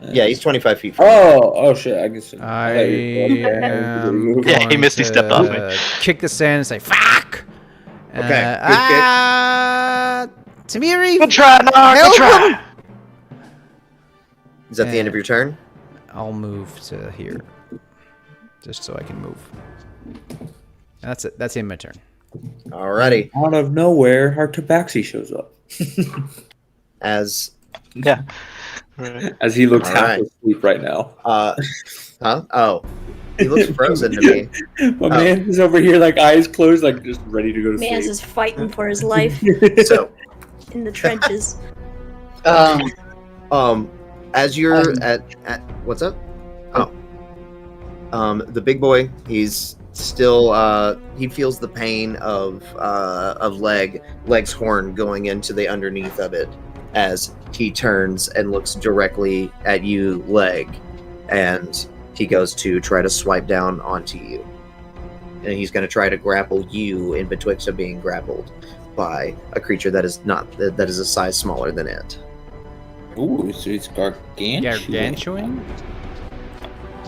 Yeah, he's 25 feet. From Oh shit! I guess. I thought you were- am Yeah, he going missed, he stepped off me. to Kick the sand and say, fuck! Okay, good kick. Tamiri! Good try, Nar, Help good try. him! Is that the end of your turn? I'll move to here. Just so I can move. That's it. That's in my turn. Alrighty. Out of nowhere, our Tabaxi shows up As Yeah. Right. as he looks All half right. asleep right now. huh? Oh, he looks frozen to me. My man is over here, like eyes closed, like just ready to go to Mans sleep. is fighting for his life So, in the trenches. as you're at what's up? The big boy, he's still he feels the pain of leg's horn going into the underneath of it as he turns and looks directly at you, Leg, and he goes to try to swipe down onto you, and he's going to try to grapple you in betwixt of being grappled by a creature that is not that is a size smaller than it. Ooh, so it's gargantuan. Gargantuan?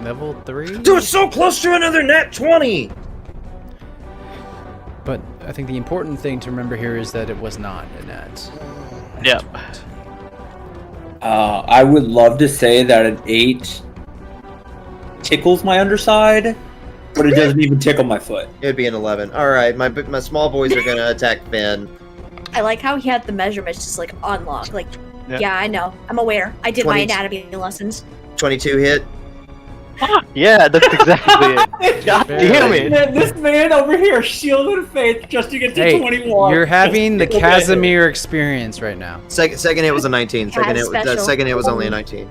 Level 3? Dude, it's so close to another net 20. But I think the important thing to remember here is that it was not a net. Yeah. I would love to say that an 8 tickles my underside, but it doesn't even tickle my foot. It'd be an 11. All right, my small boys are gonna attack Finn. I like how he had the measurements just like on lock. Like, Yeah. yeah, I know. I'm aware. I did my 20. anatomy lessons. 22 hit. Yeah, that's exactly it. God damn it. Man, this man over here, shield of faith, just to get to Hey, 21. you're having the Okay. Casimir experience right now. Second hit was a 19. Second hit, special. second hit was only a 19.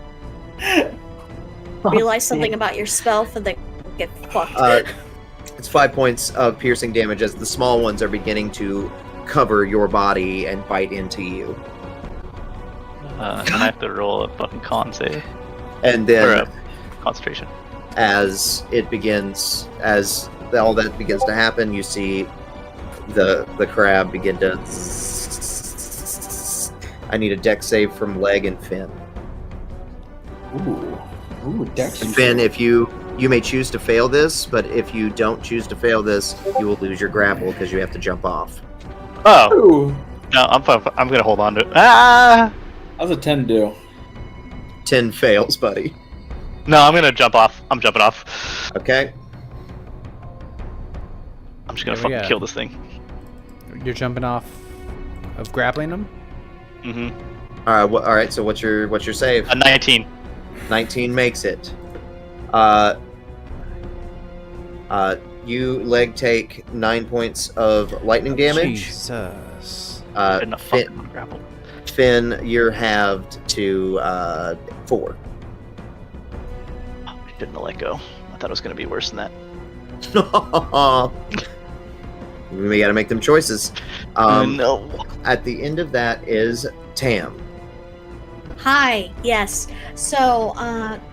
Realize something about your spell for the get fucked. It's 5 points of piercing damage as the small ones are beginning to cover your body and bite into you. And I have to roll a fucking con save. And Or then a concentration. as all that begins to happen, you see the crab begin to. I need a dex save from leg and fin. Ooh, Dex. And Finn, if you may choose to fail this, but if you don't choose to fail this, you will lose your grapple because you have to jump off. Oh Ooh. no, I'm gonna hold on to it. Ah! How's a 10 do? 10 fails, buddy. No, I'm gonna jump off. I'm jumping off. Okay. I'm just gonna There we fucking go. kill this thing. You're jumping off of grappling them? Mm-hmm. All right. So what's your save? A 19. 19 makes it. You leg take 9 points of lightning damage. Jesus. Couldn't have fucking grapple. Finn, you're halved to 4. I didn't let go. I thought it was gonna be worse than that. We gotta make them choices. No. At the end of that is Tam. Hi, yes. So,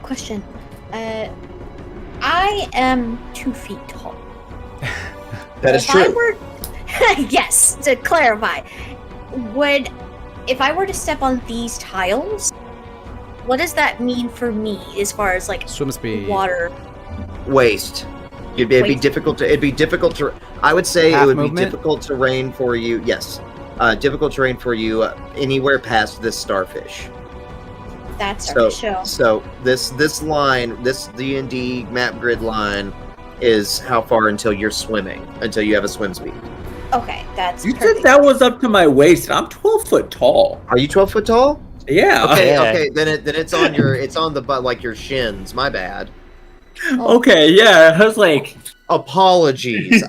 question. I am 2 feet tall. That is If I true. were, yes, to clarify, if I were to step on these tiles, what does that mean for me as far as like Swim speed. water? Waste. It'd be Waste. difficult to. It'd be difficult to. I would say Half it would movement? be difficult terrain for you. Yes, difficult terrain for you anywhere past this starfish. That's So, our show. so this line, this D&D map grid line, is how far until you're swimming, until you have a swim speed. Okay, that's You perfect. said that was up to my waist. I'm 12 foot tall. Are you 12 foot tall? Yeah. Okay, Yeah. okay. Then it's on the butt, like your shins. My bad. Okay, yeah. I was like, Apologies.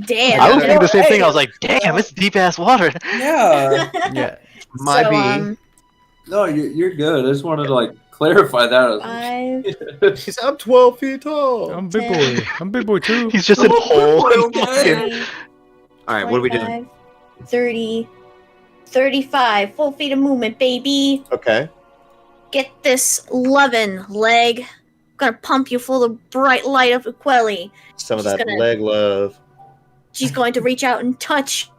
Damn. I was thinking the same Hey. thing. I was like, damn, it's deep ass water. yeah. Yeah. My so, B. No, you're good. I just wanted to like clarify that. 5, She's I'm 12 feet tall. I'm big boy. I'm big boy too. He's just in a hole. Okay. 20, All right, what are we doing? 25, 30, 35, full feet of movement, baby. Okay. Get this lovin' leg. I'm gonna pump you full of bright light of Quelly. Some of She's that gonna- leg love. She's going to reach out and touch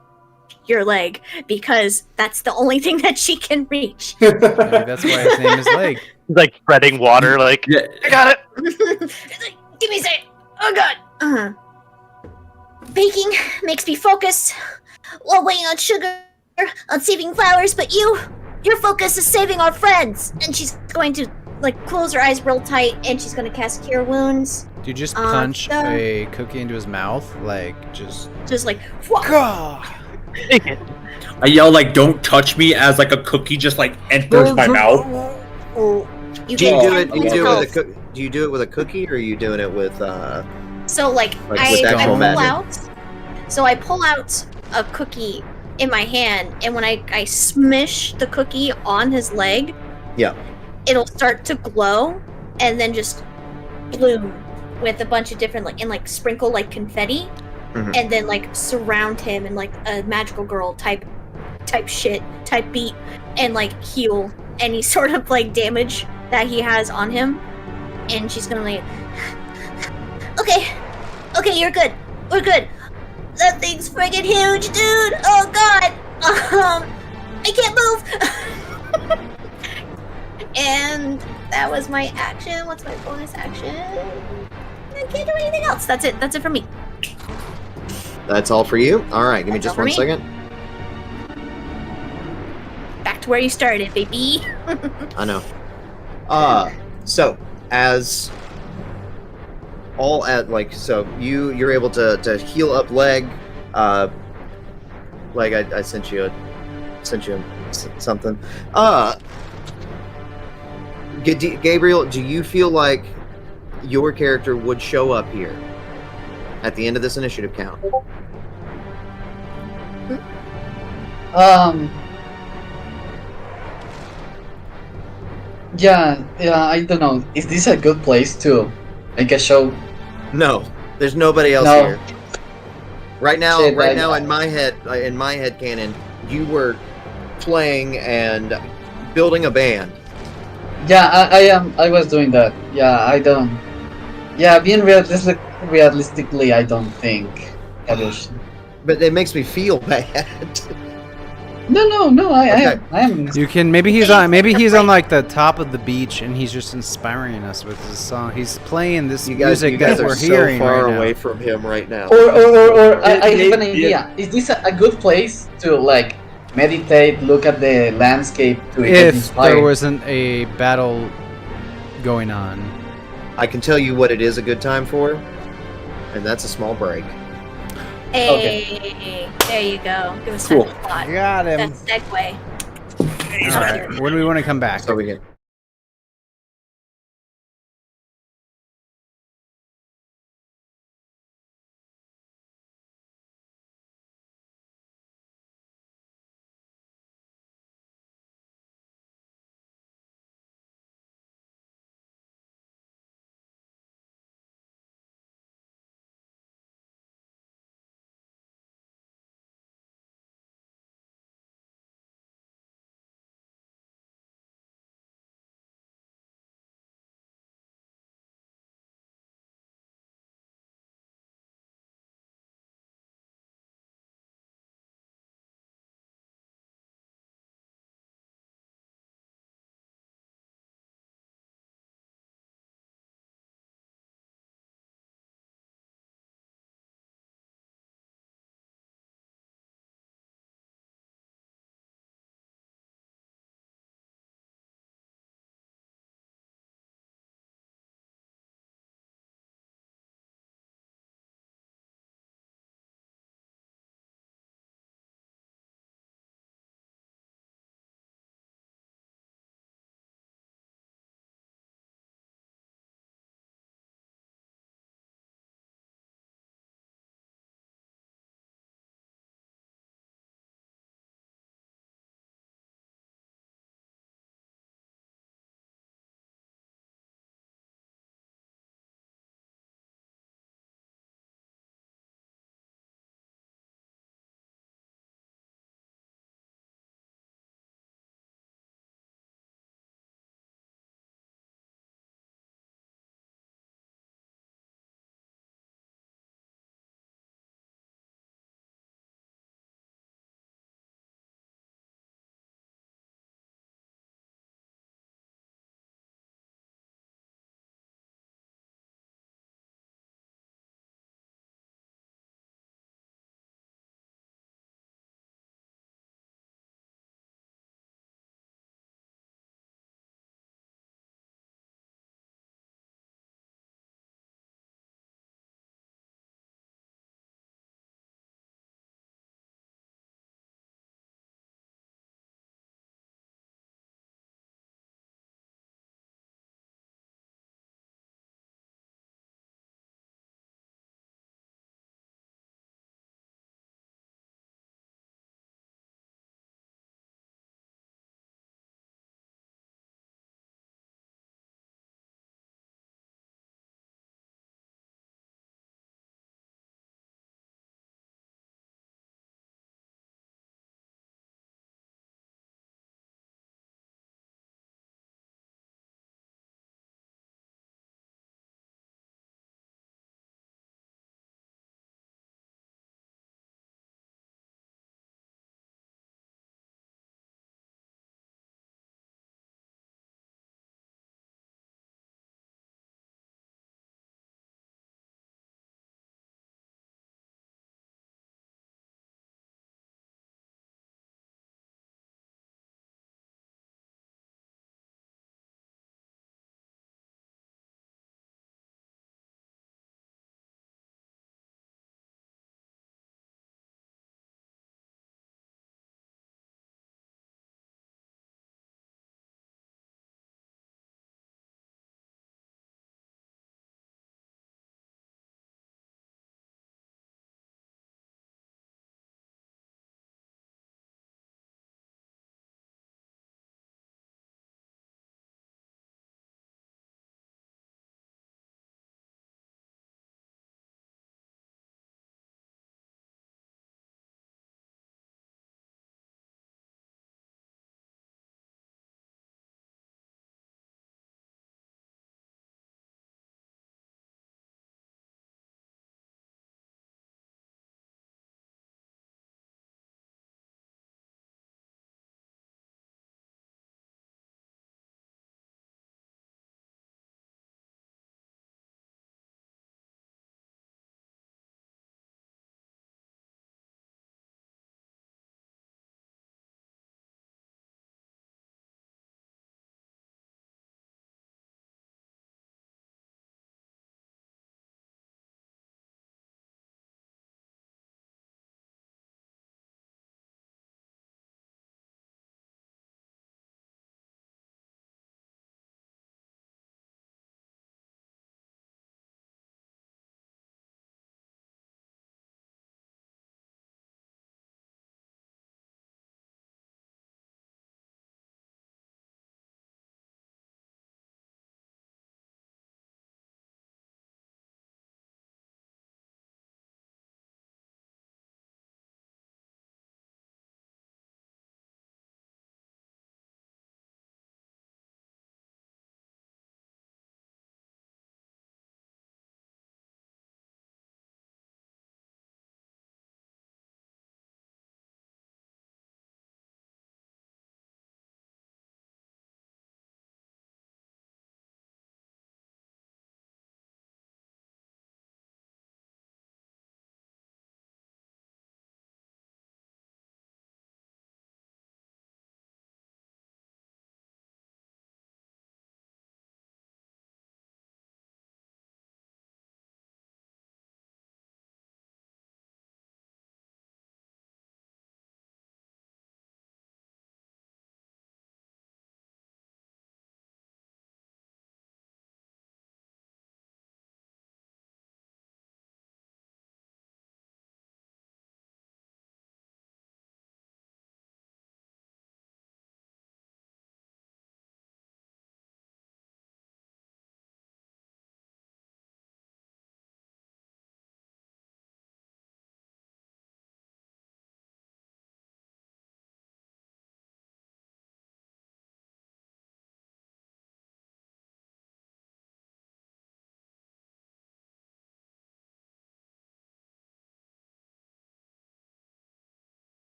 your leg because that's the only thing that she can reach. Maybe that's why his name is Leg. He's like spreading water. Like, Yeah. I got it. It's like, give me a second. Oh god. Baking makes me focus while waiting on sugar, on saving flowers, but your focus is saving our friends. And she's going to like close her eyes real tight and she's going to cast Cure Wounds. Do you just Um, punch so- a cookie into his mouth? Like, just. Just like, whoa. Take it. I yell like, "Don't touch me!" as like a cookie just like enters my mouth. You Do you get do 10 it? Do you points do of it with a health. do you do it with a cookie, or are you doing it with? So like, Like I, with I actual pull magic? out. So I pull out a cookie in my hand, and when I smish the cookie on his leg, Yeah. it'll start to glow, and then just bloom with a bunch of different like sprinkle like confetti, Mhm. and then like surround him in like a magical girl type beat, and like heal any sort of like damage that he has on him. And she's gonna like, okay, you're good. We're good. That thing's friggin' huge, dude. Oh god. I can't move. And that was my action. What's my bonus action? I can't do anything else. That's it. That's it for me. That's all for you. All right, give me That's just all for 1 me. second. Back to where you started, baby. I know. So as all at like so you're able to heal up leg. Like I sent you something. Gabriel, do you feel like your character would show up here at the end of this initiative count? Yeah, I don't know. Is this a good place to make a show? No. There's nobody else No. here. Right now, Shit, right now in my head canon, you were playing and building a band. Yeah, I was doing that. Yeah, I don't. Yeah, being realistically, I don't think. Kadosh. But it makes me feel bad. No. I Okay. am. You can maybe he's on like the top of the beach and he's just inspiring us with his song. He's playing this You guys music are that we're so hearing far right away now. from him right now. Or I have an Yeah. idea. Is this a good place to like meditate, look at the landscape to get If inspired? there wasn't a battle going on. I can tell you what it is a good time for, and that's a small break. Hey, there you go. Give us Cool. time to plot. Got him. That's segue. All right. When do we want to come back? So we can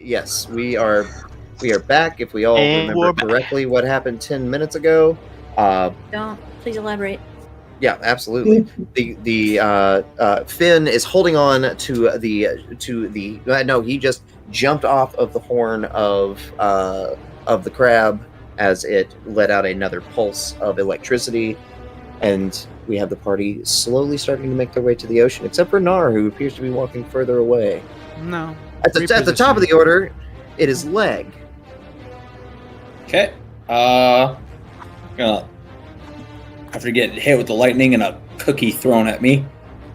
Yes, we are back. If we all And we're remember back. correctly, what happened 10 minutes ago? Don't. Please elaborate. Yeah, absolutely. The Finn is holding on to the. No, he just jumped off of the horn of the crab as it let out another pulse of electricity, and we have the party slowly starting to make their way to the ocean, except for Nar, who appears to be walking further away. No. At the top of the order, it is Leg. Okay. After getting hit with the lightning and a cookie thrown at me,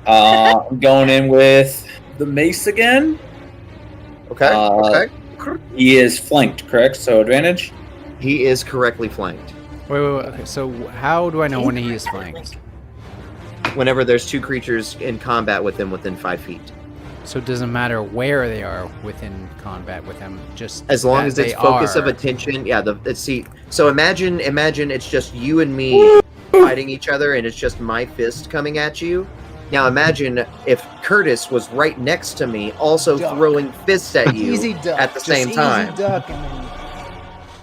I'm going in with the mace again. Okay. Okay. He is flanked, correct? So advantage. He is correctly flanked. Wait. Okay, so how do I know when he is flanked? Whenever there's two creatures in combat with him within 5 feet. So it doesn't matter where they are within combat with him, just as long as it's focus of attention. Yeah, so imagine it's just you and me fighting each other, and it's just my fist coming at you. Now imagine if Curtis was right next to me, also throwing fists at you at the same time.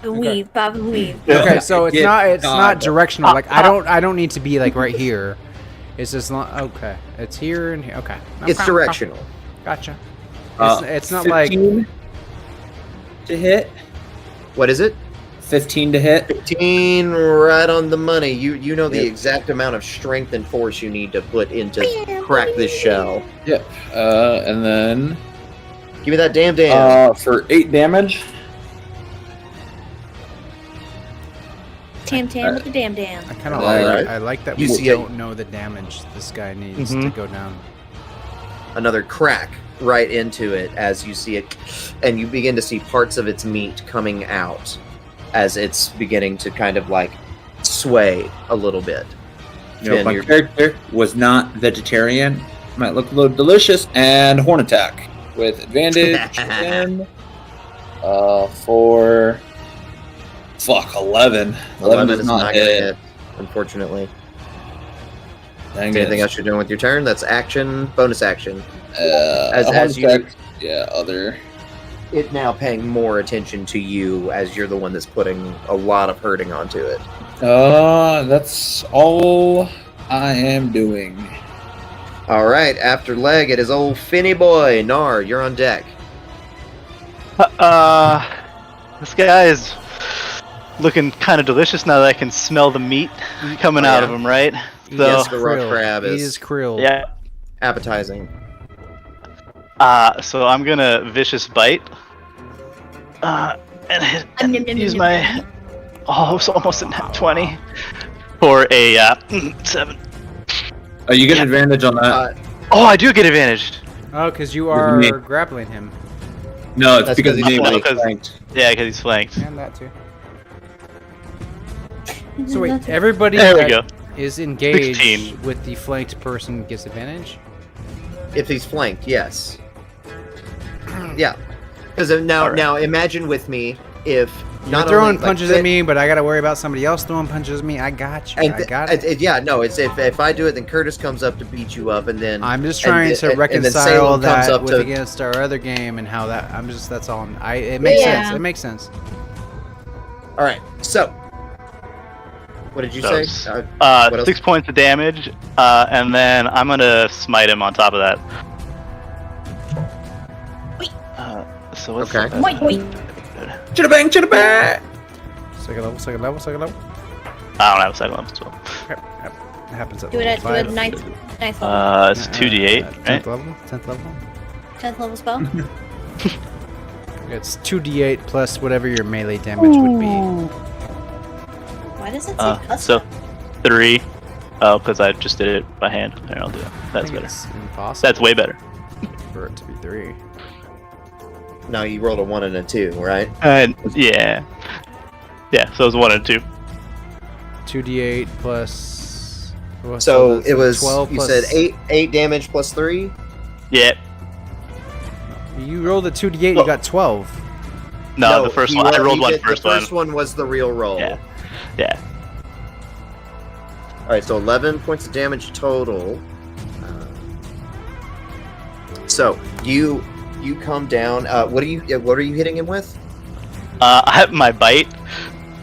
Weave, Bob, and weave. Okay, so it's not directional. Like I don't need to be like right here. It's just not okay. It's here and here. Okay, It's directional. Gotcha. It's not 15 like to hit. What is it? 15 to hit. 15, right on the money. You know the exact amount of strength and force you need to put into crack this shell. Yep. And then give me that damn. For 8 damage. Tam with the damn. I kind of I like that You we see don't know the damage this guy needs to go down. Another crack right into it as you see it, and you begin to see parts of its meat coming out as it's beginning to kind of like sway a little bit. If my character was not vegetarian, might look a little delicious. And horn attack with advantage again. For 11. 11 is not gonna hit, unfortunately. Anything else you're doing with your turn? That's action, bonus action. As you, other. It now paying more attention to you as you're the one that's putting a lot of hurting onto it. That's all I am doing. All right, after Leg, it is old Finny boy. Nar, you're on deck. This guy is looking kind of delicious now that I can smell the meat coming out of him, right? So, yes, the rock crab is krill. Yeah. Appetizing. So I'm gonna vicious bite. And use my it's almost a net 20 for a 7. Oh, you get advantage on that. I do get advantage. Oh, because you are grappling him. No, it's because he's flanked. Yeah, because he's flanked. And that too. So wait, everybody there we go. Is engaged 16. with the flanked person gets advantage? If he's flanked, yes. Yeah. Because now imagine with me if You're throwing punches at me, but I got to worry about somebody else throwing punches at me. I got you. I got it. It's if I do it, then Curtis comes up to beat you up, and then I'm just trying to reconcile that with against our other game and how that. That's all. It makes sense. It makes sense. All right. So, what did you say? 6 points of damage, and then I'm gonna smite him on top of that. So what's Wait. Chittabang! Second level. I don't have a second level as well. Okay. It happens at Do it at level 5. ninth level. It's 2d8, right? 10th level. 10th level spell. It's 2d8 plus whatever your melee damage would be. Why does it say custom? So 3. Oh, because I just did it by hand. Here, I'll do it. That's better. It's impossible. That's way better. For it to be 3. No, you rolled a 1 and a 2, right? Yeah. Yeah, so it was 1 and 2. 2d8 plus. So it was 12 you plus, said 8 damage plus 3? Yeah. You rolled a 2d8, you got 12. No, the first one. I rolled one first one. The first one was the real roll. Yeah. Alright, so 11 points of damage total. So, you you come down. What are you hitting him with? I have my bite.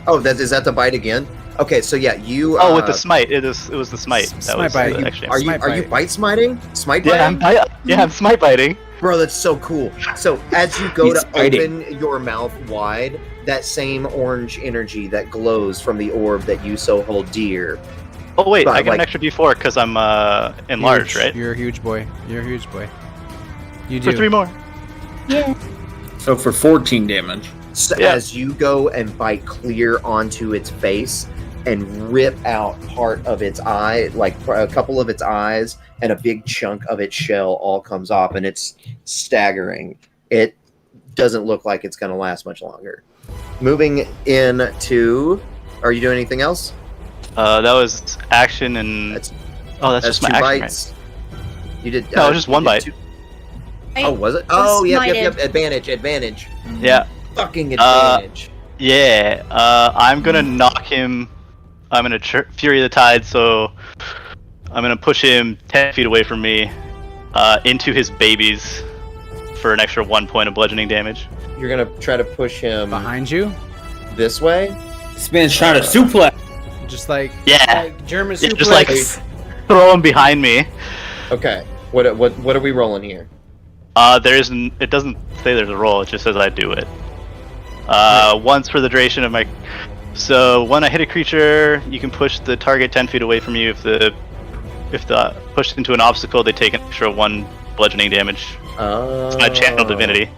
Oh, is that the bite again? Okay, so yeah, you. With the smite. It was the smite. That Smite was bite. actually. Are you bite smiting? Smite Yeah, biting? I'm smite biting. Bro, that's so cool. So as you go He's to biting. open your mouth wide, that same orange energy that glows from the orb that you so hold dear. Oh wait, But, I get an like- extra D4 because I'm enlarged, Huge. right? You're a huge boy. You're a huge boy. You do. For 3 more. Yeah. So for 14 damage. So Yeah. as you go and bite clear onto its face and rip out part of its eye, like a couple of its eyes and a big chunk of its shell all comes off, and it's staggering. It doesn't look like it's going to last much longer. Moving into, are you doing anything else? That was action and. That's that's just my two action, bites. You did. No, just one you did bite. two- Oh, was it? Oh, yep. smited. Advantage. right? Yeah. Fucking advantage. Yeah. I'm gonna knock him. I'm gonna Fury of the Tide, so I'm gonna push him 10 feet away from me, into his babies, for an extra 1 point of bludgeoning damage. You're gonna try to push him Behind you, this way. This man's trying to suplex. just like German Yeah, suplex. just like throw him behind me. Okay. What are we rolling here? It doesn't say there's a roll. It just says I do it. Once for the duration of my. So when I hit a creature, you can push the target 10 feet away from you. If the pushed into an obstacle, they take an extra 1 bludgeoning damage. It's my channel divinity.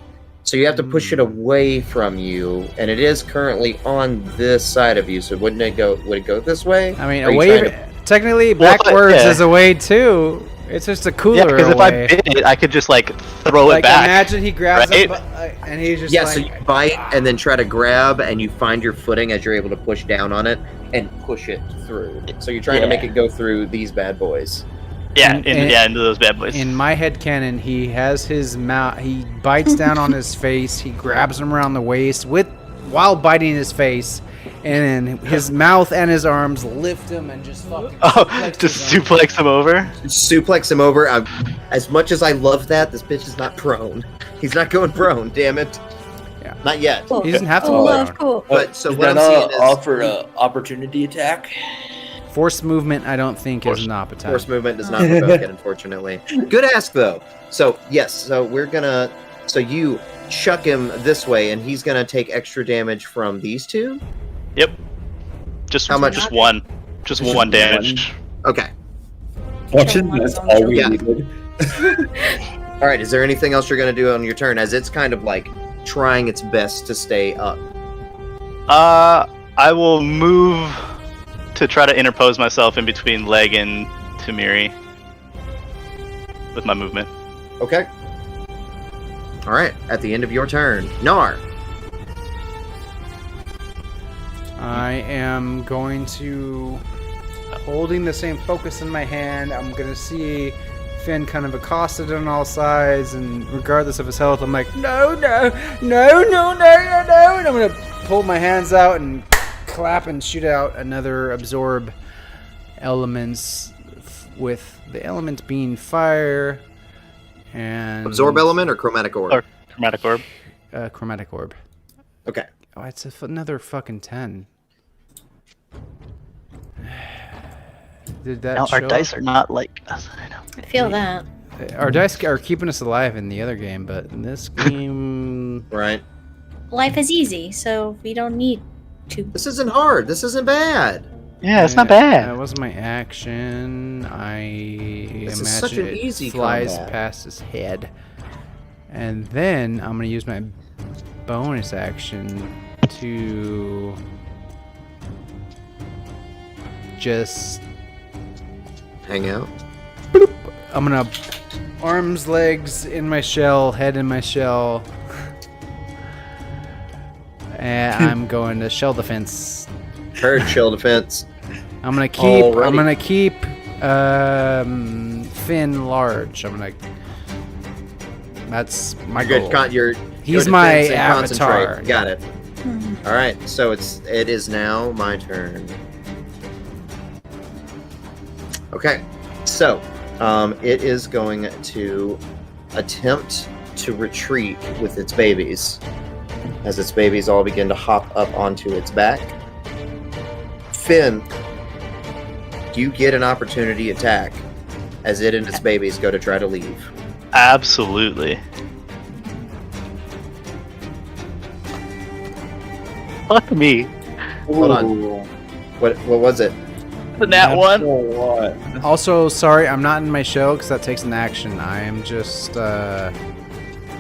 So you have to push it away from you, and it is currently on this side of you. So wouldn't it go? Would it go this way? I mean, Are you away. trying to- Technically, Well, backwards yeah. is away too. It's just a cooler Yeah, because if I away. bit it, I could just like throw Like it back. imagine he grabs right? him, and he's just Yeah. like, So you bite and then try to grab, and you find your footing as you're able to push down on it and push it through. So you're trying to make it go through these bad boys. Yeah, And- into those bad boys. in my head canon, he has his mouth. He bites down on his face. He grabs him around the waist while biting his face, and then his mouth and his arms lift him and just fucking Just him. suplex him over. Suplex him over. As much as I love that, this bitch is not prone. He's not going prone. Damn it. Yeah. Not yet. Cool. He doesn't have to Oh, go love, down. cool. But so Is what I'm that seeing is offer a opportunity attack? Force movement, I don't think is Force- an appetite. force movement does not provoke it, unfortunately. Good ask though. So yes, so we're gonna. So you chuck him this way, and he's gonna take extra damage from these two. Yep. Just How much? Just one. Just Just one damage. Okay. Watching, that's all we Yeah. needed. All right. Is there anything else you're gonna do on your turn, as it's kind of like trying its best to stay up? I will move to try to interpose myself in between Leg and Tamiri with my movement. Okay. All right. At the end of your turn, Nar. I am going to, holding the same focus in my hand, I'm going to see Finn kind of accosted on all sides, and regardless of his health, I'm like, no, and I'm going to pull my hands out and clap and shoot out another absorb elements, with the element being fire and Absorb element or chromatic orb? Or chromatic orb. chromatic orb. Okay. Oh, it's another fucking 10. Did that Now show our dice up? are not like us. I know. I feel that. Our dice are keeping us alive in the other game, but in this game, Right. Life is easy, so we don't need to. This isn't hard. This isn't bad. Yeah, it's not That bad. was my action. I This is imagine such an it easy flies combat. past his head, and then I'm gonna use my bonus action to just. Hang out. I'm gonna arms, legs in my shell, head in my shell, and I'm going to shell defense. Heard chill defense. I'm gonna keep. Alrighty. I'm gonna keep Finn large. That's my goal. He's good my defense and avatar. concentrate. Got it. All right. So it is now my turn. Okay. So it is going to attempt to retreat with its babies. As its babies all begin to hop up onto its back. Finn, you get an opportunity attack as it and its babies go to try to leave. Absolutely. Fuck me. Hold on. What was it? The nat one. What? Also, sorry, I'm not in my show because that takes an action. I am just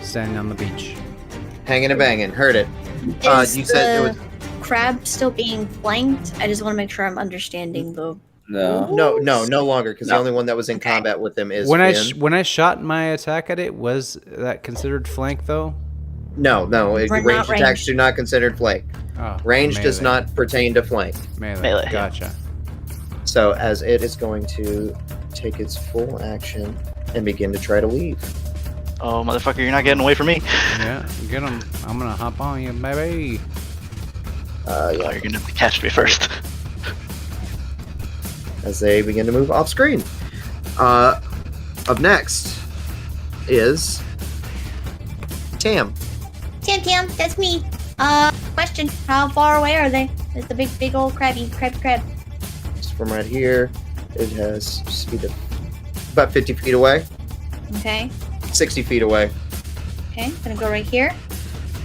standing on the beach. Hanging and banging. Heard it. Is You said it was. crab still being flanked? I just want to make sure I'm understanding the. No. No longer, because the only one that was in combat with them is When Finn. when I shot my attack at it, was that considered flank though? No, We're ranged not attacks ranged. do not considered flank. Oh, Range does melee. not pertain to flank. Melee. Yeah. Gotcha. So as it is going to take its full action and begin to try to leave. Oh, motherfucker, you're not getting away from me. Yeah, get him. I'm gonna hop on you, baby. Oh, Yeah, you're gonna have to catch me first. as they begin to move off screen. Up next is Tam. Tam, that's me. Question: how far away are they? It's the big old crab. Just from right here, it has speed of about 50 feet away, Okay. 60 feet away. Okay. I'm gonna go right here.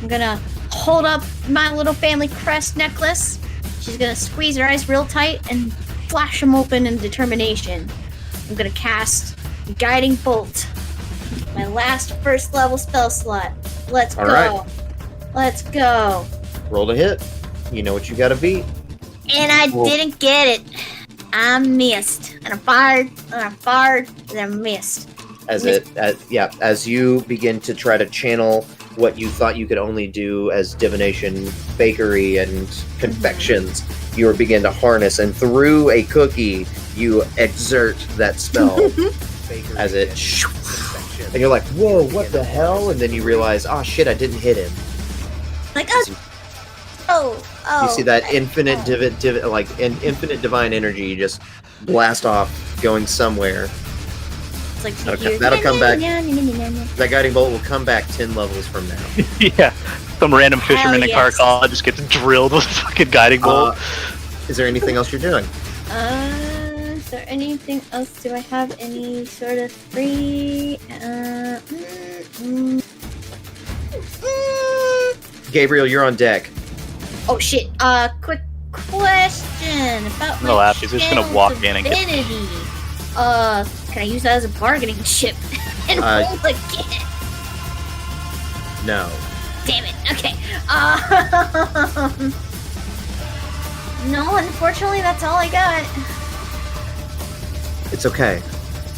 I'm gonna hold up my little family crest necklace. She's gonna squeeze her eyes real tight and flash them open in determination. I'm gonna cast Guiding Bolt. My last first level spell slot. Let's All go. right. Let's go. Roll to hit. You know what you got to beat. And I didn't get it. I missed. And I fired. And I fired. And I missed. As you begin to try to channel what you thought you could only do as divination, bakery, and confections, you begin to harness, and through a cookie, you exert that spell as it, and you're like, "Whoa, what the hell?" And then you realize, "Oh shit, I didn't hit him." Like, oh. You see that infinite infinite divine energy just blast off, going somewhere. It's like That'll come back. That guiding bolt will come back 10 levels from now. Yeah. Some random fisherman in yes. Carcall just gets drilled with a fucking guiding bolt. Is there anything else you're doing? Is there anything else? Do I have any sort of free? Gabriel, you're on deck. Oh shit. Quick question about No, my He's just gonna walk in and get. divinity. Can I use that as a bargaining chip and roll again? No. Damn it. Okay. No, unfortunately, that's all I got. It's okay.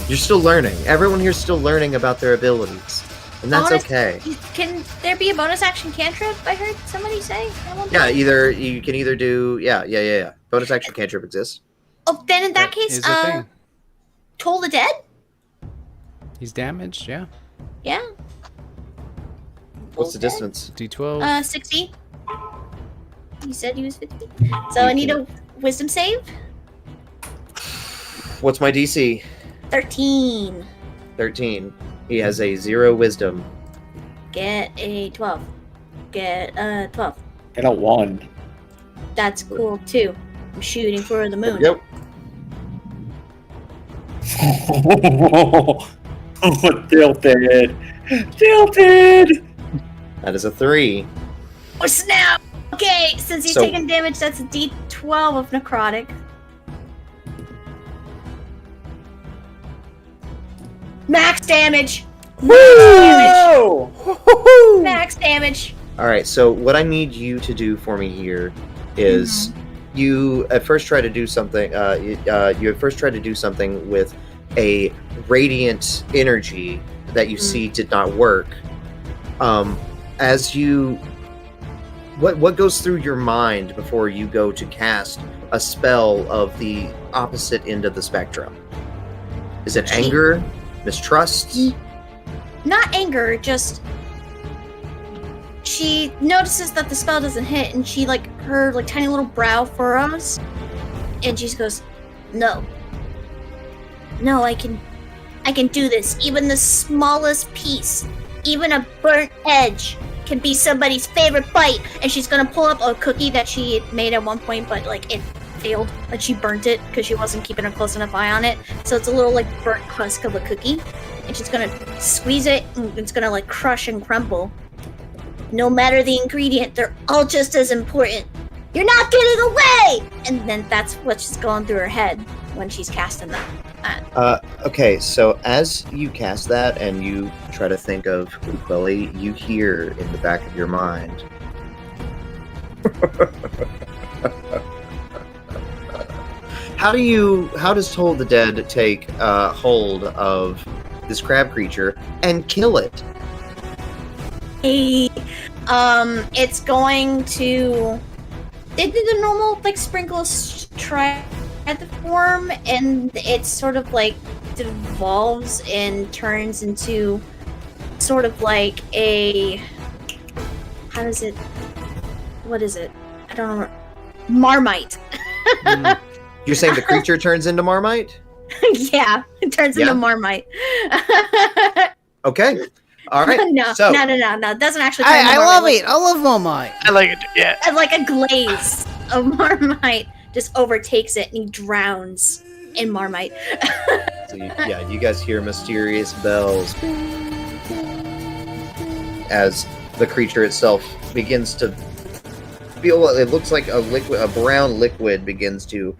You're still learning. Everyone here's still learning about their abilities. And that's Bonus- okay. Can there be a bonus action cantrip? I heard somebody say. at one Yeah, point. you can either do bonus action cantrip exists. Oh, then in that case, Is the thing. Toll the Dead? He's damaged, yeah. Yeah. What's the distance? D12. 60. You said he was 50. So I need a wisdom save. What's my DC? 13. 13. He has a 0 wisdom. Get a 12. Get a 12. Get a 1. That's cool too. I'm shooting for the There we moon. go. Tilted. Tilted. That is a 3. Oh snap! Okay, since he's So- taking damage, that's a D12 of necrotic. Max damage! Woo! Max damage! Alright, so what I need you to do for me here is you at first try to do something with a radiant energy that you see did not work. As you what goes through your mind before you go to cast a spell of the opposite end of the spectrum? Is it anger, mistrust? Not anger, just she notices that the spell doesn't hit, and she her tiny little brow furrows, and she just goes, "No, I can do this. Even the smallest piece, even a burnt edge can be somebody's favorite bite. And she's gonna pull up a cookie that she made at one point, but like it failed. Like she burnt it because she wasn't keeping a close enough eye on it. So it's a little like burnt husk of a cookie. And she's gonna squeeze it, and it's gonna like crush and crumble. No matter the ingredient, they're all just as important. You're not getting away! And then that's what's going through her head when she's casting that. Okay, so as you cast that and you try to think of Ukweli, you hear in the back of your mind. How does Toll the Dead take hold of this crab creature and kill it? It's going to... They do the normal, like, sprinkles try at the form, and it's sort of, like, devolves and turns into sort of like a... How does it... What is it? I don't remember. Marmite. You're saying the creature turns into Marmite? Yeah, it turns into Marmite. Okay. All right. No, so, no. It doesn't actually turn into I Marmite. love it. I love Marmite. I like it. Yeah. And like a glaze of Marmite just overtakes it, and he drowns in Marmite. So you guys hear mysterious bells as the creature itself begins to feel. It looks like a brown liquid begins to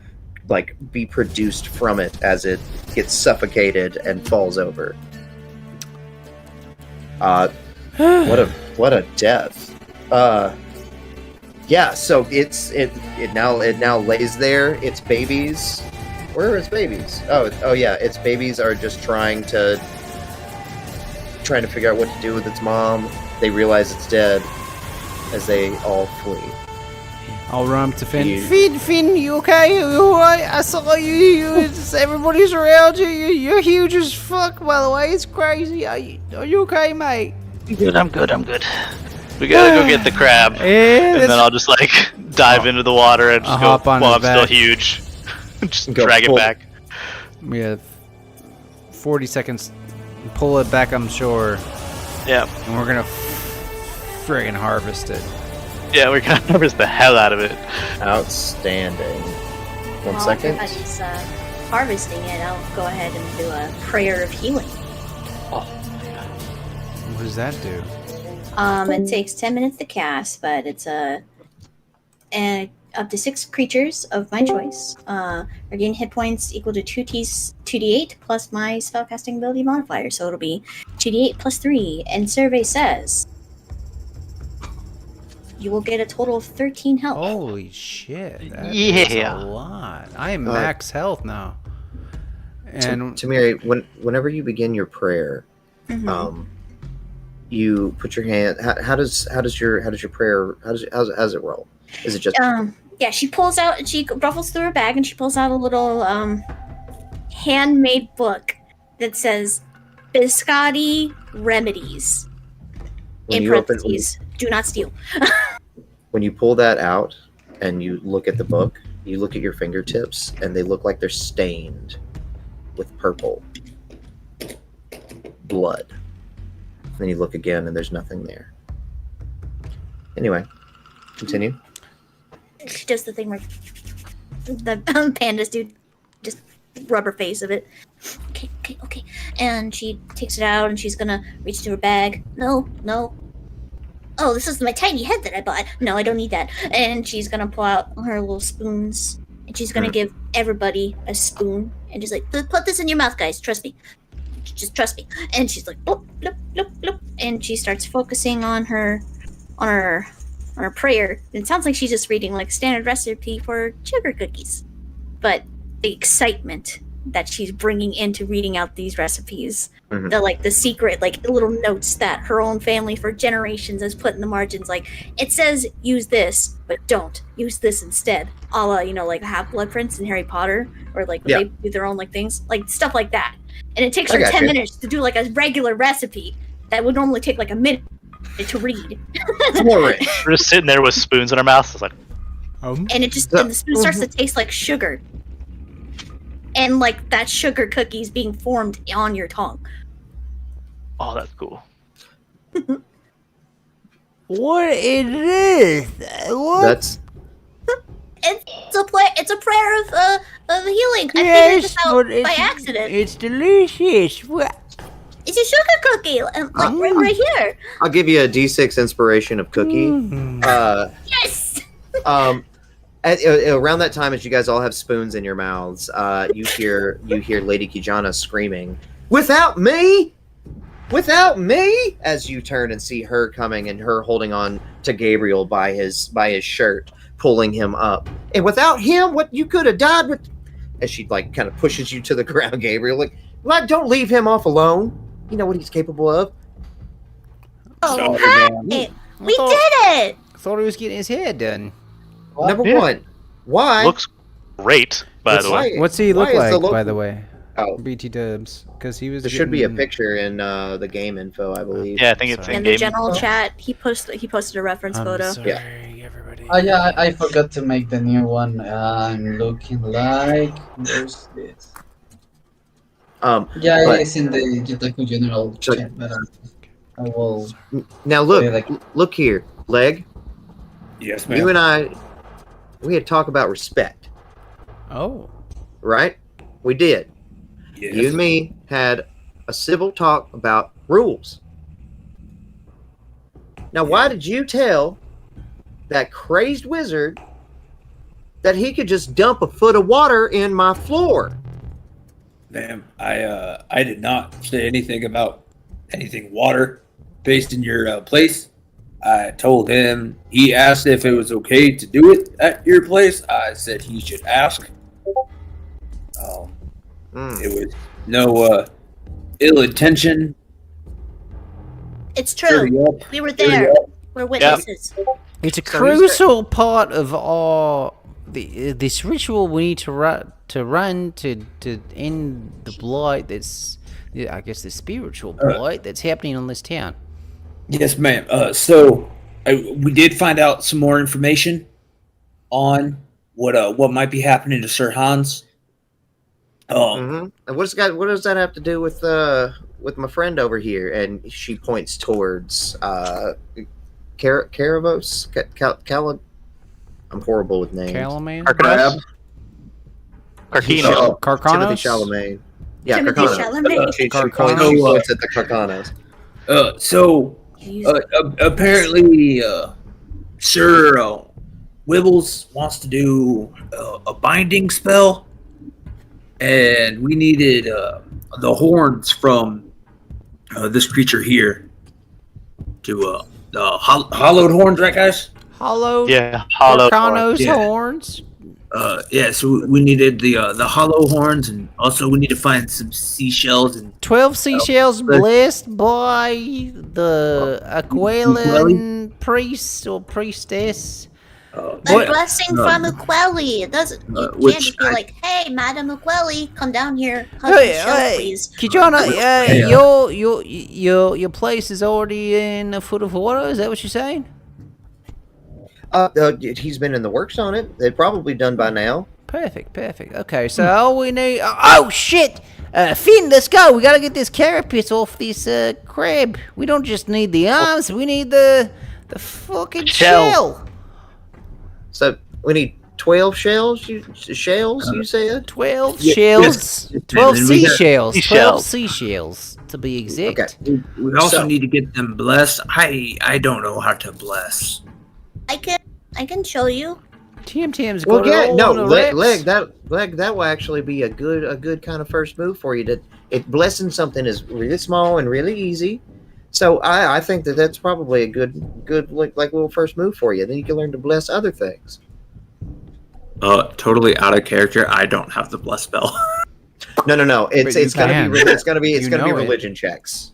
like be produced from it as it gets suffocated and falls over. What a death. Yeah, so it now lays there. Its babies. Where are its babies? Oh yeah, its babies are just trying to figure out what to do with its mom. They realize it's dead as they all flee. I'll run up to Finn. Finn, you okay? You alright? I saw you. Everybody's around you. You're huge as fuck, by the way. It's crazy. Are you okay, mate? I'm good. We gotta go get the crab, and then I'll just like dive into the water and just hop on while I'm his still back. huge. Just drag it back. We have 40 seconds. Pull it back on shore. Yeah. And we're gonna friggin' harvest it. Yeah, we're gonna harvest the hell out of it. Outstanding. One While second. everybody's harvesting it, I'll go ahead and do a prayer of healing. What does that do? It takes 10 minutes to cast, but it's up to 6 creatures of my choice. Regain hit points equal to 2d8 plus my spellcasting ability modifier, so it'll be 2d8 plus 3. And survey says you will get a total of 13 health. Holy shit! That Yeah. is a lot. I am max health now. And Tamiri, whenever you begin your prayer, you put your hand. How does your prayer? How does it roll? Is it just? Yeah, she pulls out. She ruffles through her bag and she pulls out a little handmade book that says "Biscotti Remedies." When In you open- parentheses, do not steal. When you pull that out and you look at the book, you look at your fingertips and they look like they're stained with purple blood. Then you look again and there's nothing there. Anyway, continue. She does the thing where the pandas do, just rubber face of it. Okay. And she takes it out and she's gonna reach to her bag. No. Oh, this is my tiny head that I bought. No, I don't need that. And she's gonna pull out her little spoons and she's gonna give everybody a spoon and just like, put this in your mouth, guys. Trust me. Just trust me. And she's like, bloop, bloop, bloop, bloop. And she starts focusing on her prayer. And it sounds like she's just reading like standard recipe for sugar cookies. But the excitement that she's bringing into reading out these recipes, the secret like little notes that her own family for generations has put in the margins, like it says use this but don't use this instead, a la like Half-Blood Prince and Harry Potter, or like when they do their own like things, like stuff like that. And it takes her 10 minutes to do like a regular recipe that would normally take like a minute to read. We're just sitting there with spoons in our mouths. It's like, and it just and the spoon starts to taste like sugar, and like that sugar cookies being formed on your tongue. oh, that's cool. What it is? What? That's It's a prayer of healing. I Yes, figured this out but by accident. It's delicious. It's a sugar cookie, right here. I'll give you a D6 inspiration of cookie. Yes. Around that time, as you guys all have spoons in your mouths, you hear Lady Kijana screaming, "Without me! Without me!" As you turn and see her coming and her holding on to Gabriel by his shirt, pulling him up. And without him, what you could have died with. As she kind of pushes you to the ground, Gabriel, don't leave him off alone. You know what he's capable of. Oh, Sorry, hey, we did it. Thought he was getting his hair done. Number one, why? Looks great, by the way. What's he look why is like, the local- by the way? Oh, BT Dubs, because he was. there should be a picture in the game info, I believe. Yeah, I think it's Sorry. in In the game. general chat, he posted a reference photo. Sorry, Yeah. everybody. Oh yeah, I forgot to make the new one. I'm looking like where's this? Yeah, But- it's in the Jitaku general chat, but I will. Now look here, Leg. Yes, ma'am. You and I, we had talked about respect, Oh. right? We did. Yes. You and me had a civil talk about rules. Now, why did you tell that crazed wizard that he could just dump a foot of water in my floor? Ma'am, I did not say anything about anything water based in your place. I told him, he asked if it was okay to do it at your place. I said he should ask. It was no ill intention. It's true. We were there. We're witnesses. It's a So crucial part of our this ritual we need to run to end the blight that's, I guess, the spiritual blight that's happening on this town. Yes, ma'am. So we did find out some more information on what might be happening to Sir Hans. And what does that have to do with my friend over here? And she points towards Caravos. I'm horrible with names. Calaman? Carcanos? Carquino. Carcanos? Timothy Chalamet. Yeah, Timothy Carcanos. Chalamet. She Carcanos. points at the Carcanos. Apparently, Sir Wibbles wants to do a binding spell, and we needed the horns from this creature here to the hollowed horns, right, guys? Hollow. Yeah, hollow. Carcanos Yeah. horns. Yeah. So we needed the hollow horns, and also we need to find some seashells and 12 seashells blessed by the Aquelan priest or priestess. A What- blessing from Ukweli. It doesn't. You which can't be like, "Hey, Madam Ukweli, come down here, hug Hey, the show, please." Kijana, your place is already in a foot of water. Is that what you're saying? He's been in the works on it. They're probably done by now. Perfect. Okay, so all we need. Oh shit! Finn, let's go. We gotta get this carapace off this crab. We don't just need the arms. We need the fucking shell. So we need 12 shells. You said? 12 Yeah, shells. yes. 12 And we got- seashells. 12 Seashells. seashells to be exact. Okay. we also So- need to get them blessed. I don't know how to bless. I can show you. Tim's Well, got it yeah, all no, on the leg. reps. That will actually be a good kind of first move for you. If blessing something is really small and really easy, so I think that's probably a good little first move for you. Then you can learn to bless other things. Totally out of character. I don't have the bless spell. No. But you It's gonna can. be it's gonna be You know it. religion checks.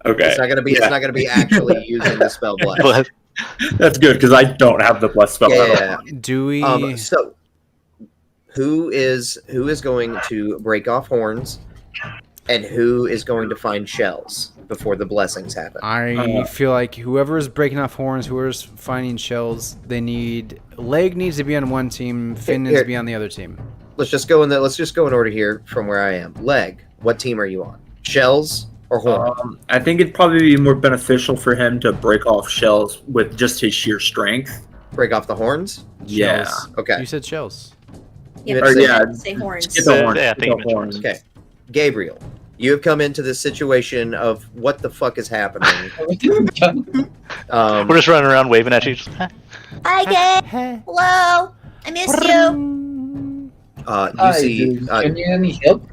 Okay, It's not gonna be actually using the spell bless. But that's good because I don't have the bless spell. Yeah. Do we? So who is going to break off horns, and who is going to find shells before the blessings happen? I feel like whoever is breaking off horns, whoever's finding shells, Leg needs to be on one team, Finn needs to be on the other team. Let's just go in order here from where I am. Leg, what team are you on? Shells, or horn? I think it'd probably be more beneficial for him to break off shells with just his sheer strength. Break off the horns? Yeah. Shells. Okay. You said shells. Yeah, Or, but yeah. I say horns. Skip the horns. Yeah, I skip think the you mentioned horns. Okay. Gabriel, you have come into this situation of what the fuck is happening. We're just running around waving at you. Just, Hi, Gabe. Hello. I miss you. You see, Do you need any help?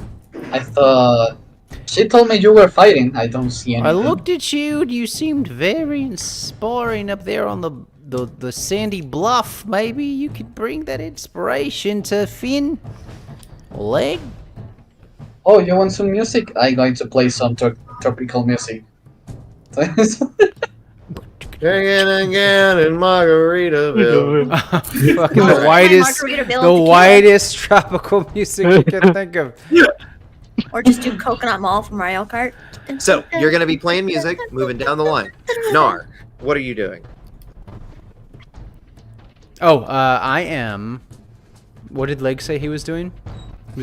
I thought she told me you were fighting. I don't see anything. I looked at you. You seemed very inspiring up there on the sandy bluff. Maybe you could bring that inspiration to Finn. Leg? Oh, you want some music? I'm going to play some tropical music. again in Margaritaville. Fucking Oh, the my whitest, Margaritaville the tequila. whitest tropical music you can think of. Or just do Coconut Mall from Mario Kart. So you're going to be playing music, moving down the line. Nar, what are you doing? Oh, I am. What did Leg say he was doing?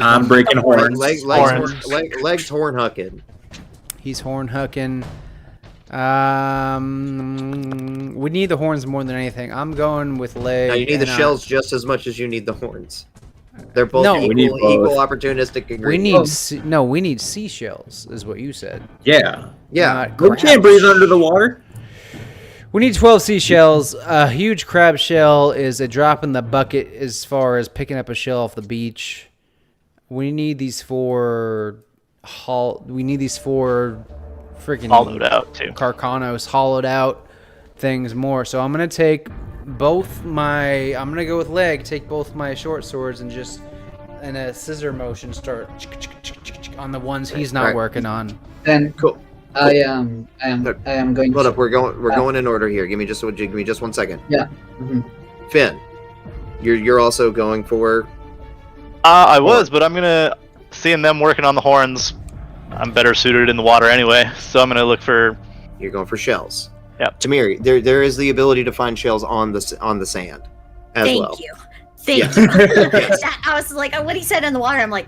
I'm breaking horns. Legs horn hucking. He's horn hucking. We need the horns more than anything. I'm going with Leg. Now you need the and, shells just as much as you need the horns. They're both No, we need equal both. opportunistic We ingredients. need we need seashells, is what you said. Yeah. Yeah. Not We can't crabs. breathe under the water. We need 12 seashells. A huge crab shell is a drop in the bucket as far as picking up a shell off the beach. We need these four. We need these four freaking hollowed out too. Carcanos, hollowed out things more. So I'm gonna take both my. I'm gonna go with Leg. Take both my short swords and just in a scissor motion start on the ones he's not Right. working on. Then Cool. I am going Hold to up, we're going in order here. Give me just 1 second. Mhm. Finn, you're also going for. I was, but I'm gonna seeing them working on the horns. I'm better suited in the water anyway, so I'm gonna look for. You're going for shells. Yep. Tamiri, there is the ability to find shells on the sand, as Thank well. you. Thank Yeah. you. I was like, what he said in the water, I'm like,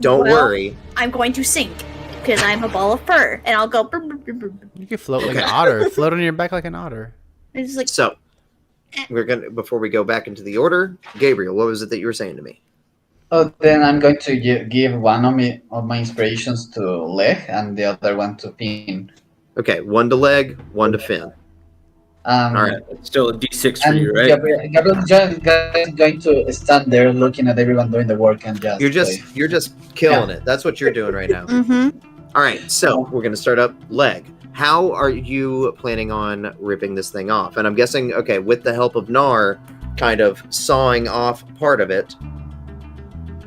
Don't well, worry. I'm going to sink because I'm a ball of fur, and I'll go. Brr, brr, brr, brr, brr. You can float like an otter. Float on your back like an otter. It's just like, So, before we go back into the order, Gabriel, what was it that you were saying to me? Oh, then I'm going to give one of my inspirations to Lech and the other one to Finn. Okay, 1 to Leg, 1 to Finn. All right, it's still a D6 for And you, right? Gabriel just going to stand there looking at everyone doing the work and just. You're just killing it. That's what you're doing right now. mm-hmm. All right, so we're going to start up Leg. How are you planning on ripping this thing off? And I'm guessing, okay, with the help of Nar, kind of sawing off part of it.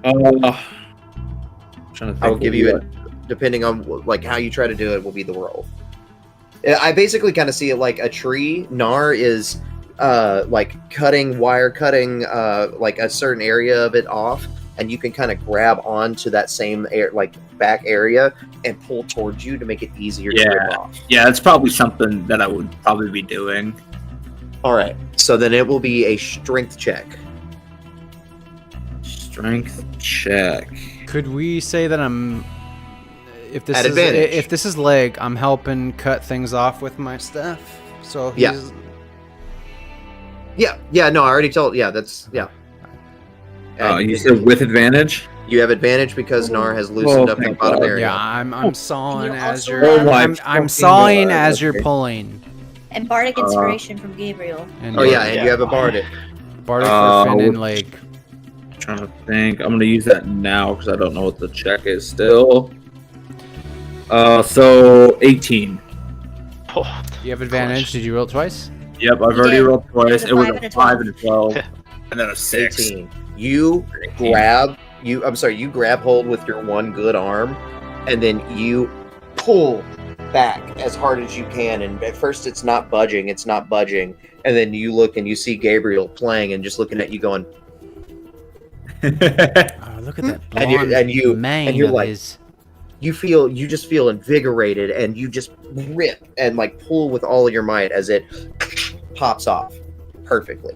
Trying to think I will give you what- it, depending on like how you try to do it, will be the roll. I basically kind of see it like a tree. Nar is like wire cutting like a certain area of it off, and you can kind of grab onto that same back area and pull towards you to make it easier to rip off. Yeah, that's probably something that I would probably be doing. All right, so then it will be a strength check. Strength check. Could we say that I'm if this At is advantage. if this is Leg, I'm helping cut things off with my stuff. So he's, Yeah, no, I already told. Yeah, that's yeah. And You said with advantage? you have advantage because Nar has loosened up the thank bottom God. area. yeah, I'm sawing You as also you're have- Oh my I'm fucking sawing God, as you're okay. pulling. And bardic inspiration from Gabriel. And Oh yeah, and you have a bardic. Bardic for Finn and Leg. Trying to think. I'm gonna use that now because I don't know what the check is still. So 18. Oh, You have advantage. Did you roll twice? Yep, I've already did. rolled twice. It It was was a a 5 5 and a 12, and then a 6. 18. You grab you grab hold with your one good arm, and then you pull back as hard as you can. And at first it's not budging, and then you look and you see Gabriel playing and just looking at you going, Oh, look at that And you- blonde and you- mane and you're of like- his. you just feel invigorated, and you just rip and like pull with all of your might as it pops off perfectly.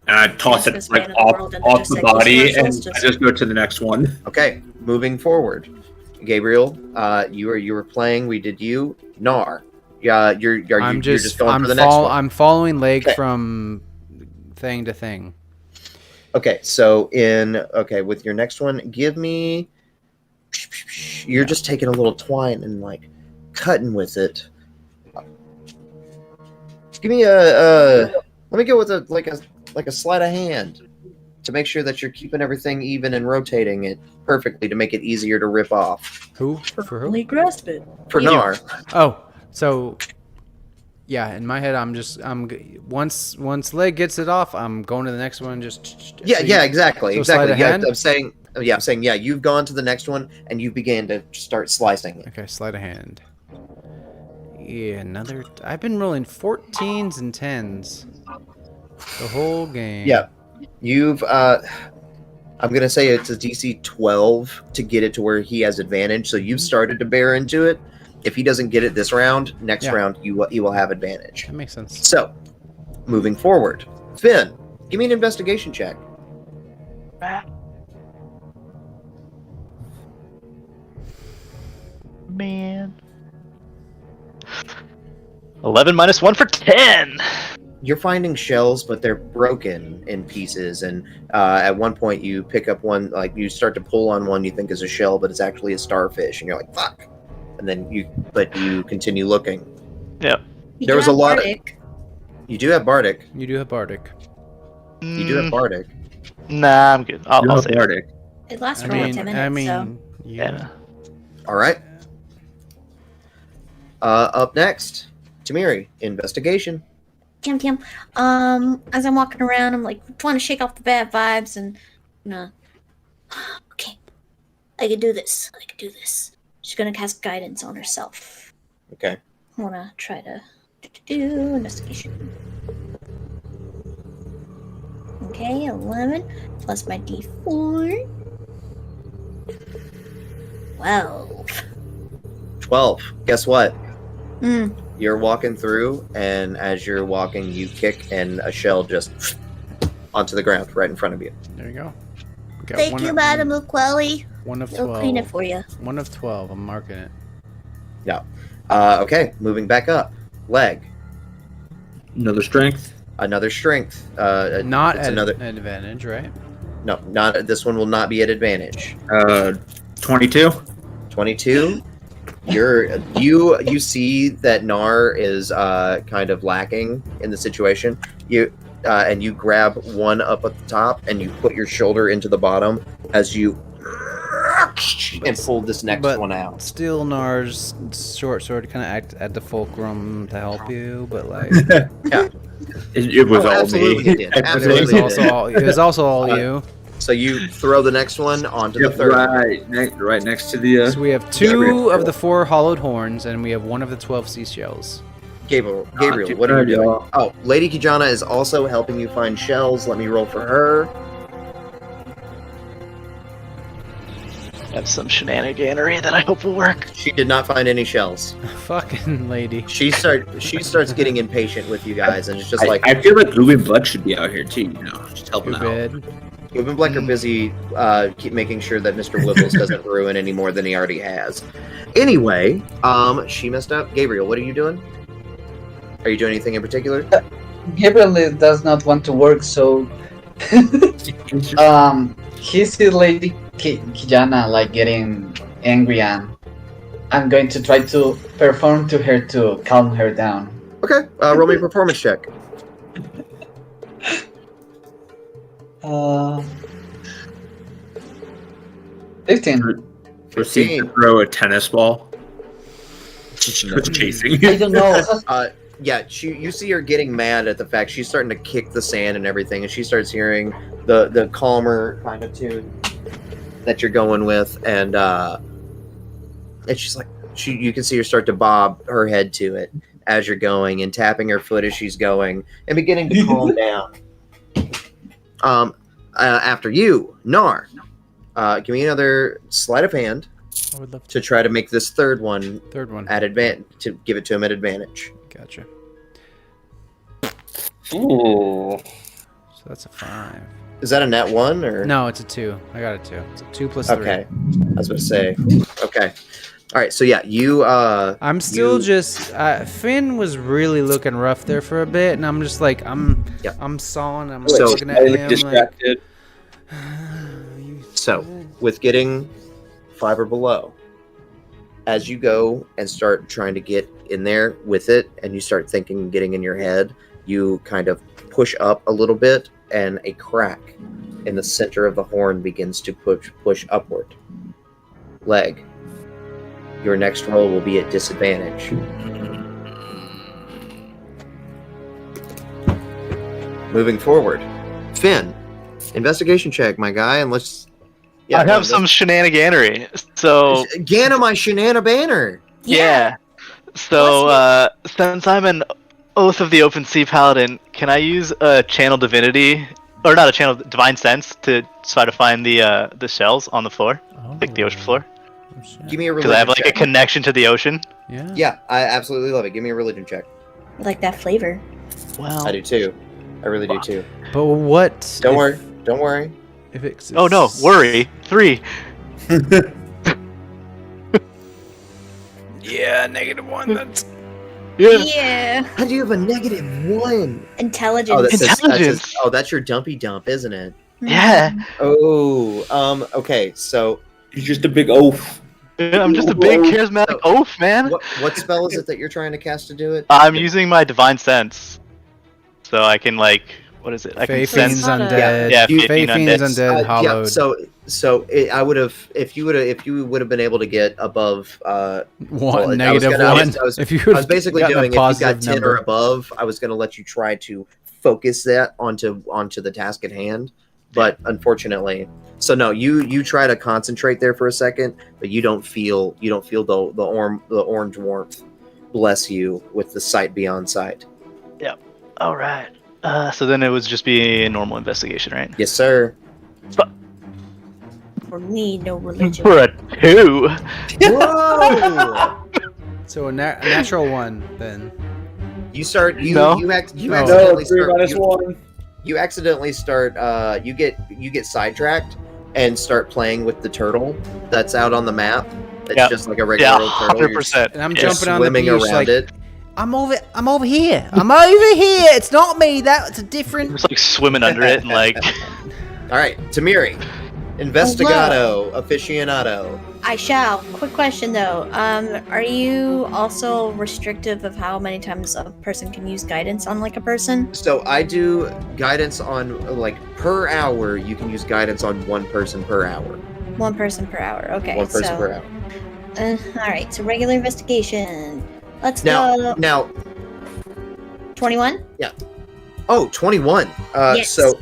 And I toss it Fastest like man in the world, and off just the like, body, this and commercial's I just go to the next one. Okay, moving forward. Gabriel, you were playing. We did you. Nar. Yeah, you're just going for the next one. I'm following Leg Okay. from thing to thing. Okay, so with your next one, give me. You're just taking a little twine and like cutting with it. Give me let me go with a sleight of hand to make sure that you're keeping everything even and rotating it perfectly to make it easier to rip off. Who? For who? Only grasp it. For You do. Nar. Oh, so yeah, in my head, once Leg gets it off, I'm going to the next one. Exactly. So sleight of hand? I'm saying, you've gone to the next one and you began to start slicing it. Okay, sleight of hand. Yeah, another. I've been rolling 14s and 10s the whole game. Yeah, you've. I'm gonna say it's a DC 12 to get it to where he has advantage. So you've started to bear into it. If he doesn't get it this round, next round you will have advantage. That makes sense. So, moving forward, Finn, give me an investigation check. Man. 11 minus 1 for 10. You're finding shells, but they're broken in pieces. And at one point, you pick up one, like you start to pull on one you think is a shell, but it's actually a starfish, and you're like, "Fuck!" And then you continue looking. Yep. There was a lot of. You do have Bardic. You do have Bardic. You do have Bardic. Nah, I'm good. I'll say Bardic. It lasts for only 10 minutes, so. Yeah. All right. Up next, Tamiri, investigation. Tam. As I'm walking around, I'm like trying to shake off the bad vibes and, okay, I can do this. She's gonna cast guidance on herself. Okay. I wanna try to do investigation. Okay, 11 plus my D4. 12. Guess what? Hmm. You're walking through, and as you're walking, you kick, and a shell just onto the ground right in front of you. There you go. Thank you, Madam O'Quelly. One of We'll 12. clean it for you. 1 of 12. I'm marking it. Yeah. Okay, moving back up. Leg. Another strength. Another strength. Not it's at another an advantage, right? No, not this one will not be at advantage. 22. 22. You see that Nar is kind of lacking in the situation. And you grab one up at the top and you put your shoulder into the bottom as you and pull this next one out. Still, Nar's short sword kind of act at the fulcrum to help you, but like Yeah. It was all absolutely me. it did. it Absolutely was also all you. So you throw the next one onto the third. Right next to the. So we have 2 of the 4 hollowed horns, and we have 1 of the 12 seashells. Gabriel, what are you doing? Oh, Lady Kijana is also helping you find shells. Let me roll for her. That's some shenaniganery that I hope will work. She did not find any shells. Fucking lady. She starts getting impatient with you guys, and it's just like I feel like Ruby and Blood should be out here too. Just helping Too out. bad. Ruben Black are busy keep making sure that Mr. Wibbles doesn't ruin any more than he already has. Anyway, she messed up. Gabriel, what are you doing? Are you doing anything in particular? Gabriel does not want to work, so he sees Lady Kijana like getting angry, and I'm going to try to perform to her to calm her down. Okay, roll me a performance check. 15. Proceed to throw a tennis ball. Just chasing. I don't know. Yeah, you see her getting mad at the fact she's starting to kick the sand and everything, and she starts hearing the calmer kind of tune that you're going with, and she's like, you can see her start to bob her head to it as you're going, and tapping her foot as she's going, and beginning to calm down. After you, Nar, give me another sleight of hand. I would love to try to make this third one at advantage, to give it to him at advantage. Gotcha. Ooh. So that's a 5. Is that a net 1 or? No, it's a 2. I got a 2. It's a 2 plus 3. Okay. I was going to say. Okay. All right. So yeah, you. I'm still just. Finn was really looking rough there for a bit, and I'm just like, I'm sawing. I'm So- looking at him. distracted. So with getting 5 or below, as you go and start trying to get in there with it, and you start thinking, getting in your head, you kind of push up a little bit, and a crack in the center of the horn begins to push upward. Leg. Your next roll will be at disadvantage. Moving forward, Finn, investigation check, my guy, and let's. I have some shenaniganery. So Ganna my shenana banner. yeah. So since I'm an Oath of the Open Sea Paladin, can I use a channel divinity, or not a channel divine sense, to try to find the shells on the floor, like the ocean floor? Give me a religion Because I have like check. a connection to the ocean. Yeah. Yeah, I absolutely love it. Give me a religion check. I like that flavor. Well, I do too. I really do too. But what? Don't worry. Don't worry. If it's, oh no, worry. 3. Yeah, -1. That's. Yeah. How do you have a -1? Intelligence. Oh, that's Intelligence. that's your dumpy dump, isn't it? Yeah. Oh, okay. So, He's just a big oaf. I'm just a big charismatic oaf, man. what spell is it that you're trying to cast to do it? I'm using my divine sense, so I can like, what is it? I Fae can sense. Fiends Undead. Yeah, you- Fae Fae Fiends Undead. Undead Yeah. Hollowed. I would have if you would have been able to get above. One, well, -1. If you I was basically gotten a doing if you got positive 10 number. or above, I was going to let you try to focus that onto the task at hand, but unfortunately, so no, you try to concentrate there for a second, but you don't feel the orange warmth bless you with the sight beyond sight. All right. So then it would just be a normal investigation, right? Yes, sir. For me, no religion. For a 2. Whoa! So a natural 1 then. You start you No. you act you No. accidentally No, 3 start minus you, 1. you accidentally start you get sidetracked and start playing with the turtle that's out on the map. It's Yeah. just like a regular Yeah, old turtle. You're 100%. And I'm Yeah. jumping on the swimming beach around like, it. I'm over here. I'm over here. It's not me. That's a different. Just like swimming under it and like. All right, Tamiri, investigado, aficionado. I shall. Quick question though. Are you also restrictive of how many times a person can use guidance on like a person? So I do guidance on like per hour. You can use guidance on one person per hour. One person per hour. Okay. One person per hour. All right. So regular investigation. Let's Now, go. 21. oh, 21. Yes. So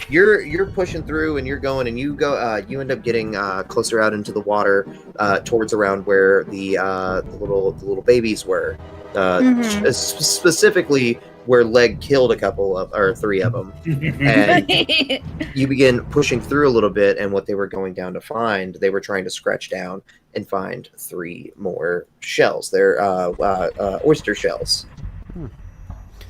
you're pushing through and you're going and you go. You end up getting closer out into the water, towards around where the little babies were. Mhm. Specifically where Leg killed a couple of or 3 of them. And you begin pushing through a little bit, and what they were going down to find, they were trying to scratch down and find 3 more shells. They're oyster shells.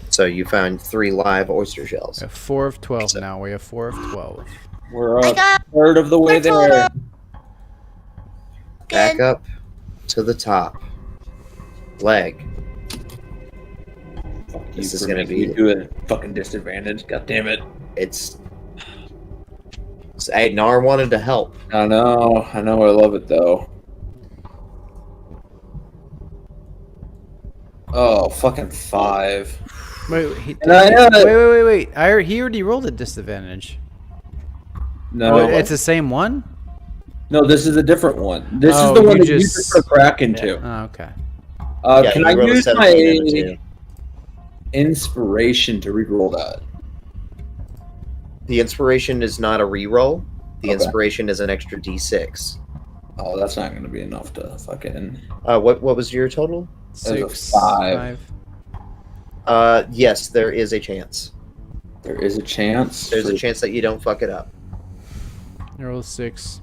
So you found 3 live oyster shells. We have 4 of 12 now. We have 4 of 12. We're I a got third of the way total. there. Back Good. up to the top. Leg. Fuck you This is for gonna making be- me do a fucking disadvantage. God damn it. It's. Hey, Nar wanted to help. I know. I love it though. Oh, fucking 5. Wait, And I, wait. He already rolled a disadvantage. No, Oh, it's the same one? no, this is a different one. This Oh, is the one you that you just- just put a crack into. Oh, okay. Yeah, Can you I rolled a use 17 and a my 2. inspiration to reroll that? The inspiration is not a reroll. The Okay. inspiration is an extra D6. Oh, that's not going to be enough to fucking. What was your total? That was a 6, 5. 5. Yes, there is a chance. There is a chance. There's for- a chance that you don't fuck it up. I rolled 6.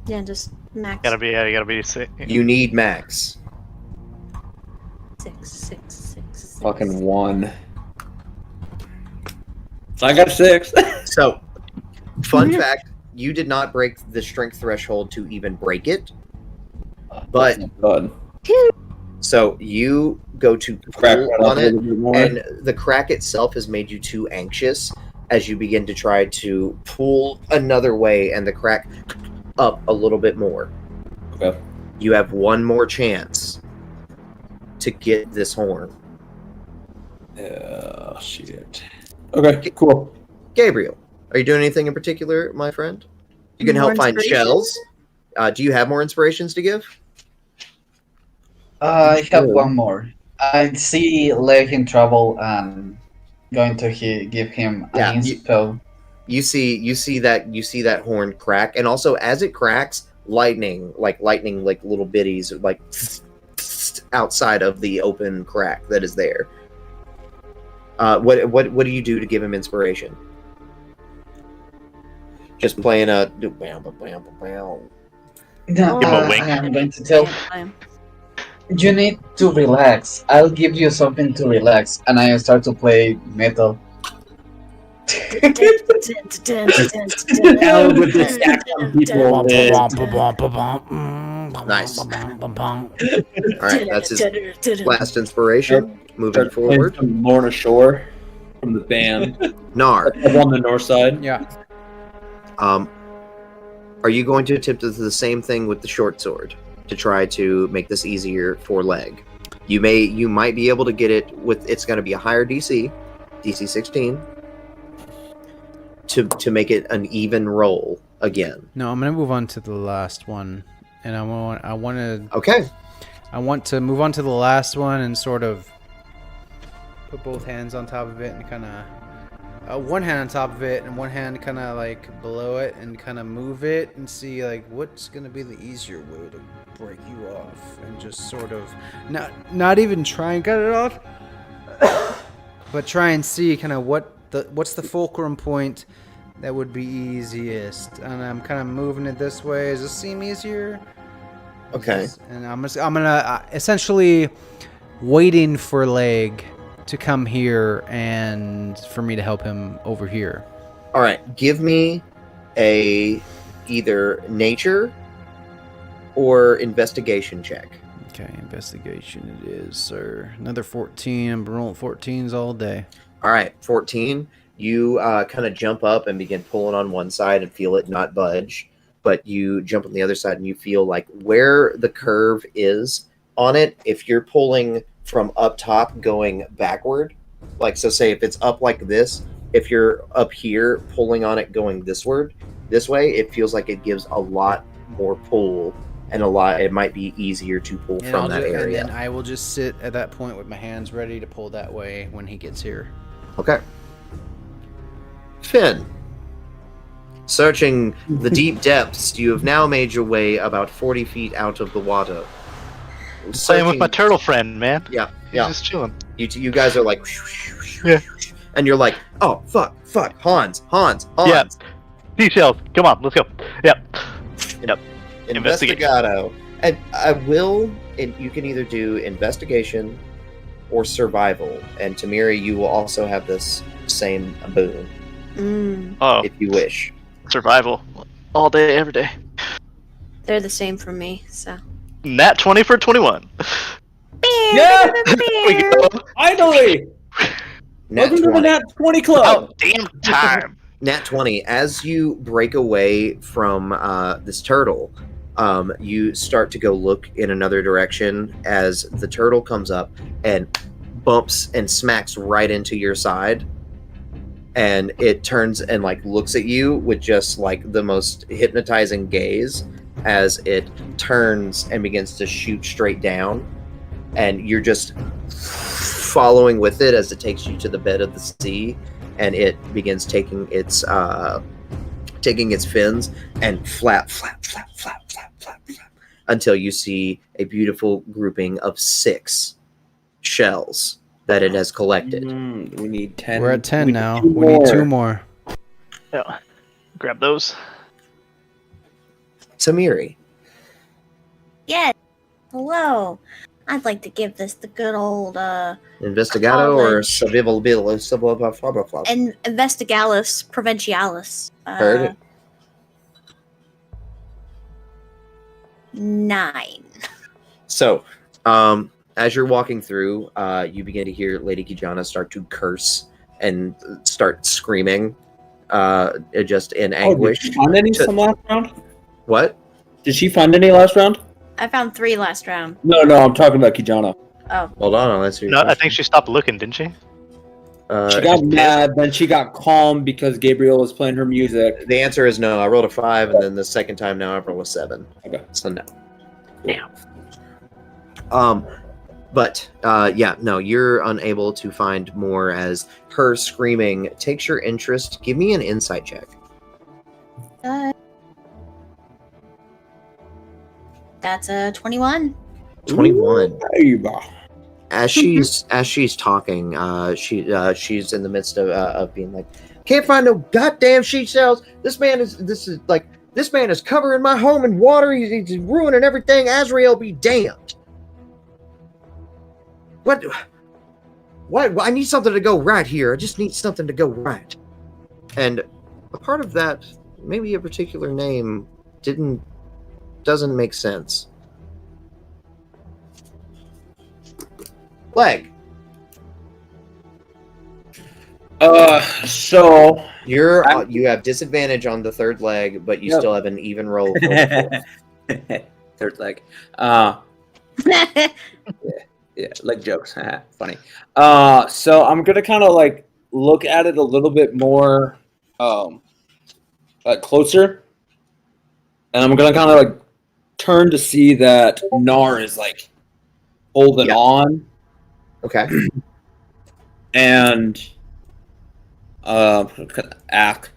Yeah, just max. You gotta be sick. You need max. 6. Fucking 1. I got 6. So, fun fact: you did not break the strength threshold to even break it, but Done. so you go to Crack pull right up on a it, little bit more. and the crack itself has made you too anxious as you begin to try to pull another way, and the crack up a little bit more. Okay. You have one more chance to get this horn. Oh shit. Okay, cool. Gabriel, are you doing anything in particular, my friend? You can More help find inspiration? shells. Do you have more inspirations to give? I have one more. I see Leg in trouble and going to give him Yeah, an inspo. You see that horn crack, and also as it cracks, lightning like little bitties like outside of the open crack that is there. What do you do to give him inspiration? Just playing a bam bam bam bam. No, Give him a wink. I'm going to tell you need to relax. I'll give you something to relax, and I start to play metal. Hell with the Saxon people. Nice. All right, that's his last inspiration. Moving forward, From Lorna Shore from the band. Nar. Up on the north side. Yeah. Are you going to attempt to do the same thing with the short sword to try to make this easier for Leg? You might be able to get it with. It's going to be a higher DC 16, to make it an even roll again. No, I'm gonna move on to the last one, and I want to. Okay. I want to move on to the last one and sort of put both hands on top of it and kind of one hand on top of it and one hand kind of like below it and kind of move it and see like what's gonna be the easier way to break you off, and just sort of not even try and cut it off, but try and see kind of what's the fulcrum point that would be easiest. And I'm kind of moving it this way. Does this seem easier? Okay. And I'm gonna essentially waiting for Leg to come here and for me to help him over here. All right. Give me a either nature or investigation check. Okay, investigation it is, sir. Another 14. I'm rolling 14s all day. All right, 14. You kind of jump up and begin pulling on one side and feel it not budge, but you jump on the other side and you feel like where the curve is on it, if you're pulling from up top going backward, like so say if it's up like this, if you're up here pulling on it going this way, it feels like it gives a lot more pull and it might be easier to pull from that area. And then I will just sit at that point with my hands ready to pull that way when he gets here. Okay. Finn. Searching the deep depths, you have now made your way about 40 feet out of the water. Playing with my turtle friend, man. Yeah, He's yeah. just chilling. You guys are like, Yeah. and you're like, oh fuck, Hans. Yeah. Seashells. Come on, let's go. Yep. Investigate. Investigado. And I will. You can either do investigation or survival. And Tamiri, you will also have this same boon Oh, if you wish. survival. All day, every day. They're the same for me, so. Nat 20 for 21. Yeah! We go. Finally! Nat Welcome to the 20. Nat 20 Club! About damn time. Nat 20. As you break away from this turtle, you start to go look in another direction as the turtle comes up and bumps and smacks right into your side. And it turns and like looks at you with just like the most hypnotizing gaze as it turns and begins to shoot straight down. And you're just following with it as it takes you to the bed of the sea, and it begins taking its fins and flap until you see a beautiful grouping of 6 shells that it has collected. We need 10. We're at 10 now. need We need 2 more. Yeah. Grab those. Tamiri, Yes. Hello. I'd like to give this the good old Investigado or College. Survival. and Investigalis Provincialis. Heard it. 9. So, as you're walking through, you begin to hear Lady Kijana start to curse and start screaming, just in anguish. Did she find any some last round? What? Did she find any last round? I found 3 last round. No, I'm talking about Kijana. Oh. Hold on, let's see. No, I think she stopped looking, didn't she? She got mad, then she got calm because Gabriel was playing her music. The answer is no. I rolled a 5, and then the second time now I rolled a 7. Okay. So no. But yeah, no, you're unable to find more as her screaming takes your interest. Give me an insight check. That's a 21. 21. Hey, As she's talking, she's in the midst of being like, can't find no goddamn sheet shells. This man is covering my home in water. He's ruining everything. Azrael be damned. What? I need something to go right here. I just need something to go right. And a part of that, maybe a particular name, doesn't make sense. Leg. So you have disadvantage on the third leg, but you still have an even roll for the fourth. third leg. Yeah, leg jokes. Funny. So I'm gonna kind of like look at it a little bit more, closer, and I'm gonna kind of like turn to see that Nar is like holding on. Okay. And act.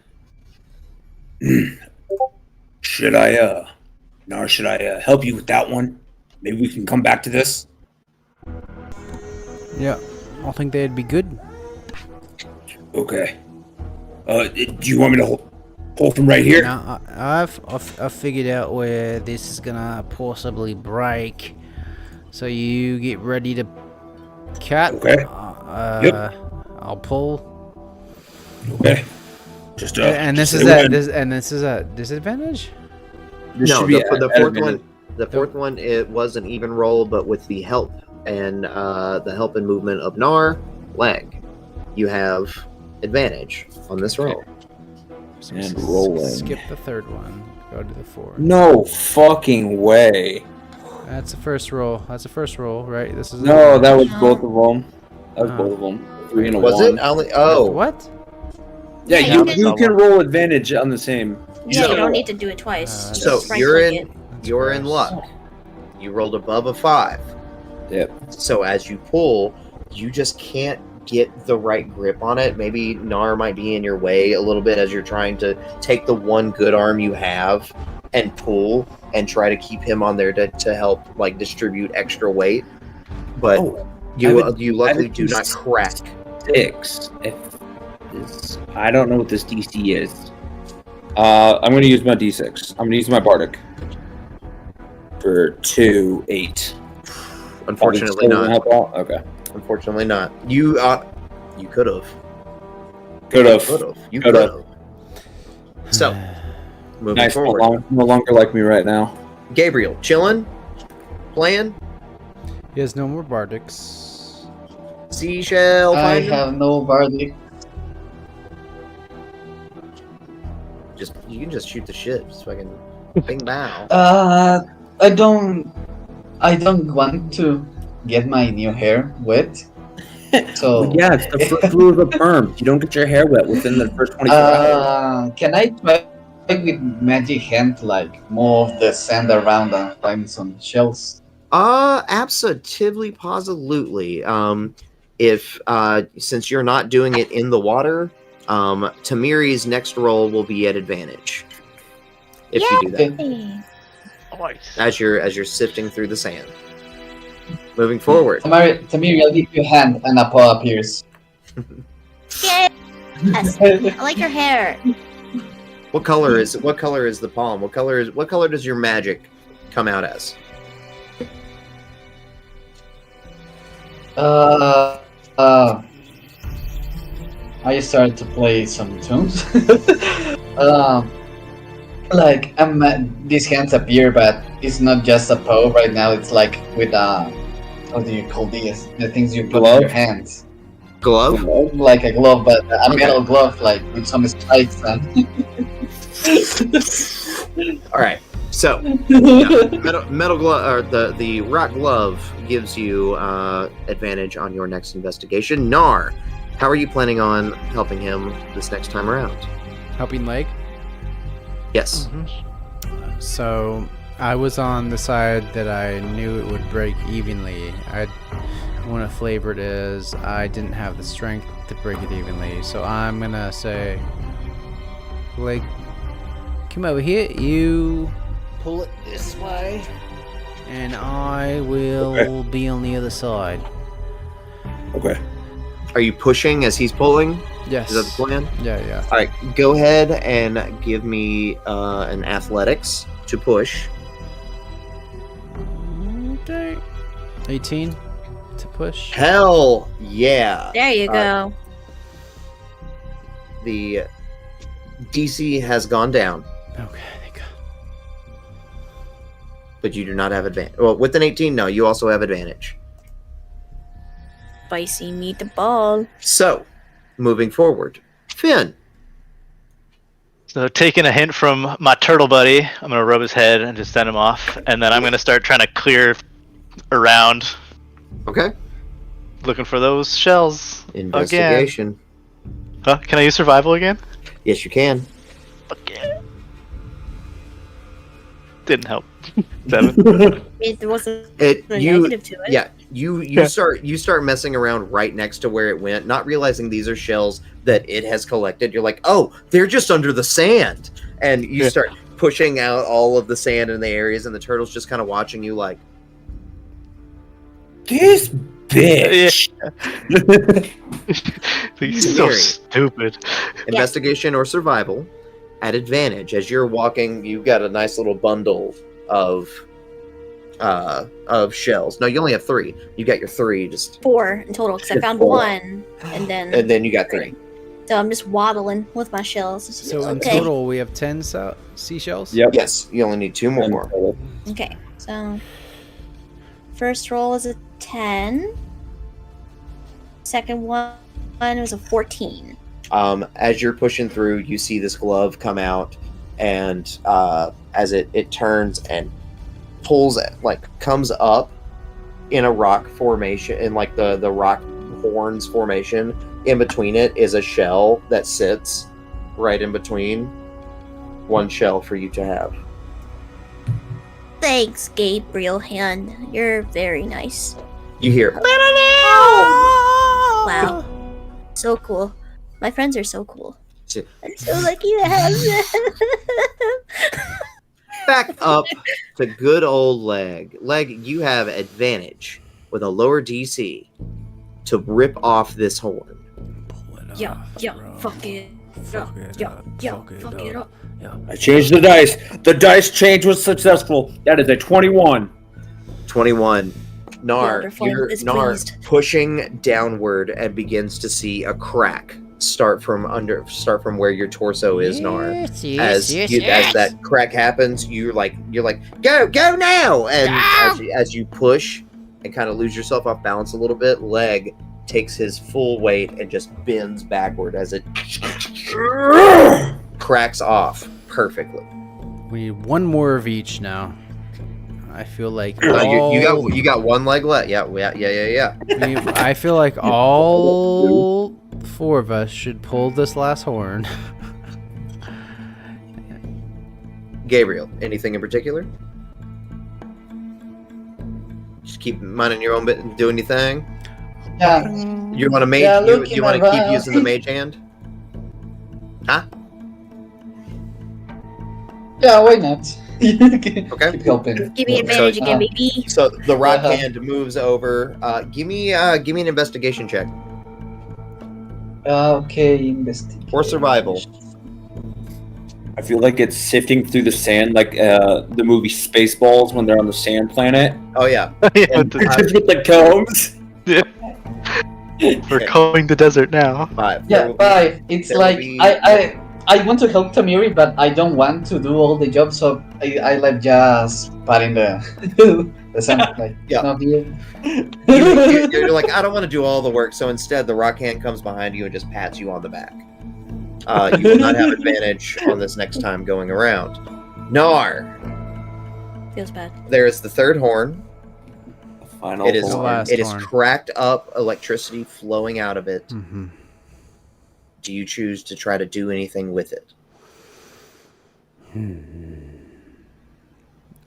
Should I help you with that one? Maybe we can come back to this. Yeah, I think that'd be good. Okay. Do you want me to hold from right here? Now, I've figured out where this is gonna possibly break. So you get ready to cut. Okay. Yep. I'll pull. Okay. Just And this just is say a when. this is a disadvantage. This No, should be the at fourth advantage. one. The fourth one, it was an even roll, but with the help and the help and movement of Nar, leg, you have advantage on this roll. So And rolling. Skip the third one. Go to the fourth. No fucking way. That's the first roll. That's the first roll, right? This is No, that was No. both of them. That was Oh. both of them. 3 and a Was 1. it? Oh, What? Yeah, Yeah, you, you you can roll advantage on the same. Yeah, So- you don't need to do it twice. so Just right you're click in. it. You're in luck. You rolled above a 5. Yep. So as you pull, you just can't get the right grip on it. Maybe Nar might be in your way a little bit as you're trying to take the one good arm you have and pull and try to keep him on there to help like distribute extra weight. But you luckily do not crack. 6. If this, I don't know what this DC is. I'm going to use my D6. I'm going to use my Bardic for 2, 8. Unfortunately Bardic still not. help out? Okay. Unfortunately not. You could have. Could have. You Could could have. have. So, moving Nice. forward. No longer like me right now. Gabriel, chilling? Playing? He has no more Bardics. Seashell I finding? have no bardic. You can just shoot the shit. Just fucking bing bow. I don't want to get my new hair wet. So Yeah, it's the first rule of the perm. You don't get your hair wet within the first 24 hours. can I try with magic hand, like move the sand around and find some shells? Absolutely, positively. If since you're not doing it in the water, Tamiri's next roll will be at advantage. If you do that, Yay. Nice. as you're sifting through the sand. Moving forward. Tamiri, I'll give you a hand and a paw appears. Yay. Yes. I like your hair. What color is the palm? What color does your magic come out as? I started to play some tunes. Like these hands appear, but it's not just a bow right now. It's like with how do you call these? The things you put in your hands. Glove? Like a glove, but a metal glove, like with some spikes and. All right. So, yeah, metal glove, or the rock glove gives you advantage on your next investigation. Nar, how are you planning on helping him this next time around? Helping leg. Yes. So I was on the side that I knew it would break evenly. I want to flavor it as I didn't have the strength to break it evenly. So I'm gonna say, like, come over here. You pull it this way, and I will be on the other side. Okay. Are you pushing as he's pulling? Yes. Is that the plan? Yeah. All right. Go ahead and give me an athletics to push. Okay. 18 to push. Hell yeah. There you go. The DC has gone down, Okay, thank God. but you do not have advantage. Well, with an 18, no, you also have advantage. Spicy meatball. So, moving forward, Finn. So taking a hint from my turtle buddy, I'm gonna rub his head and just send him off, and then I'm gonna start trying to clear around, Okay. looking for those shells Investigation. again. Huh? Can I use survival again? Yes, you can. Fuck yeah. Didn't help. 7. It wasn't It a you negative to it. yeah you start messing around right next to where it went, not realizing these are shells that it has collected. You're like, oh, they're just under the sand, and you start pushing out all of the sand in the areas, and the turtle's just kind of watching you like, This bitch. He's so stupid. investigation or survival at advantage. As you're walking, you've got a nice little bundle of shells. No, you only have 3. You got your 3, just 4 in total because I found 4. 1, and then you got 3. so I'm just waddling with my shells. So in Okay. total, we have 10 seashells? Yep. Yes, you only need 2 more. Okay, so first roll is a 10. Second one was a 14. As you're pushing through, you see this glove come out, and as it turns and pulls it, like comes up in a rock formation, in like the rock horns formation. In between it is a shell that sits right in between. One shell for you to have. Thanks, Gabriel Hand. You're very nice. You hear Wow. So cool. My friends are so cool. Shit. I'm so lucky to have them. back up to good old Leg. Leg, you have advantage with a lower DC to rip off this horn. Yo, fuck it. Fuck it up. I changed the dice. The dice change was successful. That is a 21. 21. Nar, Wonderful. you're It's Nar pleased. pushing downward and begins to see a crack start from where your torso is, Nar. As that crack happens, you're like go now, and as you push and kind of lose yourself off balance a little bit, Leg takes his full weight and just bends backward as it cracks off perfectly. We need one more of each now. I feel like you got one leg left. Yeah. I feel like all 4 of us should pull this last horn. Gabriel, anything in particular? Just keep minding your own bit and doing your thing. Yeah. You want to mage? Yeah, you want to looking keep around. using the mage hand? Huh? Yeah, why not? Okay. Keep helping. Give me advantage again, baby. So the rock Uh-huh. hand moves over. Give me an investigation check Okay, investigation. or survival. I feel like it's sifting through the sand like the movie Spaceballs when they're on the sand planet. Oh yeah. Yeah, And just with the combs. We're combing the desert now. 5. Yeah, 5. It's there will like be- I want to help Tamiri, but I don't want to do all the job, so I like just patting the sun. Like, Yeah. not here. You're like, I don't want to do all the work, so instead the rock hand comes behind you and just pats you on the back. You will not have advantage on this next time going around. Nar, Feels bad. there is the third horn. Final It is The horn. last it is horn. cracked up, electricity flowing out of it. Mm-hmm. Do you choose to try to do anything with it?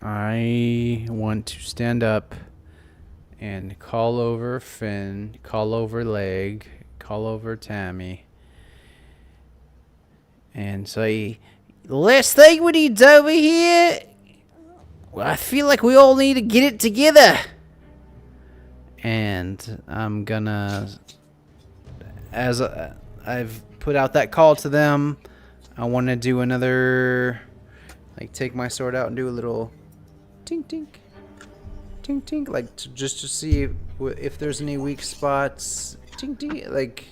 I want to stand up and call over Finn, call over Leg, call over Tammy, and say, "The last thing we need over here. Well, I feel like we all need to get it together." And I'm gonna, as I've put out that call to them, I want to do another, like, take my sword out and do a little tink tink, tink tink, like just to see if there's any weak spots. Tink tink, like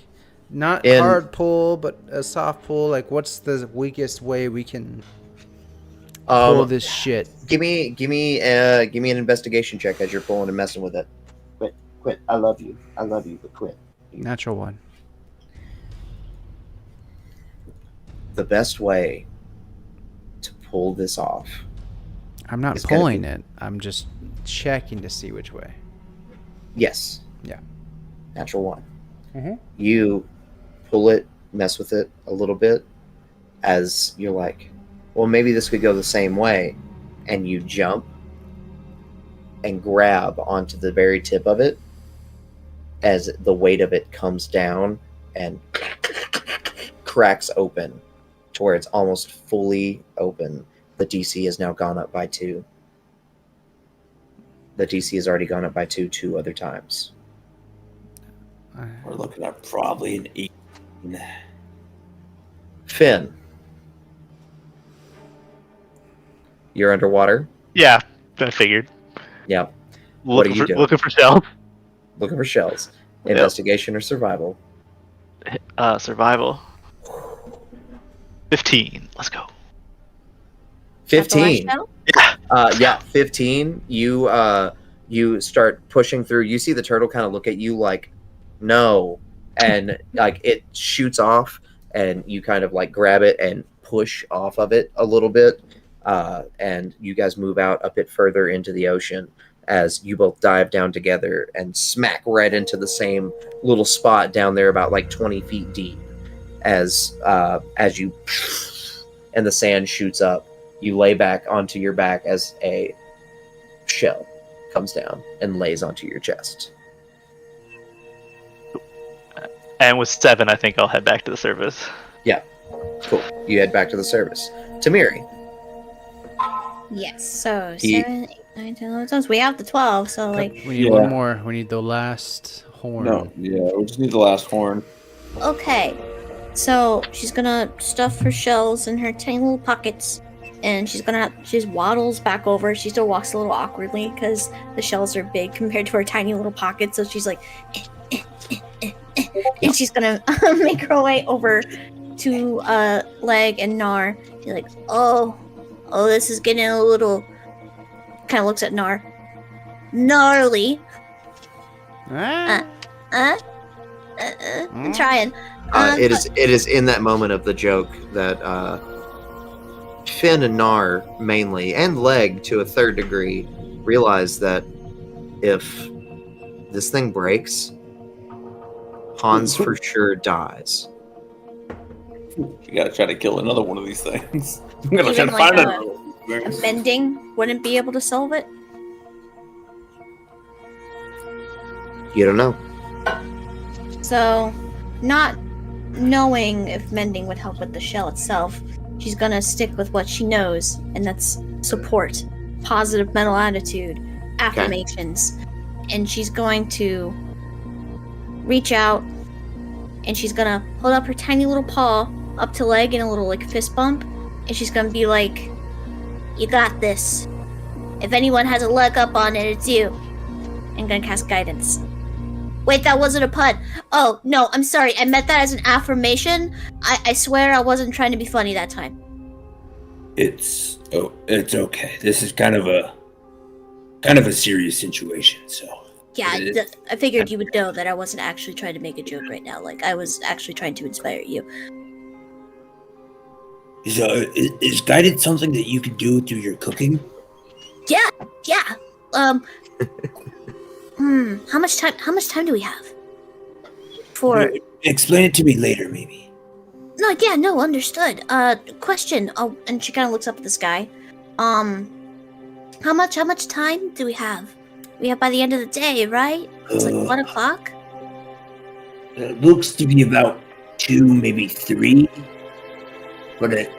not hard pull, but a soft pull. Like, what's the weakest way we can pull this shit? Give me an investigation check as you're pulling and messing with it. Quit. I love you, but quit. Natural one. The best way to pull this off. I'm not It's gonna pulling be- it. I'm just checking to see which way. Yes. Yeah. Natural one. Mhm. You pull it, mess with it a little bit, as you're like, well, maybe this could go the same way, and you jump and grab onto the very tip of it as the weight of it comes down and cracks open to where it's almost fully open. The DC has now gone up by 2. The DC has already gone up by 2 other times. We're looking at probably an 18. Finn, you're underwater. Yeah, I figured. Yeah, What are Looking you for, doing? looking for shells. looking for shells. Yep. Investigation or survival. Survival. 15. Let's go. 15. Shell? Yeah, 15. You start pushing through. You see the turtle kind of look at you like, no, and like it shoots off, and you kind of like grab it and push off of it a little bit, and you guys move out a bit further into the ocean as you both dive down together and smack right into the same little spot down there, about like 20 feet deep. As you and the sand shoots up, you lay back onto your back as a shell comes down and lays onto your chest. And with 7, I think I'll head back to the surface. Cool. You head back to the surface. Tamiri, Yes. So He- 7, 8, 9, 10, 11, 12. We have the 12. So like, We need one more. We need the last horn. No, yeah, we just need the last horn. okay. So she's gonna stuff her shells in her tiny little pockets, and she just waddles back over. She still walks a little awkwardly because the shells are big compared to her tiny little pockets. So she's like, and she's gonna make her way over to Leg and Nar. She's like, oh, this is getting a little. Kind of looks at Nar. Gnarly. Ah. I'm trying. it is in that moment of the joke that Finn and Nar mainly, and Leg to a third degree, realize that if this thing breaks, Hans for sure dies. We gotta try to kill another one of these things. I'm gonna Even try to like find a- another one. A bending wouldn't be able to solve it. You don't know. So, not knowing if mending would help with the shell itself, she's gonna stick with what she knows, and that's support, positive mental attitude, affirmations. And she's going to reach out, and she's gonna hold up her tiny little paw up to Leg in a little like fist bump, and she's gonna be like, "You got this. If anyone has a leg up on it, it's you." And gonna cast guidance. Wait, that wasn't a pun. Oh, no, I'm sorry. I meant that as an affirmation. I swear I wasn't trying to be funny that time. It's okay. This is kind of a serious situation, so. Yeah, I figured you would know that I wasn't actually trying to make a joke right now. Like, I was actually trying to inspire you. Is guidance something that you can do through your cooking? Yeah. How much time do we have? Explain it to me later, maybe. No, understood. Question. Oh, and she kind of looks up at the sky. How much time do we have? We have by the end of the day, right? It's like 1 o'clock. It looks to be about 2, maybe 3. But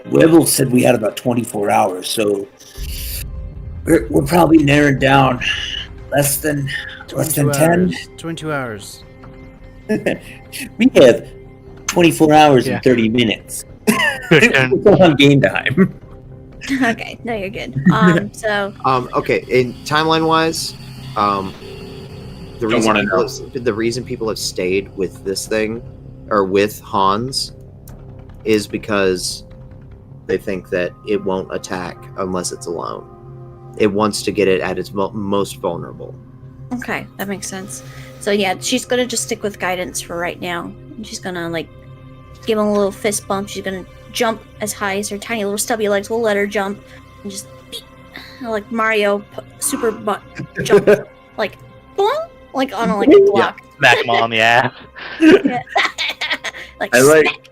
Webble said we had about 24 hours, so we're probably narrowed down less than 10. 22 hours. We have 24 hours and 30 minutes. We're on game time. Okay, no, you're good. So. Okay. In timeline wise, the reason people have stayed with this thing, or with Hans, is because they think that it won't attack unless it's alone. It wants to get it at its most vulnerable. Okay, that makes sense. So yeah, she's gonna just stick with guidance for right now. And she's gonna like give him a little fist bump. She's gonna jump as high as her tiny little stubby legs will let her jump, and just like Mario super butt jump, like boing, like on a block. Yeah. Smack him on the ass. Yeah. Like I like. smack.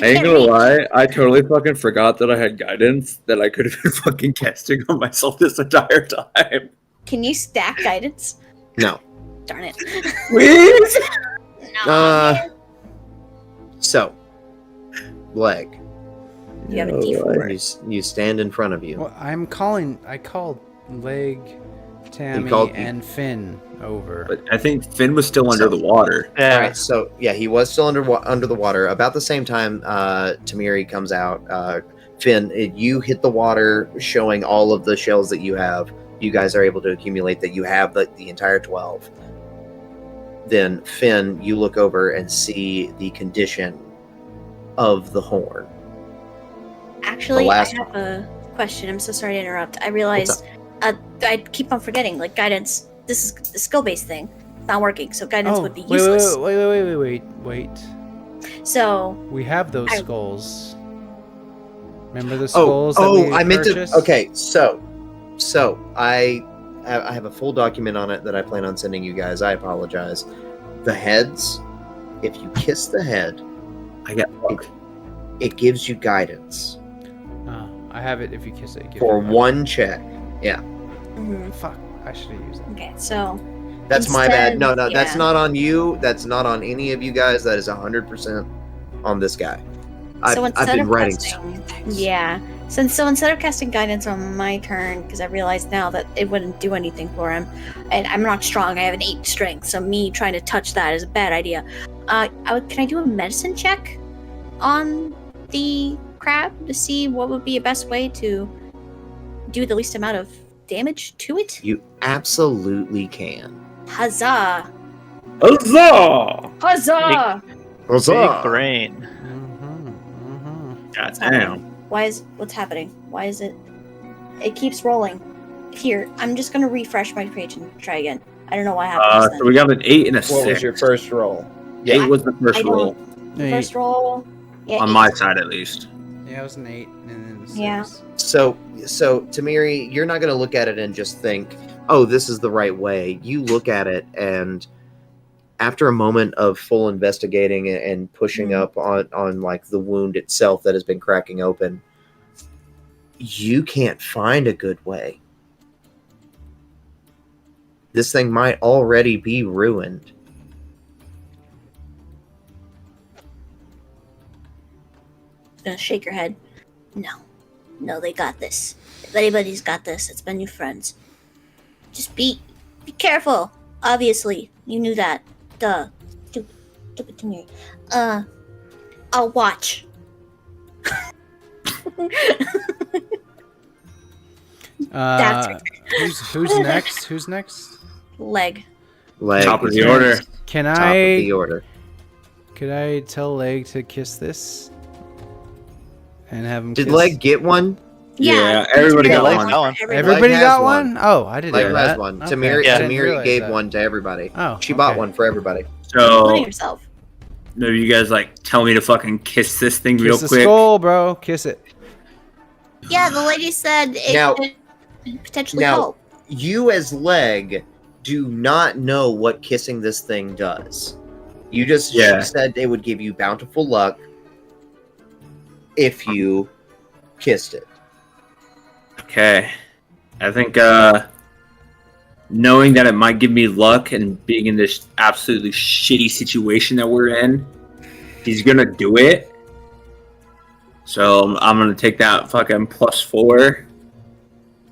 I ain't gonna lie, I totally fucking forgot that I had guidance that I could have been fucking casting on myself this entire time. Can you stack guidance? No. Darn it. Please? No. So, leg. You have a D4. You stand in front of you. Well, I called Leg, Tammy, and Finn over. But I think Finn was still under the water. Yeah. All right, so yeah, he was still under the water. About the same time, Tamiri comes out. Finn, you hit the water, showing all of the shells that you have. You guys are able to accumulate that you have the entire 12. Then Finn, you look over and see the condition of the horn. Actually, I have a question. I'm so sorry to interrupt. I realized I keep on forgetting. Like guidance, this is a skill-based thing. It's not working, so guidance would be useless. Wait. So we have those skulls. Remember the skulls? I meant to. Okay, so I have a full document on it that I plan on sending you guys. I apologize. The heads. If you kiss the head, it gives you guidance. I have it. If you kiss it, for one check. Yeah. Mm-hmm. Fuck. I should have used that. Okay, so that's my bad. No, that's not on you. That's not on any of you guys. That is 100% on this guy. I've been writing so many things. Yeah. So instead of casting guidance on my turn, because I realized now that it wouldn't do anything for him, and I'm not strong. I have an 8 strength, so me trying to touch that is a bad idea. Can I do a medicine check on the crab to see what would be a best way to do the least amount of damage to it? You absolutely can. Huzzah! Huzzah! Huzzah! Big brain. God damn. What's happening? Why is it keeps rolling? Here, I'm just gonna refresh my page and try again. I don't know what happened. So we got an 8 and a 6. What was your first roll? 8 was the first roll. The first roll. Yeah, on my side, at least. Yeah, it was an 8 and then a 6. Yeah. So Tamiri, you're not going to look at it and just think, "Oh, this is the right way." You look at it, and after a moment of full investigating and pushing up on like the wound itself that has been cracking open, you can't find a good way. This thing might already be ruined. Gonna shake your head. No, they got this. If anybody's got this, it's been your friends. Just be careful. Obviously, you knew that. Duh. Stupid to me. I'll watch. Who's next? Who's next? Leg. Leg Top of is the next. order. Can Top of the order. Could I tell Leg to kiss this? And have him Did kiss? Leg get one? Yeah, everybody got got one. one. Got one. Everybody Leg got has one? Oh, I didn't Leg know has that. one. Okay. Tamiri, Yeah. I didn't Tamiri realize gave that. one to everybody. Oh, She bought okay. one for everybody. Including So yourself. maybe you guys like tell me to fucking kiss this thing real Kiss the quick. skull, bro. Kiss it. Yeah, the lady said it Now- could potentially now- help. You as Leg do not know what kissing this thing does. You just Yeah. she said it would give you bountiful luck if you kissed it. Okay. I think knowing that it might give me luck and being in this absolutely shitty situation that we're in, he's gonna do it. So I'm gonna take that fucking +4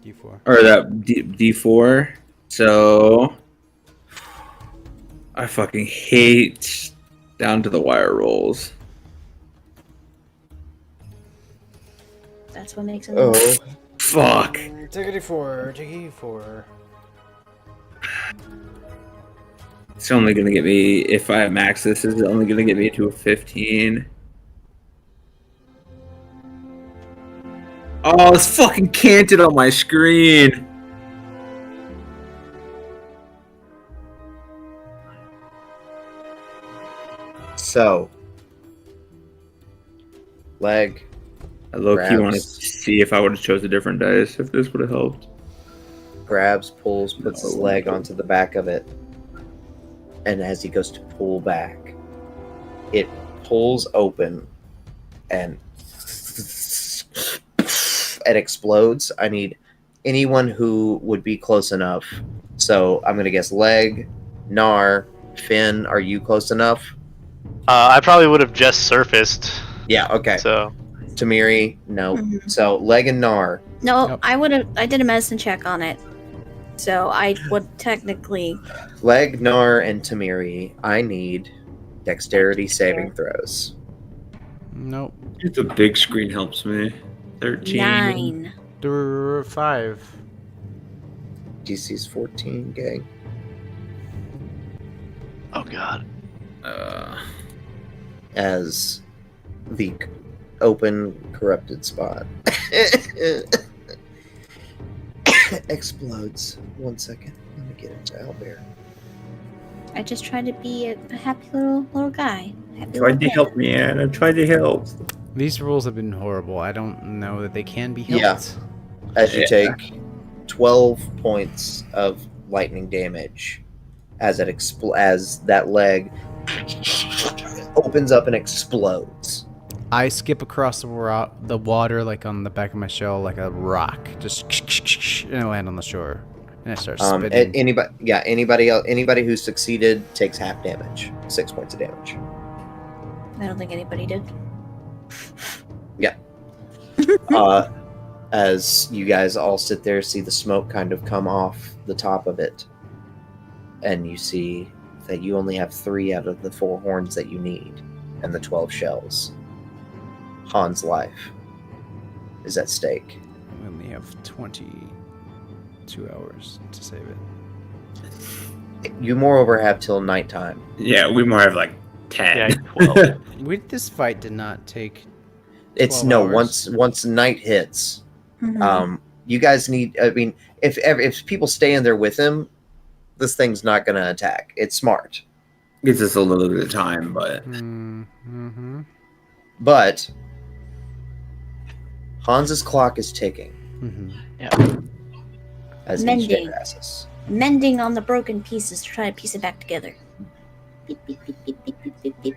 D4. or that D4. So I fucking hate down to the wire rolls. That's what makes it. Oh, Fuck. Take a D4. Take a D4. It's only gonna get me, if I max this, is only gonna get me to a 15. Oh, it's fucking canted on my screen. so Leg I low-key Grabs. wanted to see if I would have chose a different dice, if this would have helped. grabs, pulls, puts his No. leg onto the back of it, and as he goes to pull back, it pulls open and it explodes. I need anyone who would be close enough. So I'm gonna guess Leg, Nar, Finn. Are you close enough? I probably would have just surfaced. Yeah. Okay. So Tamiri, no. Mhm. So Leg and Nar. No, Nope. I did a medicine check on it. So I would technically. Leg, Nar, and Tamiri. I need dexterity saving throws. Nope. The big screen helps me. 13. 9. 5. DC's 14, gang. oh god. As the open corrupted spot explodes. 1 second. Let me get into Owlbear. I just tried to be a happy little guy. Happy Tried to little help me, Anne. I tried to help. These rules have been horrible. I don't know that they can be helped. Yeah. As you Yeah. take 12 points of lightning damage as it as that leg opens up and explodes. I skip across the water like on the back of my shell like a rock. Just and I land on the shore. And I start spinning. Anybody who succeeded takes half damage. 6 points of damage. I don't think anybody did. As you guys all sit there, see the smoke kind of come off the top of it, and you see that you only have 3 out of the 4 horns that you need, and the 12 shells. Han's life is at stake. We only have 22 hours to save it. You moreover have till nighttime. Yeah, we more have like 10. Yeah, 12. This fight did not take. It's 12 no hours. once night hits. Mhm. You guys need. I mean, if people stay in there with him, this thing's not going to attack. It's smart, Gives us a little bit of time, but Mm-hmm. but Hans's clock is ticking Mm-hmm. as each Mending. day passes. Mending on the broken pieces to try to piece it back together. Beep, beep, beep, beep, beep, beep, beep, beep.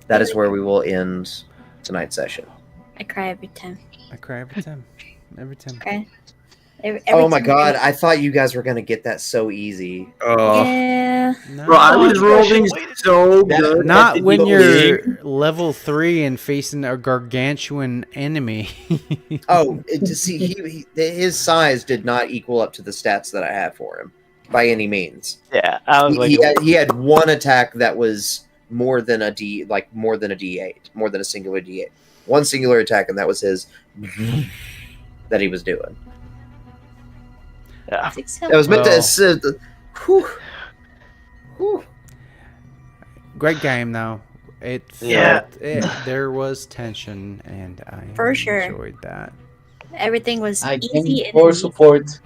That is where we will end tonight's session. I cry every time. I cry every time. Every time. Okay. Every Oh my time god! I thought you guys were going to get that so easy. Yeah. No. bro, I was you rolling guys should so That- good. Not at when the you're beginning. level 3 and facing a gargantuan enemy. Oh, to see, his size did not equal up to the stats that I have for him by any means. Yeah, I was like, He had one attack that was more than a D8, more than a singular D8. One singular attack, and that was his that he was doing. yeah. That was meant Well- to. Whew. Great game, though. It felt, Yeah. there was tension, and I For sure. enjoyed that. Everything was I easy came for and support.